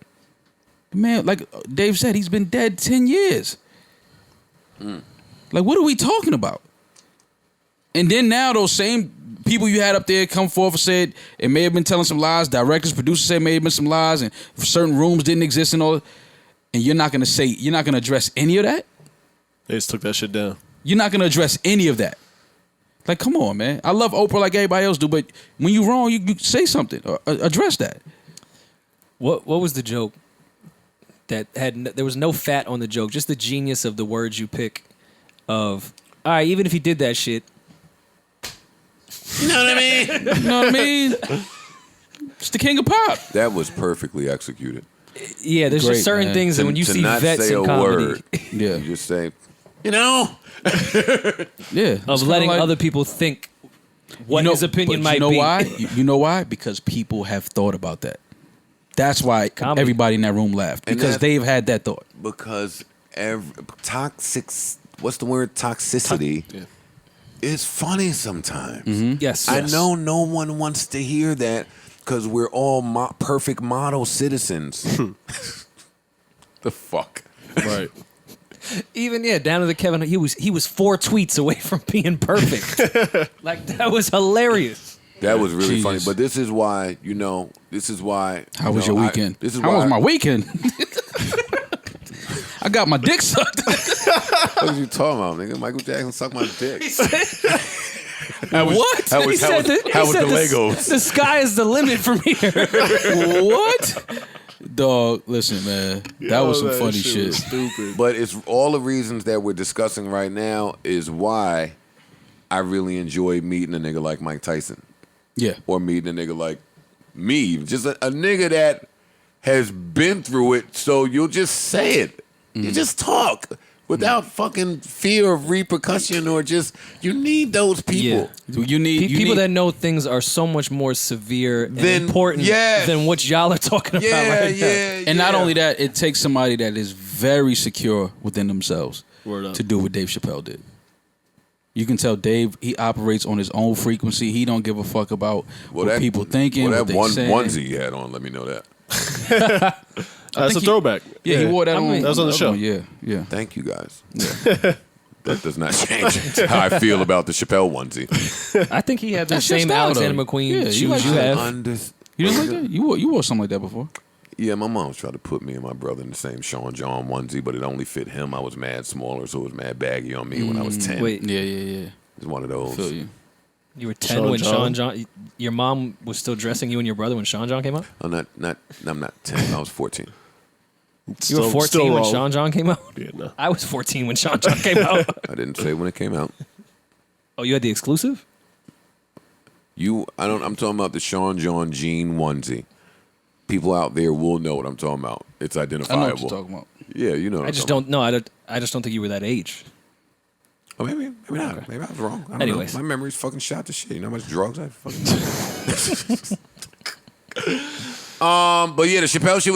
Man, like Dave said, he's been dead 10 years. Like, what are we talking about? And then now those same people you had up there come forth and said it may have been telling some lies. Directors, producers said it may have been some lies, and certain rooms didn't exist and all. And you're not gonna address any of that. They just took that shit down. You're not gonna address any of that. Like, come on, man. I love Oprah like everybody else do, but when you're wrong, you say something or address that. What was the joke that there was no fat on the joke, just the genius of the words you pick of, all right, even if he did that shit. You know what I mean? You know what I mean? It's the king of pop. That was perfectly executed. Yeah, there's Great, just certain man. things that when you To see not vets say in a comedy word, Yeah. you just say, you know. Yeah. of It's letting kinda like- other people think what his opinion but might you know be. Why? You know why? Because people have thought about that. That's why Comedy. everybody in that room laughed. And Because that- they've had that thought. Because what's the word? Toxicity is funny sometimes. Yes, I yes. know no one wants to hear that because we're all perfect model citizens. The fuck? Right. Even down to the Kevin, he was 4 tweets away from being perfect. Like that was hilarious. That was really Jesus. funny. But this is why, How was your weekend? How was my weekend? I got my dick sucked. What are you talking about, nigga? Michael Jackson sucked my dick. What? How was the Legos? The sky is the limit from here. What? Dog, listen, man. That was some funny shit. Was stupid. But it's all the reasons that we're discussing right now is why I really enjoy meeting a nigga like Mike Tyson. Yeah. Or meeting a nigga like me. Just a nigga that has been through it, so you'll just say it. You just talk without fucking fear of repercussion or just, you need those people. Yeah. You need people that know things are so much more severe and important yes. than what y'all are talking about right now. And not only that, it takes somebody that is very secure within themselves Word up. to do what Dave Chappelle did. You can tell Dave, he operates on his own frequency. He don't give a fuck about what people thinking, what they saying. Onesie he had on, let me know that. That's a throwback. Yeah, he wore that on. That was on the show. Yeah. Thank you, guys. That does not change how I feel about the Chappelle onesie. I think he had the That's your same style, Alexander though. McQueen Yeah, shoes you like you that. have. You didn't like that? You wore something like that before. Yeah, my mom's tried to put me and my brother in the same Sean John onesie, but it only fit him. I was mad smaller, so it was mad baggy on me when I was 10. Wait, Yeah. It's one of those. Feel you. you were 10 when Sean John. Your mom was still dressing you and your brother when Sean John came out. I'm not 10. I was 14. You were 14 when Sean John came out. Yeah, no. I was 14 when Sean John came out. I didn't say when it came out. Oh, you had the exclusive? I'm talking about the Sean John jean onesie. People out there will know what I'm talking about. It's I identifiable. know what you're talking about. Yeah, you know. What I just I'm talking don't know. I just don't think you were that age. about. Oh, maybe not. Okay. Maybe I was wrong. I don't Anyways. know. My memory's fucking shot to shit. You know how much drugs I fucking. But yeah, the Chappelle shit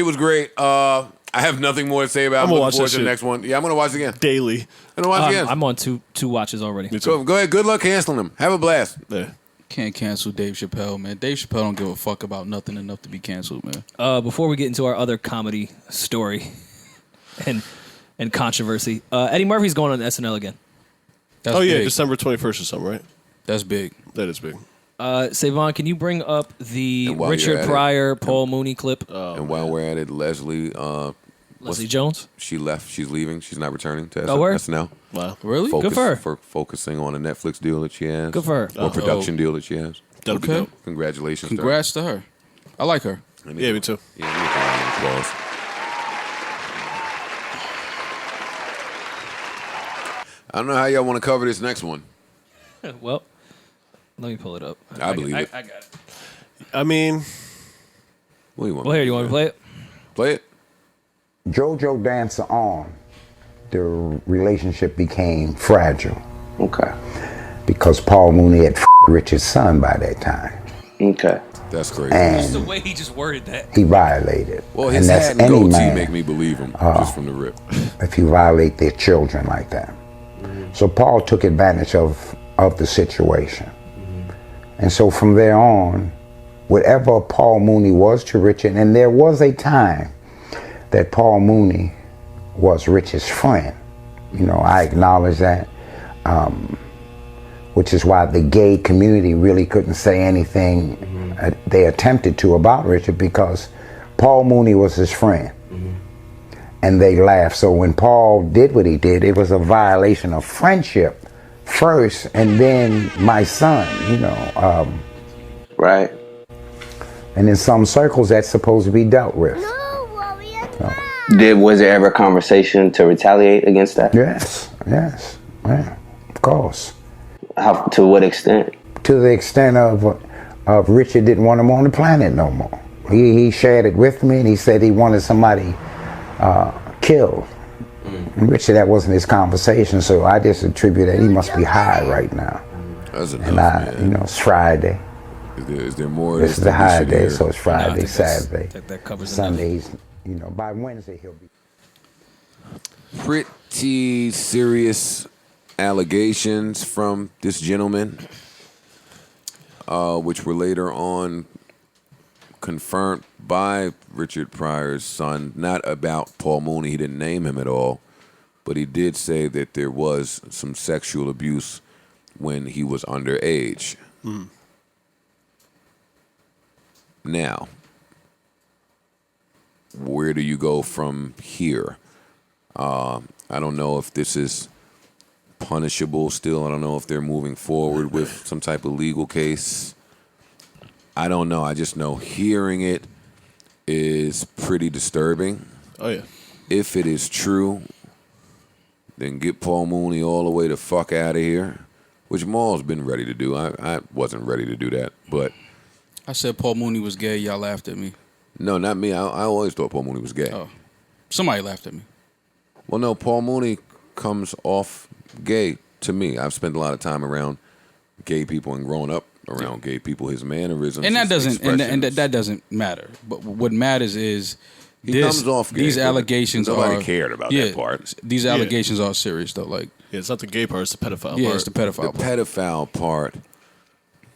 was great. I have nothing more to say about it. I'm gonna Looking watch forward that to the shit. next one. Yeah, I'm gonna watch it again. Daily. I'm gonna watch it again. I'm on two watches already. Go ahead. Good luck canceling them. Have a blast. Yeah. Can't cancel Dave Chappelle, man. Dave Chappelle don't give a fuck about nothing enough to be canceled, man. Before we get into our other comedy story and controversy, Eddie Murphy's going on SNL again. That's Yeah, big. December 21st or something, right? That's big. That is big. Savon, can you bring up the And while you're Richard at it- Pryor, Paul Mooney clip? And while we're at it, Leslie Jones? she left. She's leaving. She's not returning to Oh, word? SNL. Wow. Really? Good for her. For focusing on a Netflix deal that she has. Good for her. Or production deal that she has. That'll be Okay. dope. Congratulations. to her. Congrats to her. I like her. Yeah, me too. Yeah, give me a round of applause. I don't know how y'all want to cover this next one. Well, let me pull it up. I believe it. I got it. I mean, What do you want? Well, here, you want me to play it? Play it. JoJo Dancer on, the relationship became fragile. Okay. Because Paul Mooney had Richard's son by that time. Okay. That's crazy. Just the And way he just worded that. he violated. Well, and his that's hat and any goatee man make me believe him just from the rip. if you violate their children like that. So Paul took advantage of the situation. And so from there on, whatever Paul Mooney was to Richard, and there was a time that Paul Mooney was Richard's friend. You know, I acknowledge that, which is why the gay community really couldn't say anything they attempted to about Richard, because Paul Mooney was his friend. And they laughed. So when Paul did what he did, it was a violation of friendship first, and then my son, you know. Right. And in some circles, that's supposed to be dealt with. No, Warrior. Was there ever a conversation to retaliate against that? Yes, yeah, of course. How, to what extent? To the extent of Richard didn't want him on the planet no more. He shared it with me, and he said he wanted somebody killed. And Richard, that wasn't his conversation, so I just attribute that he must be high right now. That's enough, And man. you know, it's Friday. Is there more? This is the high day, so it's I Friday, think that's- Saturday, that covers Sunday. He's, you know, by Wednesday he'll be. Pretty serious allegations from this gentleman, which were later on confirmed by Richard Pryor's son. Not about Paul Mooney. He didn't name him at all, but he did say that there was some sexual abuse when he was underage. Now, where do you go from here? I don't know if this is punishable still. I don't know if they're moving forward with some type of legal case. I don't know. I just know hearing it is pretty disturbing. Oh, yeah. If it is true, then get Paul Mooney all the way the fuck out of here, which Maul's been ready to do. I wasn't ready to do that, but... I said Paul Mooney was gay. Y'all laughed at me. No, not me. I always thought Paul Mooney was gay. Oh. Somebody laughed at me. Well, no, Paul Mooney comes off gay to me. I've spent a lot of time around gay people and growing up around gay people. His mannerisms, And that his doesn't that doesn't matter. But what matters is he comes off gay. These allegations nobody are cared about that part. These allegations are serious though. Like it's not the gay part; it's the pedophile part. Yeah, it's the pedophile. The pedophile part.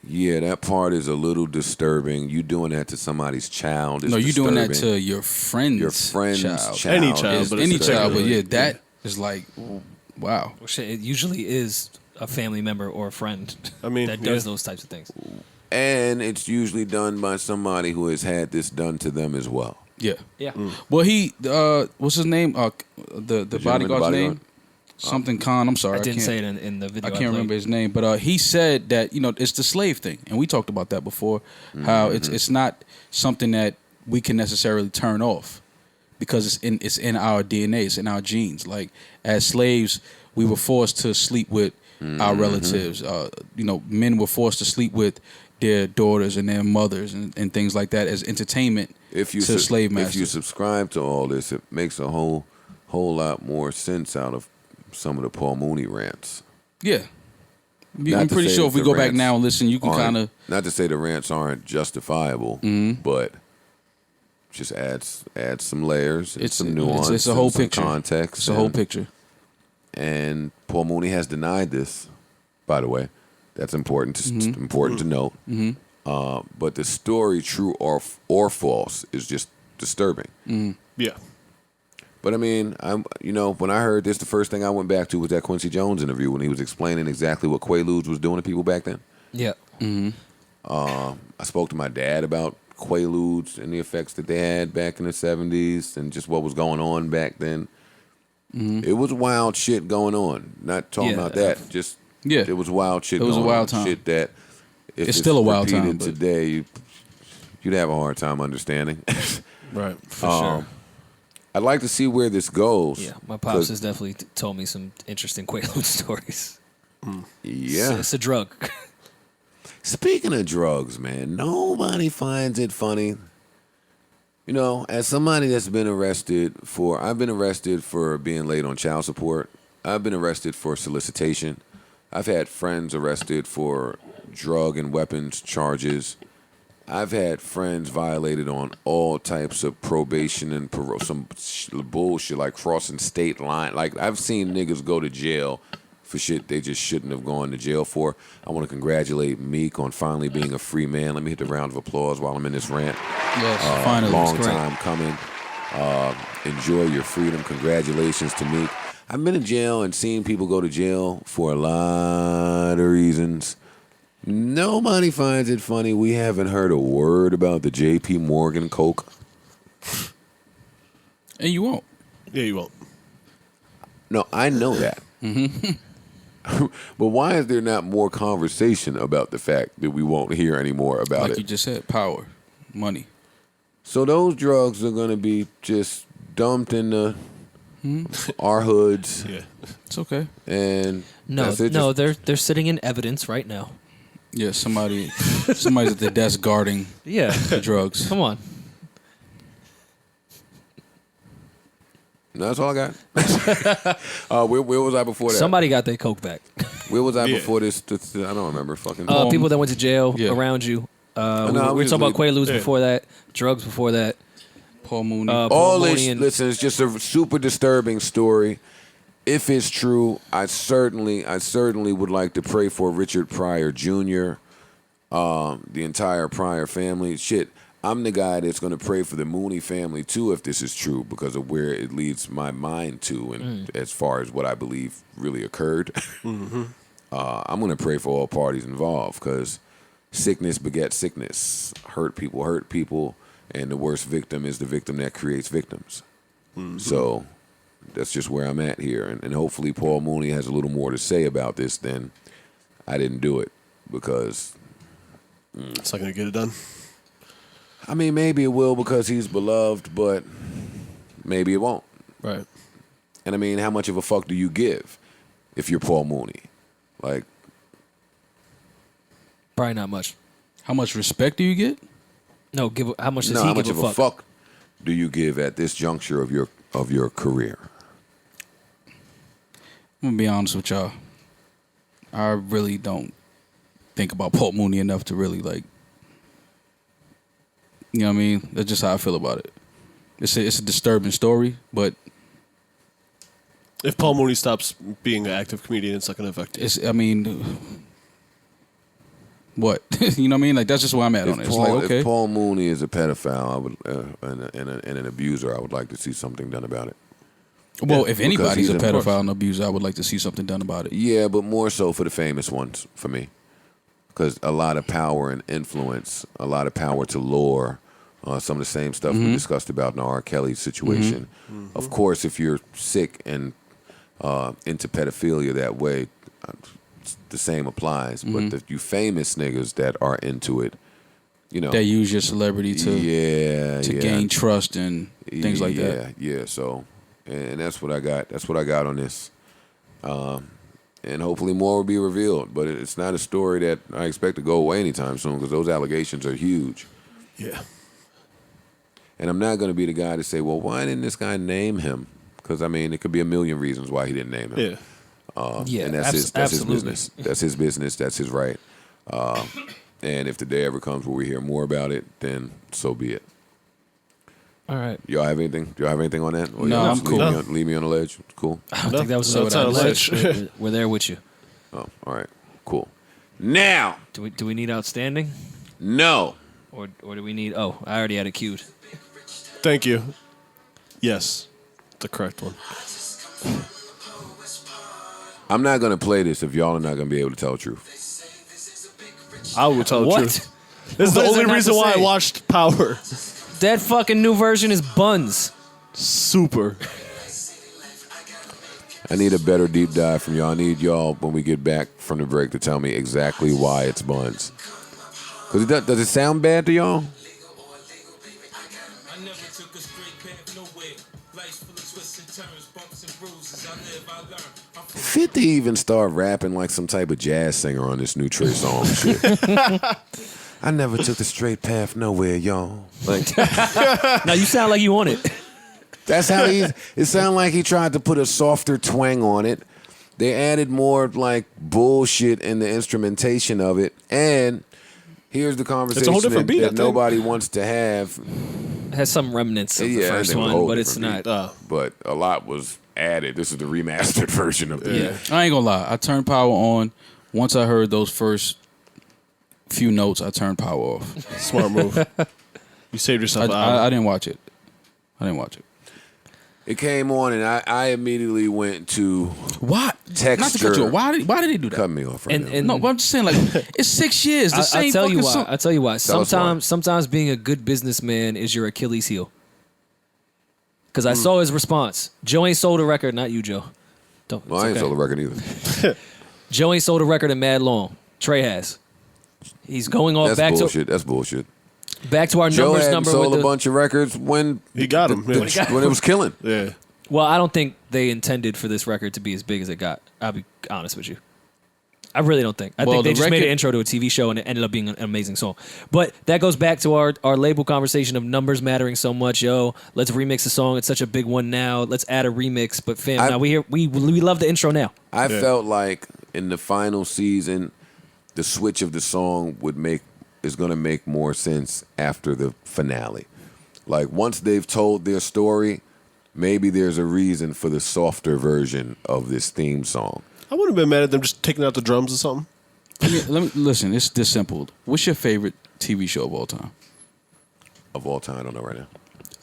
Yeah, that part is a little disturbing. You doing that to somebody's child is you doing that disturbing. to your friend's child. Any child, Is any child. But yeah, that is like, wow. Well, shit, it usually is a family member or a friend that does those types of things. And it's usually done by somebody who has had this done to them as well. Yeah. Yeah. Well, he, what's his name? The bodyguard's name? Something Khan. I'm sorry. I didn't say it in the video. I can't remember his name, but he said that it's the slave thing, and we talked about that before. How it's not something that we can necessarily turn off because it's in our DNA, it's in our genes. Like as slaves, we were forced to sleep with our relatives. Men were forced to sleep with their daughters and their mothers and things like that as entertainment to slave masters. If you subscribe to all this, it makes a whole lot more sense out of some of the Paul Mooney rants. Yeah. I'm pretty sure if we go back now and listen, you can kind of... Not to say the rants aren't justifiable, but just adds some layers, and some nuance, it's a whole picture. Context. It's a whole picture. And Paul Mooney has denied this, by the way. That's important to note. But the story, true or false, is just disturbing. Yeah. But I mean, when I heard this, the first thing I went back to was that Quincy Jones interview when he was explaining exactly what Quaaludes was doing to people back then. Yeah. I spoke to my dad about Quaaludes and the effects that they had back in the 70s and just what was going on back then. It was wild shit going on. Not talking about that. Just it was wild shit. It was going a wild on. time. Shit that if it's still a wild time. But today, you'd have a hard time understanding. Right. For sure. I'd like to see where this goes. Yeah, my pops has definitely told me some interesting Quaalude stories. Yeah. It's a drug. Speaking of drugs, man, nobody finds it funny. As somebody that's been arrested I've been arrested for being late on child support. I've been arrested for solicitation. I've had friends arrested for drug and weapons charges. I've had friends violated on all types of probation and parole, some bullshit like crossing state line. Like I've seen niggas go to jail for shit they just shouldn't have gone to jail for. I want to congratulate Meek on finally being a free man. Let me hit the round of applause while I'm in this rant. Yes, finally. Long time coming. Enjoy your freedom. Congratulations to Meek. I've been in jail and seen people go to jail for a lot of reasons. Nobody finds it funny. We haven't heard a word about the J.P. Morgan coke. And you won't. Yeah, you won't. No, I know that. But why is there not more conversation about the fact that we won't hear any more about like it? You just said, power, money. So those drugs are going to be just dumped into our hoods. Yeah. It's okay. And they're sitting in evidence right now. Yeah, somebody's at the desk guarding the drugs. Come on. No, that's all I got. Where was I before that? Somebody got their coke back. Where was I before this? I don't remember. Fucking people that went to jail around you. We were talking about Quaaludes before that, drugs before that. Paul Mooney. All this, listen, it's just a super disturbing story. If it's true, I certainly would like to pray for Richard Pryor Jr., the entire Pryor family. Shit, I'm the guy that's going to pray for the Mooney family too if this is true because of where it leads my mind to and as far as what I believe really occurred. I'm going to pray for all parties involved because sickness begets sickness. Hurt people, and the worst victim is the victim that creates victims. So that's just where I'm at here. And hopefully Paul Mooney has a little more to say about this than I didn't do it because It's not going to get it done. I mean, maybe it will because he's beloved, but maybe it won't. Right. And I mean, how much of a fuck do you give if you're Paul Mooney? Like, Probably not much. How much respect do you get? No, how much does no, he how give much of a fuck do you give at this juncture of your career? I'm gonna be honest with y'all. I really don't think about Paul Mooney enough to really like. You know what I mean? That's just how I feel about it. It's a disturbing story, but If Paul Mooney stops being an active comedian, it's not going to affect you. I mean, what? You know what I mean? Like that's just where I'm at on it. It's like okay, If Paul Mooney is a pedophile, I would and an abuser, I would like to see something done about it. well, if because anybody's he's a in- pedophile and abuser, I would like to see something done about it. Yeah, but more so for the famous ones for me, because a lot of power and influence, a lot of power to lure. Some of the same stuff we discussed about in the R. Kelly situation. Of course, if you're sick and into pedophilia that way, the same applies. But you famous niggas that are into it, you know, They use your celebrity to gain trust and things like that. Yeah. So, and that's what I got. That's what I got on this. And hopefully more will be revealed. But it's not a story that I expect to go away anytime soon because those allegations are huge. Yeah. And I'm not going to be the guy to say, well, why didn't this guy name him? Because, I mean, it could be a million reasons why he didn't name him. Yeah. Yeah, and that's his absolutely. business. That's his business. That's his right. And if the day ever comes where we hear more about it, then so be it. All right. Y'all have anything? Do y'all have anything on that? Or No, y'all I'm just cool. Leave me on the ledge. Cool. I don't think that was No, so it's not a ledge. We're there with you. Oh, all right. Cool. Now, Do we need outstanding? no. Or do we need I already had it queued. Thank you. Yes. The correct one. I'm not going to play this if y'all are not going to be able to tell the truth. I will tell the What? truth. This is the What does only it have reason to why I say? watched Power. That fucking new version is buns. Super. I need a better deep dive from y'all. I need y'all, when we get back from the break, to tell me exactly why it's buns. Because does it sound bad to y'all? 50 even start rapping like some type of jazz singer on this new Trey song and shit. I never took the straight path nowhere, y'all. Like, Now you sound like you want it. that's how it sounded like he tried to put a softer twang on it. They added more like bullshit in the instrumentation of it. And here's the conversation different beat, I that think. nobody wants to have. It has some remnants of the Yeah, I first think it was a one, whole but it's different not. beat. But a lot was added. This is the remastered version of the Yeah. I ain't gonna lie. I turned power on. Once I heard those first few notes, I turned power off. Smart move. You saved yourself an I hour. didn't watch it. It came on, and I immediately went to Why? Texture. Not to cut you off. Why did he do that? cut me off right now. And No, but I'm just saying, like, it's 6 years. The same I'll tell you fucking why. song. I'll tell you why. Tell us why. Sometimes being a good businessman is your Achilles heel. Because I saw his response. Joe ain't sold a record, not you, Joe. Don't. Well, it's I ain't okay. sold the record either. Joe ain't sold a record in mad long. Trey has. He's going off That's bullshit. That's bullshit. back to our Joe numbers hadn't number sold with a the, bunch of records when He got him. when it was killing. Yeah. Well, I don't think they intended for this record to be as big as it got. I'll be honest with you. I really don't think. I Well, think they the just made record- an intro to a TV show and it ended up being an amazing song. But that goes back to our label conversation of numbers mattering so much. Yo, let's remix a song. It's such a big one now. Let's add a remix. But fam, now we love the intro now. I felt like in the final season, the switch of the song is going to make more sense after the finale. Like once they've told their story, maybe there's a reason for the softer version of this theme song. I wouldn't have been mad at them just taking out the drums or something. Let me listen. It's this simple. What's your favorite TV show of all time? Of all time, I don't know right now.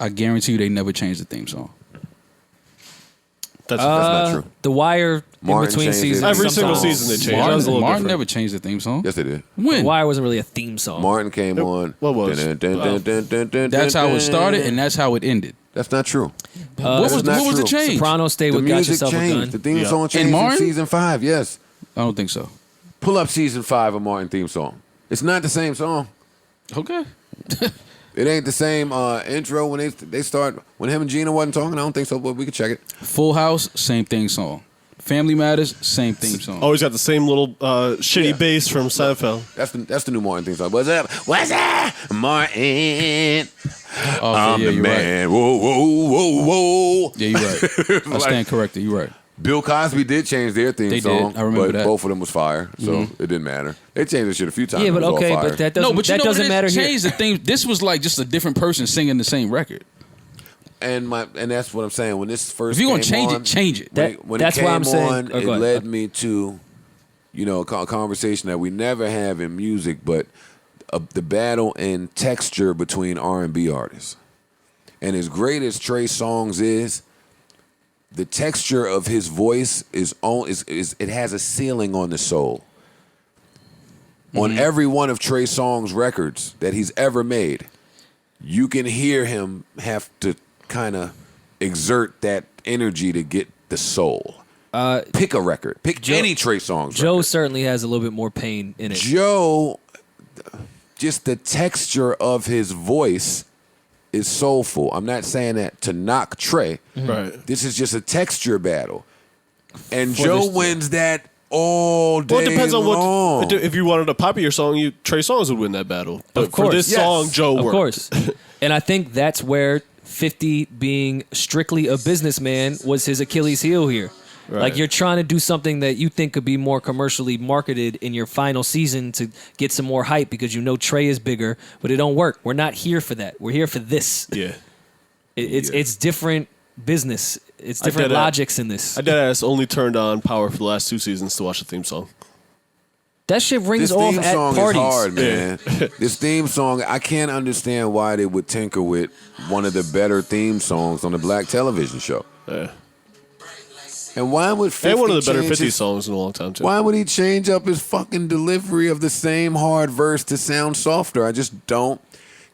I guarantee you, they never changed the theme song. That's not true. The Wire Martin in between changed it. seasons. Every single sometimes- season they changed. That was a little Martin different. never changed the theme song. Yes, they did. When? The Wire wasn't really a theme song. Martin came on. what was? Dun, dun, dun, dun, dun, dun, That's how it dun, started, dun. and that's how it ended. That's not true. what was the change? Soprano stayed The with Got music Yourself a Gun. changed. The theme song changed in Martin? season 5. Yes. I don't think so. Pull up season 5 of Martin theme song. It's not the same song. Okay. It ain't the same intro when they start. When him and Gina wasn't talking, I don't think so, but we could check it. Full House, same theme song. Family Matters, same theme song. Always got the same little shitty bass from Seinfeld. That's the new Martin theme song. What's up? What's up, Martin? Oh, I'm the you're man. right. Whoa, whoa, whoa, whoa. Yeah, you're right. I stand corrected. You're right. Bill Cosby did change their theme They song, did. I remember but that. both of them was fire, so it didn't matter. They changed the shit a few times. Yeah, but it was all okay, fire. but that doesn't, But you that know doesn't what matter here. Change the thing. This was like just a different person singing the same record. And that's what I'm saying. When this first If you're gonna came change on, it, change it. when That's it came why I'm saying- on, oh, it go ahead. led me to, a conversation that we never have in music, but the battle in texture between R&B artists. And as great as Trey Songz is, the texture of his voice is it has a ceiling on the soul. On every one of Trey Songz records that he's ever made, you can hear him have to kind of exert that energy to get the soul. Pick a record. Pick any Trey Songz Joe record. certainly has a little bit more pain in it. Joe, just the texture of his voice is soulful. I'm not saying that to knock Trey. Right. This is just a texture battle. And For Joe this- wins that all day Well, it depends on long. what. If you wanted a popular song, Trey Songz would win that battle. But Of course. for this Yes. song, Joe Of worked. course. And I think that's where 50 being strictly a businessman was his Achilles heel here. Right. Like you're trying to do something that you think could be more commercially marketed in your final season to get some more hype because you know Trey is bigger, but it don't work. We're not here for that. We're here for this. Yeah. It's different business. It's different logics in this. I deadass only turned on Power for the last 2 seasons to watch the theme song. That shit rings This off theme at song parties. is hard, man. This theme song, I can't understand why they would tinker with one of the better theme songs on the black television show. Yeah. And why would 50 And one of the better change 50 his- songs in a long time, too. Why would he change up his fucking delivery of the same hard verse to sound softer? I just don't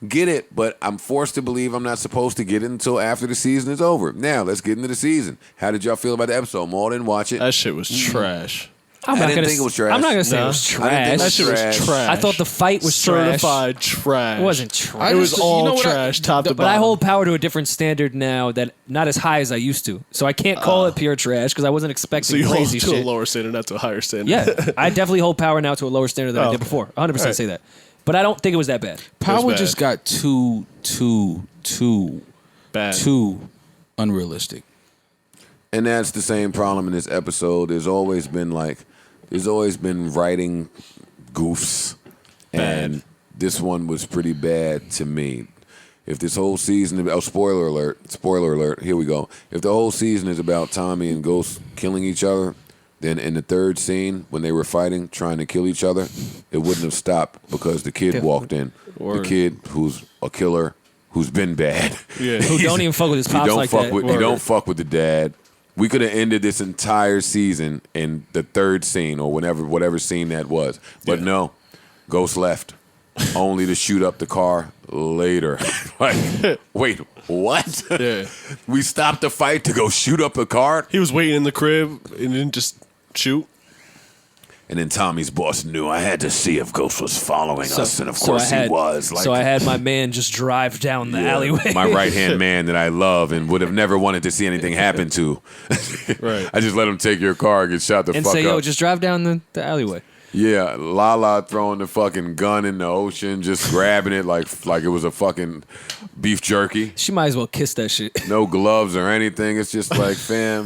get it, but I'm forced to believe I'm not supposed to get it until after the season is over. Now, let's get into the season. How did y'all feel about the episode? Maul didn't watch it. That shit was trash. I'm I not didn't gonna think it was s- trash. I'm not gonna say Nah. it was I didn't trash. think That shit was Trash. trash. I thought the fight was trash. Certified trash. It wasn't trash. It was just- all you know what trash, top to But I bottom. hold power to a different standard now that not as high as I used to. So I can't call it pure trash because I wasn't So expecting you hold crazy to shit. a lower standard, not to a higher standard. Yeah, I definitely hold power now to a lower standard than I Oh, did before. 100% right. say that. But I don't think it was that bad. Power bad. just got too Bad. unrealistic. And that's the same problem in this episode. There's always been writing goofs, and this one was pretty bad to me. If this whole season, spoiler alert, here we go. If the whole season is about Tommy and Ghost killing each other, then in the third scene when they were fighting, trying to kill each other, it wouldn't have stopped because the kid walked in. The kid who's a killer, who's been bad. Yeah. Who don't even fuck with his pops like that. He don't fuck with the dad. We could have ended this entire season in the third scene or whatever scene that was. But no, Ghost left, only to shoot up the car later. Like, wait, what? Yeah. We stopped the fight to go shoot up a car? He was waiting in the crib and then just shoot. And then Tommy's boss knew I had to see if Ghost was following us, and of course he was. Like, So I had my man just drive down the alleyway. my right-hand man that I love and would have never wanted to see anything happen to. Right. I just let him take your car and get shot the and fuck say, up. yo, just drive down the alleyway. Yeah, Lala throwing the fucking gun in the ocean, just grabbing it like it was a fucking beef jerky. She might as well kiss that shit. No gloves or anything. It's just like, fam,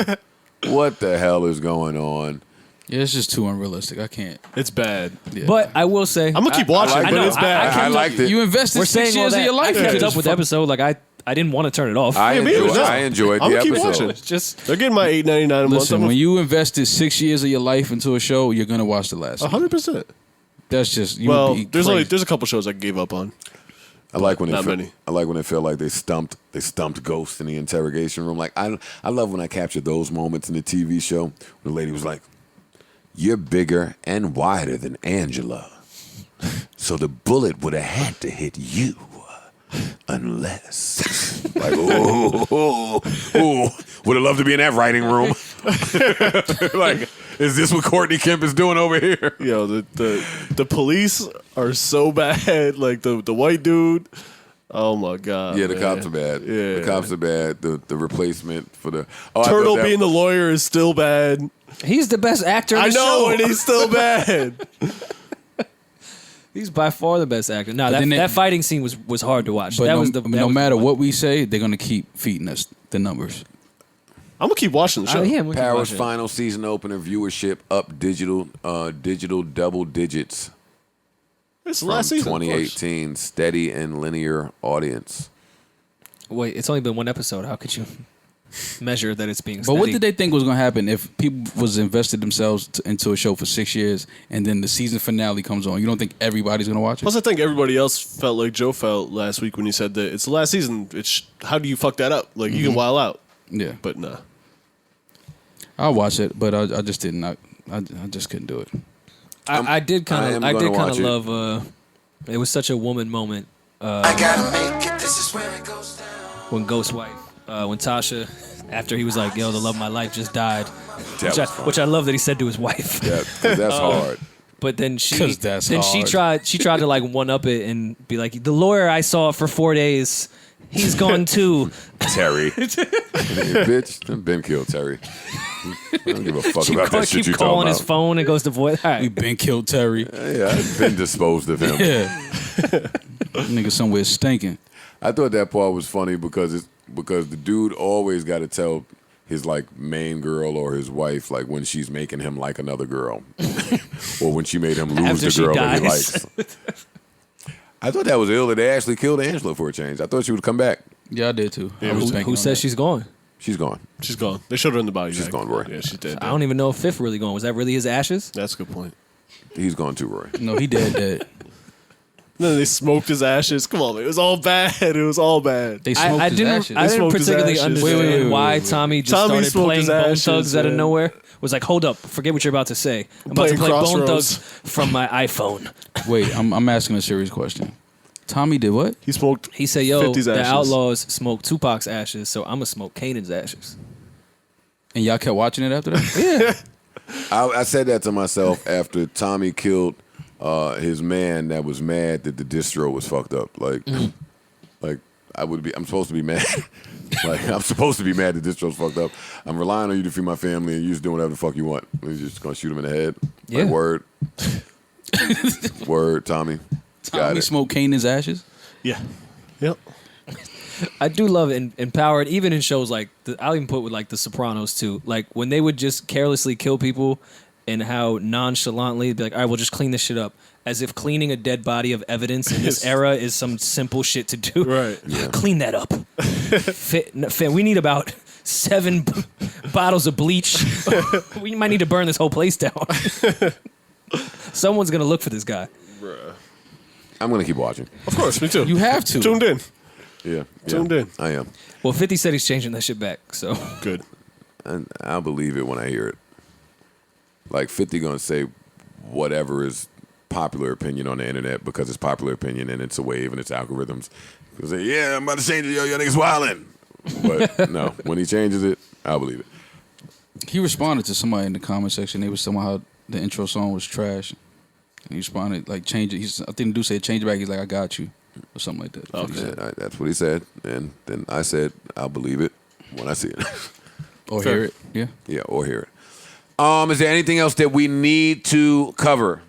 what the hell is going on? Yeah, it's just too unrealistic. I can't. It's bad. Yeah. But I will say, I'm going to keep watching, I but know, it's bad. I liked it. You invested we're 6 saying all years that. of your life I into kept this up with the episode. Like I didn't want to turn it off. I enjoyed I'm the gonna keep episode. watching. It's just They're getting my $8.99 a month. Listen, when you invested 6 years of your life into a show, you're gonna watch the last. 100%. That's just you Well, would be there's crazy. a couple shows I gave up on. I like when Not they feel, many. I like when they feel like they stumped Ghost in the interrogation room. Like I love when I capture those moments in the TV show. When the lady was like, "You're bigger and wider than Angela, so the bullet would have had to hit you." Unless. Like, ooh. Would have loved to be in that writing room. Like, is this what Courtney Kemp is doing over here? Yo, the police are so bad. Like the white dude. Oh my god. Yeah, the man. cops are bad. Yeah, the cops are bad. The replacement for the Turtle being the lawyer is still bad. He's the best actor in I the know, show. and he's still bad. He's by far the best actor. No, then that fighting scene was hard to watch. But That no was matter the one. what we say, they're gonna keep feeding us the numbers. I'm gonna keep watching the show. Yeah, we can Power's watch it. final season opener viewership up digital double digits It's the from last season. 2018. Steady and linear audience. Wait, it's only been one episode. How could you measure that it's being But steady? what did they think was gonna happen if people was invested themselves into a show for 6 years and then the season finale comes on? You don't think everybody's gonna watch it? Plus, I think everybody else felt like Joe felt last week when he said that it's the last season. How do you fuck that up? Like, you can wild out. Yeah, But nah. I'll watch it, but I just didn't. I just couldn't do it. I did kind of gonna watch it. love. It was such a woman moment. I gotta make it, this is where it goes down. When Ghost Wife, when Tasha, after he was like, "Yo, the love of my life just died," which I love that he said to his wife. Yeah, 'cause that's hard. But then she 'Cause that's hard. she tried to like one up it and be like, the lawyer I saw for 4 days, he's gone too. Terry. Bitch, I've been killed, Terry. I don't give a fuck about that shit keep you talking calling about. his phone and goes to voice. All We right. been killed, Terry. Yeah, I've been disposed of him. Yeah, nigga somewhere stinking. I thought that part was funny because the dude always got to tell his like main girl or his wife like when she's making him like another girl, or when she made him lose After the she girl that he dies. likes. I thought that was ill that they actually killed Angela for a change. I thought she would come back. Yeah, I did too. I was banking Who on says that. she's gone? She's gone. She's gone. They showed her in the body. She's bag. gone, Roy. Yeah, she's dead. I don't even know if Fifth really gone. Was that really his ashes? That's a good point. He's gone too, Roy. No, he dead. Then they smoked his ashes. Come on, man. It was all bad. It was all bad. They smoked I his didn't. ashes. I didn't smoked his particularly ashes. understand Wait. why Tommy just Tommy started smoked playing his Bone ashes, Thugs out of man. nowhere. Was like, hold up, forget what you're about to say. I'm about to Playing play Bone Crossroads. Thugs from my iPhone. Wait, I'm asking a serious question. Tommy did what? He smoked. He said, "Yo, 50's the ashes. Outlaws smoke Tupac's ashes, so I'm gonna smoke Kanan's ashes." And y'all kept watching it after that? I said that to myself after Tommy killed his man that was mad that the distro was fucked up. Like, like I'm supposed to be mad. Like, I'm supposed to be mad that distro's fucked up. I'm relying on you to feed my family, and you just doing whatever the fuck you want. You're just gonna shoot him in the head. Yeah. Like, word. Word, Tommy. Got Tommy it. smoked Kanan's ashes? Yeah. Yep. I do love it in Power, and even in shows like I'll even put with like The Sopranos too. Like when they would just carelessly kill people, and how nonchalantly be like, "All right, we'll just clean this shit up," as if cleaning a dead body of evidence in this era is some simple shit to do. Right. Clean that up. We need about 7 bottles of bleach. We might need to burn this whole place down. Someone's gonna look for this guy. I'm gonna keep watching. Of course, me too. You have to. Tuned in. Yeah. Tuned in. I am. Well, 50 said he's changing that shit back. So Good. And I'll believe it when I hear it. Like 50 gonna say whatever is popular opinion on the internet because it's popular opinion and it's a wave and it's algorithms. He'll say, "Yeah, I'm about to change it. Yo, niggas wildin'." But no, when he changes it, I'll believe it. He responded to somebody in the comment section. They was talking about how the intro song was trash. And he responded, like, change it. I think the dude said, change it back. He's like, "I got you." Or something like that. That's what he said. Yeah, that's what he said. And then I said, I'll believe it when I see it. Or hear it. Yeah. Yeah, or hear it. Is there anything else that we need to cover?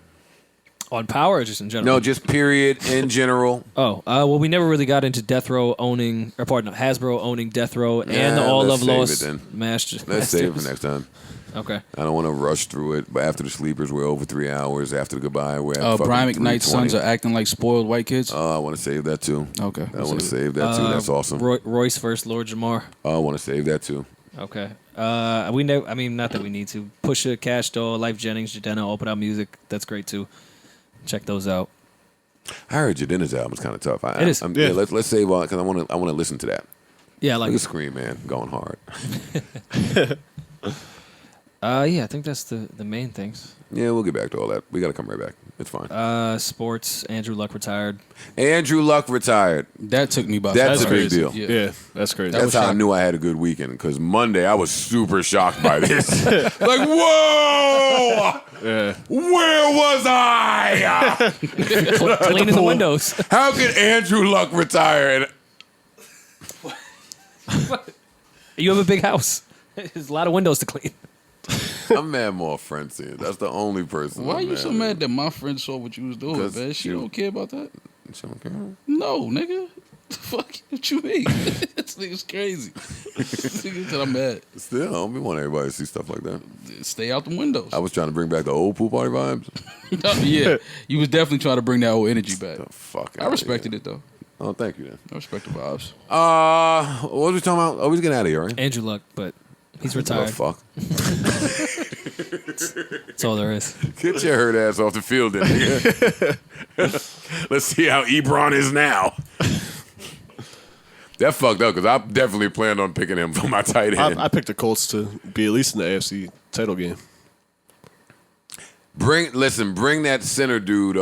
on Power or just in general? No, just period in general. Oh, well, we never really got into Death Row owning, or pardon, Hasbro owning Death Row and the All let's Love save Lost it then. Masters. Let's save it for next time. Okay. I don't want to rush through it, but after the sleepers, we're over 3 hours. After the goodbye, we're at Brian fucking McKnight's 3:20. sons are acting like spoiled white kids. I want to save that too. Okay. I want to save that too. That's awesome. Royce versus Lord Jamar. I want to save that too. Okay. We know. I mean, not that we need to. Pusha, Cash Doll, Life Jennings, Jadena, Open Out Music. That's great too. Check those out. I heard Jadena's album is kind of tough. It is. Yeah, let's save on because I want to listen to that. Yeah, like Look at Scream, man, going hard. yeah, I think that's the main things. Yeah, we'll get back to all that. We got to come right back. It's fine. Sports. Andrew Luck retired. Andrew Luck retired. That took me by That's surprise. a big deal. Yeah, that's crazy. That's how I knew I had a good weekend. Because Monday, I was super shocked by this. Like, whoa! Yeah. Where was I? Cleaning the windows. How could Andrew Luck retire? You have a big house. There's a lot of windows to clean. I'm mad more friends here. That's the only person. Why are I'm you so mad that my friend saw what you was doing, 'Cause man? She don't care about that? She don't care? No, nigga. Fuck what you mean? This nigga's crazy. This nigga said I'm mad. Still, I don't want everybody to see stuff like that. Stay out the windows. I was trying to bring back the old pool party vibes. Yeah, you was definitely trying to bring that old energy back. The fuck I respected it though. Oh, thank you, then. I respect the vibes. What was we talking about? Oh, he's getting out of here, right? Andrew Luck, but he's Oh, retired. fuck. That's all there is. Get your hurt ass off the field, then, nigga. Let's see how Ebron is now. That fucked up because I definitely planned on picking him for my tight end. I picked the Colts to be at least in the AFC title game. Bring that center dude,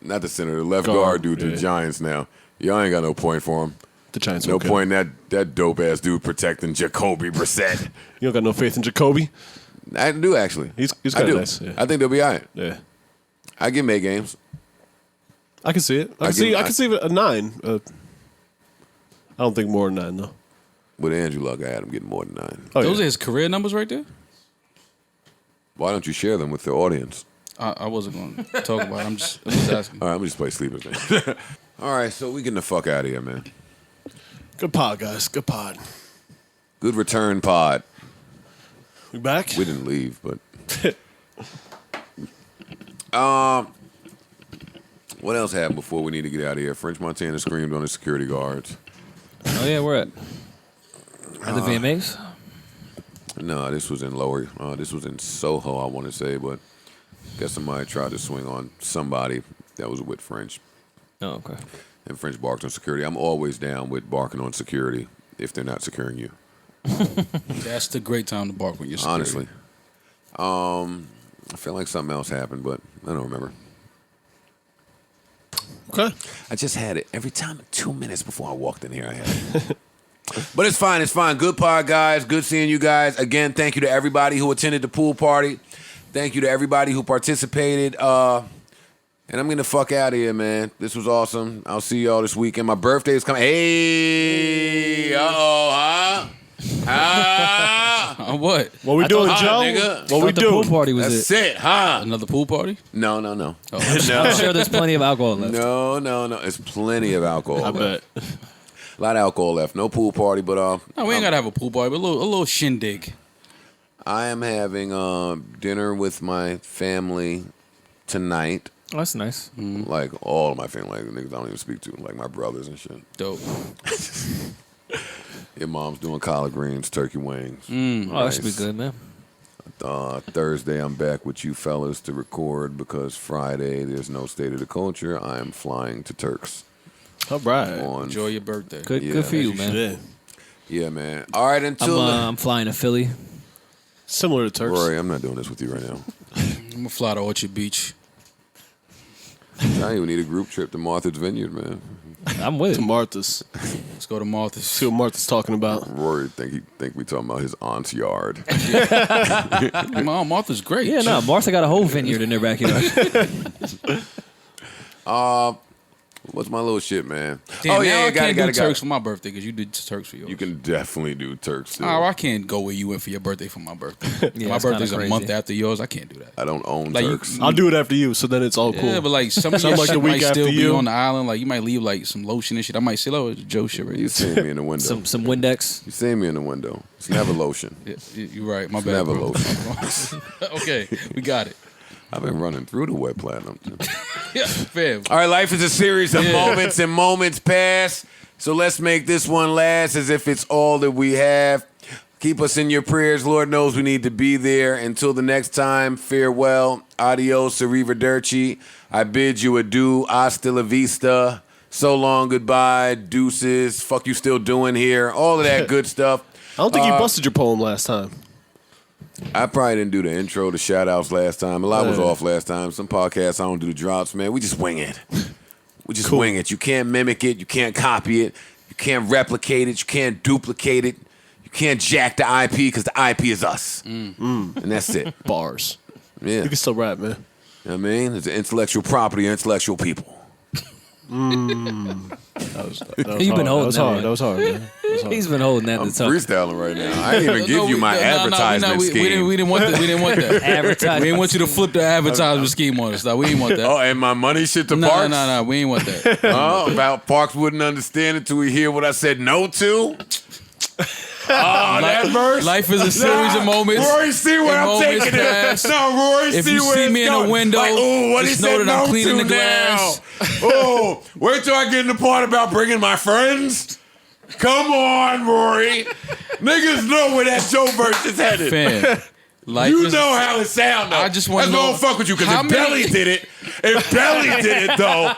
not the center, the left guard dude to the Giants now. Y'all ain't got no point for him. The Giants No okay. point in that dope ass dude protecting Jacoby Brissett. You don't got no faith in Jacoby? I do actually. He's I kind do. of nice. Yeah. I think they'll be all right. Yeah. I give May games. I can see it. I can see a 9. I don't think more than 9 though. With Andrew Luck, I had him getting more than 9. Oh, Those yeah. are his career numbers right there? Why don't you share them with the audience? I wasn't going to talk about it. I'm just asking. All right, I'm gonna just play sleepers then. All right, so we getting the fuck out of here, man. Good pod, guys. Good pod. Good return pod. We back? We didn't leave, but what else happened before we need to get out of here? French Montana screamed on the security guards. Oh yeah, we're at the VMAs. No, this was in Lower. This was in Soho, I want to say, but I guess somebody tried to swing on somebody that was with French. Oh, okay. And French barked on security. I'm always down with barking on security if they're not securing you. That's the great time to bark when you're security. Honestly. I feel like something else happened, but I don't remember. Okay. I just had it every time. 2 minutes before I walked in here, I had it. But it's fine. It's fine. Good pod, guys. Good seeing you guys. Again, thank you to everybody who attended the pool party. Thank you to everybody who participated. And I'm getting the fuck out of here, man. This was awesome. I'll see y'all this weekend. My birthday is coming. Hey, huh? What? What we doing, Joe? Nigga. What we The doing? pool party was That's it? it, huh? Another pool party? No. I'm sure there's plenty of alcohol left. No. It's plenty of alcohol. I bet. A lot of alcohol left. No pool party, but No, we ain't got to have a pool party, but a little shindig. I am having dinner with my family tonight. Oh, that's nice. Like all of my family, like niggas I don't even speak to, like my brothers and shit. Dope. Your mom's doing collard greens, turkey wings. Oh, that should be good, man. Thursday, I'm back with you fellas to record because Friday there's no State of the Culture. I am flying to Turks. All right. On, Enjoy your birthday. Good for you, man. Yeah. yeah, man. All right, until I'm flying to Philly. Similar to Turks. Rory, I'm not doing this with you right now. I'm going to fly to Orchard Beach. I don't even need a group trip to Martha's Vineyard, man. I'm with To it. Martha's. Let's go to Martha's. See what Martha's talking about. Rory think we talking about his aunt's yard. Hey, my Aunt Martha's great. Yeah, no, Martha got a whole vineyard in their backyard. What's my little shit, man? Damn, now I got can't do it. Turks for my birthday because you did Turks for yours. You can definitely do Turks. Still. Oh, I can't go where you went for your birthday for my birthday. Yeah, my that's birthday's kinda a month crazy. after yours. I can't do that. I don't own Like, Turks. I'll do it after you, so then it's all cool. Yeah, but like some of Some your like shit the week might after still be you. on the island. Like you might leave like some lotion and shit. I might say, "Oh, it's Joe shit right You here." see me in the window. some Windex. You see me in the window. It's never lotion. Yeah, you're right. My It's bad. never bro. lotion. Okay, we got it. I've been running through the wet platinum. Yeah, fam. All right, life is a series of moments and moments pass. So let's make this one last as if it's all that we have. Keep us in your prayers. Lord knows we need to be there. Until the next time, farewell. Adios, arrivederci. I bid you adieu. Hasta la vista. So long, goodbye. Deuces. Fuck you still doing here. All of that good stuff. I don't think you busted your poem last time. I probably didn't do the intro, the shout outs last time. A lot was off last time. Some podcasts I don't do the drops, man. We just wing it. We just wing it. You can't mimic it. You can't copy it. You can't replicate it. You can't duplicate it. You can't jack the IP because the IP is us. And that's it. Bars. Yeah. You can still rap, man. You know what I mean? It's an intellectual property of intellectual people. That was You've been hard. holding That was hard, man. That was hard. He's been holding that I'm to talk. freestyling right now. I didn't even give you my advertisement scheme. We didn't want that. We didn't want that. Advertisement. We didn't want you to flip the advertisement scheme on us. Dog. We didn't want that. Oh, and my money shit to Parks? No. We ain't want that. Oh, about Parks wouldn't understand until he hear what I said no to? Oh, that verse? Life is a series of moments. Rory, see where I'm taking it. No, Rory, if see you where see it's me in going. a window, like, oh, what just he know said that I'm no cleaning to the glass. Oh, wait till I get in the part about bringing my friends. Come on, Rory. Niggas know where that Joe verse is headed. Fam, you know how it sounds. I just want to know. know. That's why I don't fuck with you, because if Belly did it, though,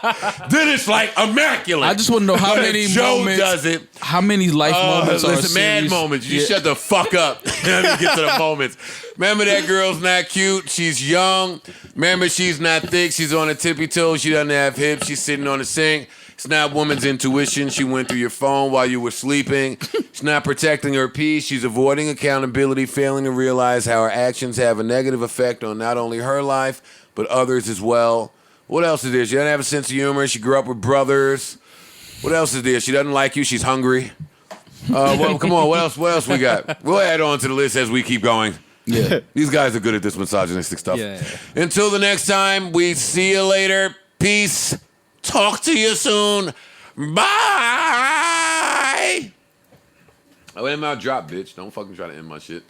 then it's like immaculate. I just want to know how But many if Joe moments. does it. How many life moments are listen, mad series? moments. You shut the fuck up. Let me get to the moments. Remember that girl's not cute. She's young. Remember she's not thick. She's on her tippy toes. She doesn't have hips. She's sitting on the sink. It's not woman's intuition. She went through your phone while you were sleeping. She's not protecting her peace. She's avoiding accountability, failing to realize how her actions have a negative effect on not only her life, but others as well. What else is there? She doesn't have a sense of humor. She grew up with brothers. What else is there? She doesn't like you. She's hungry. Well, come on. What else we got? We'll add on to the list as we keep going. Yeah. These guys are good at this misogynistic stuff. Yeah. Until the next time, we see you later. Peace. Talk to you soon. Bye. Oh, wait, my drop, bitch. Don't fucking try to end my shit.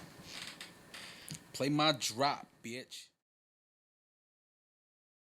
Play my drop, bitch.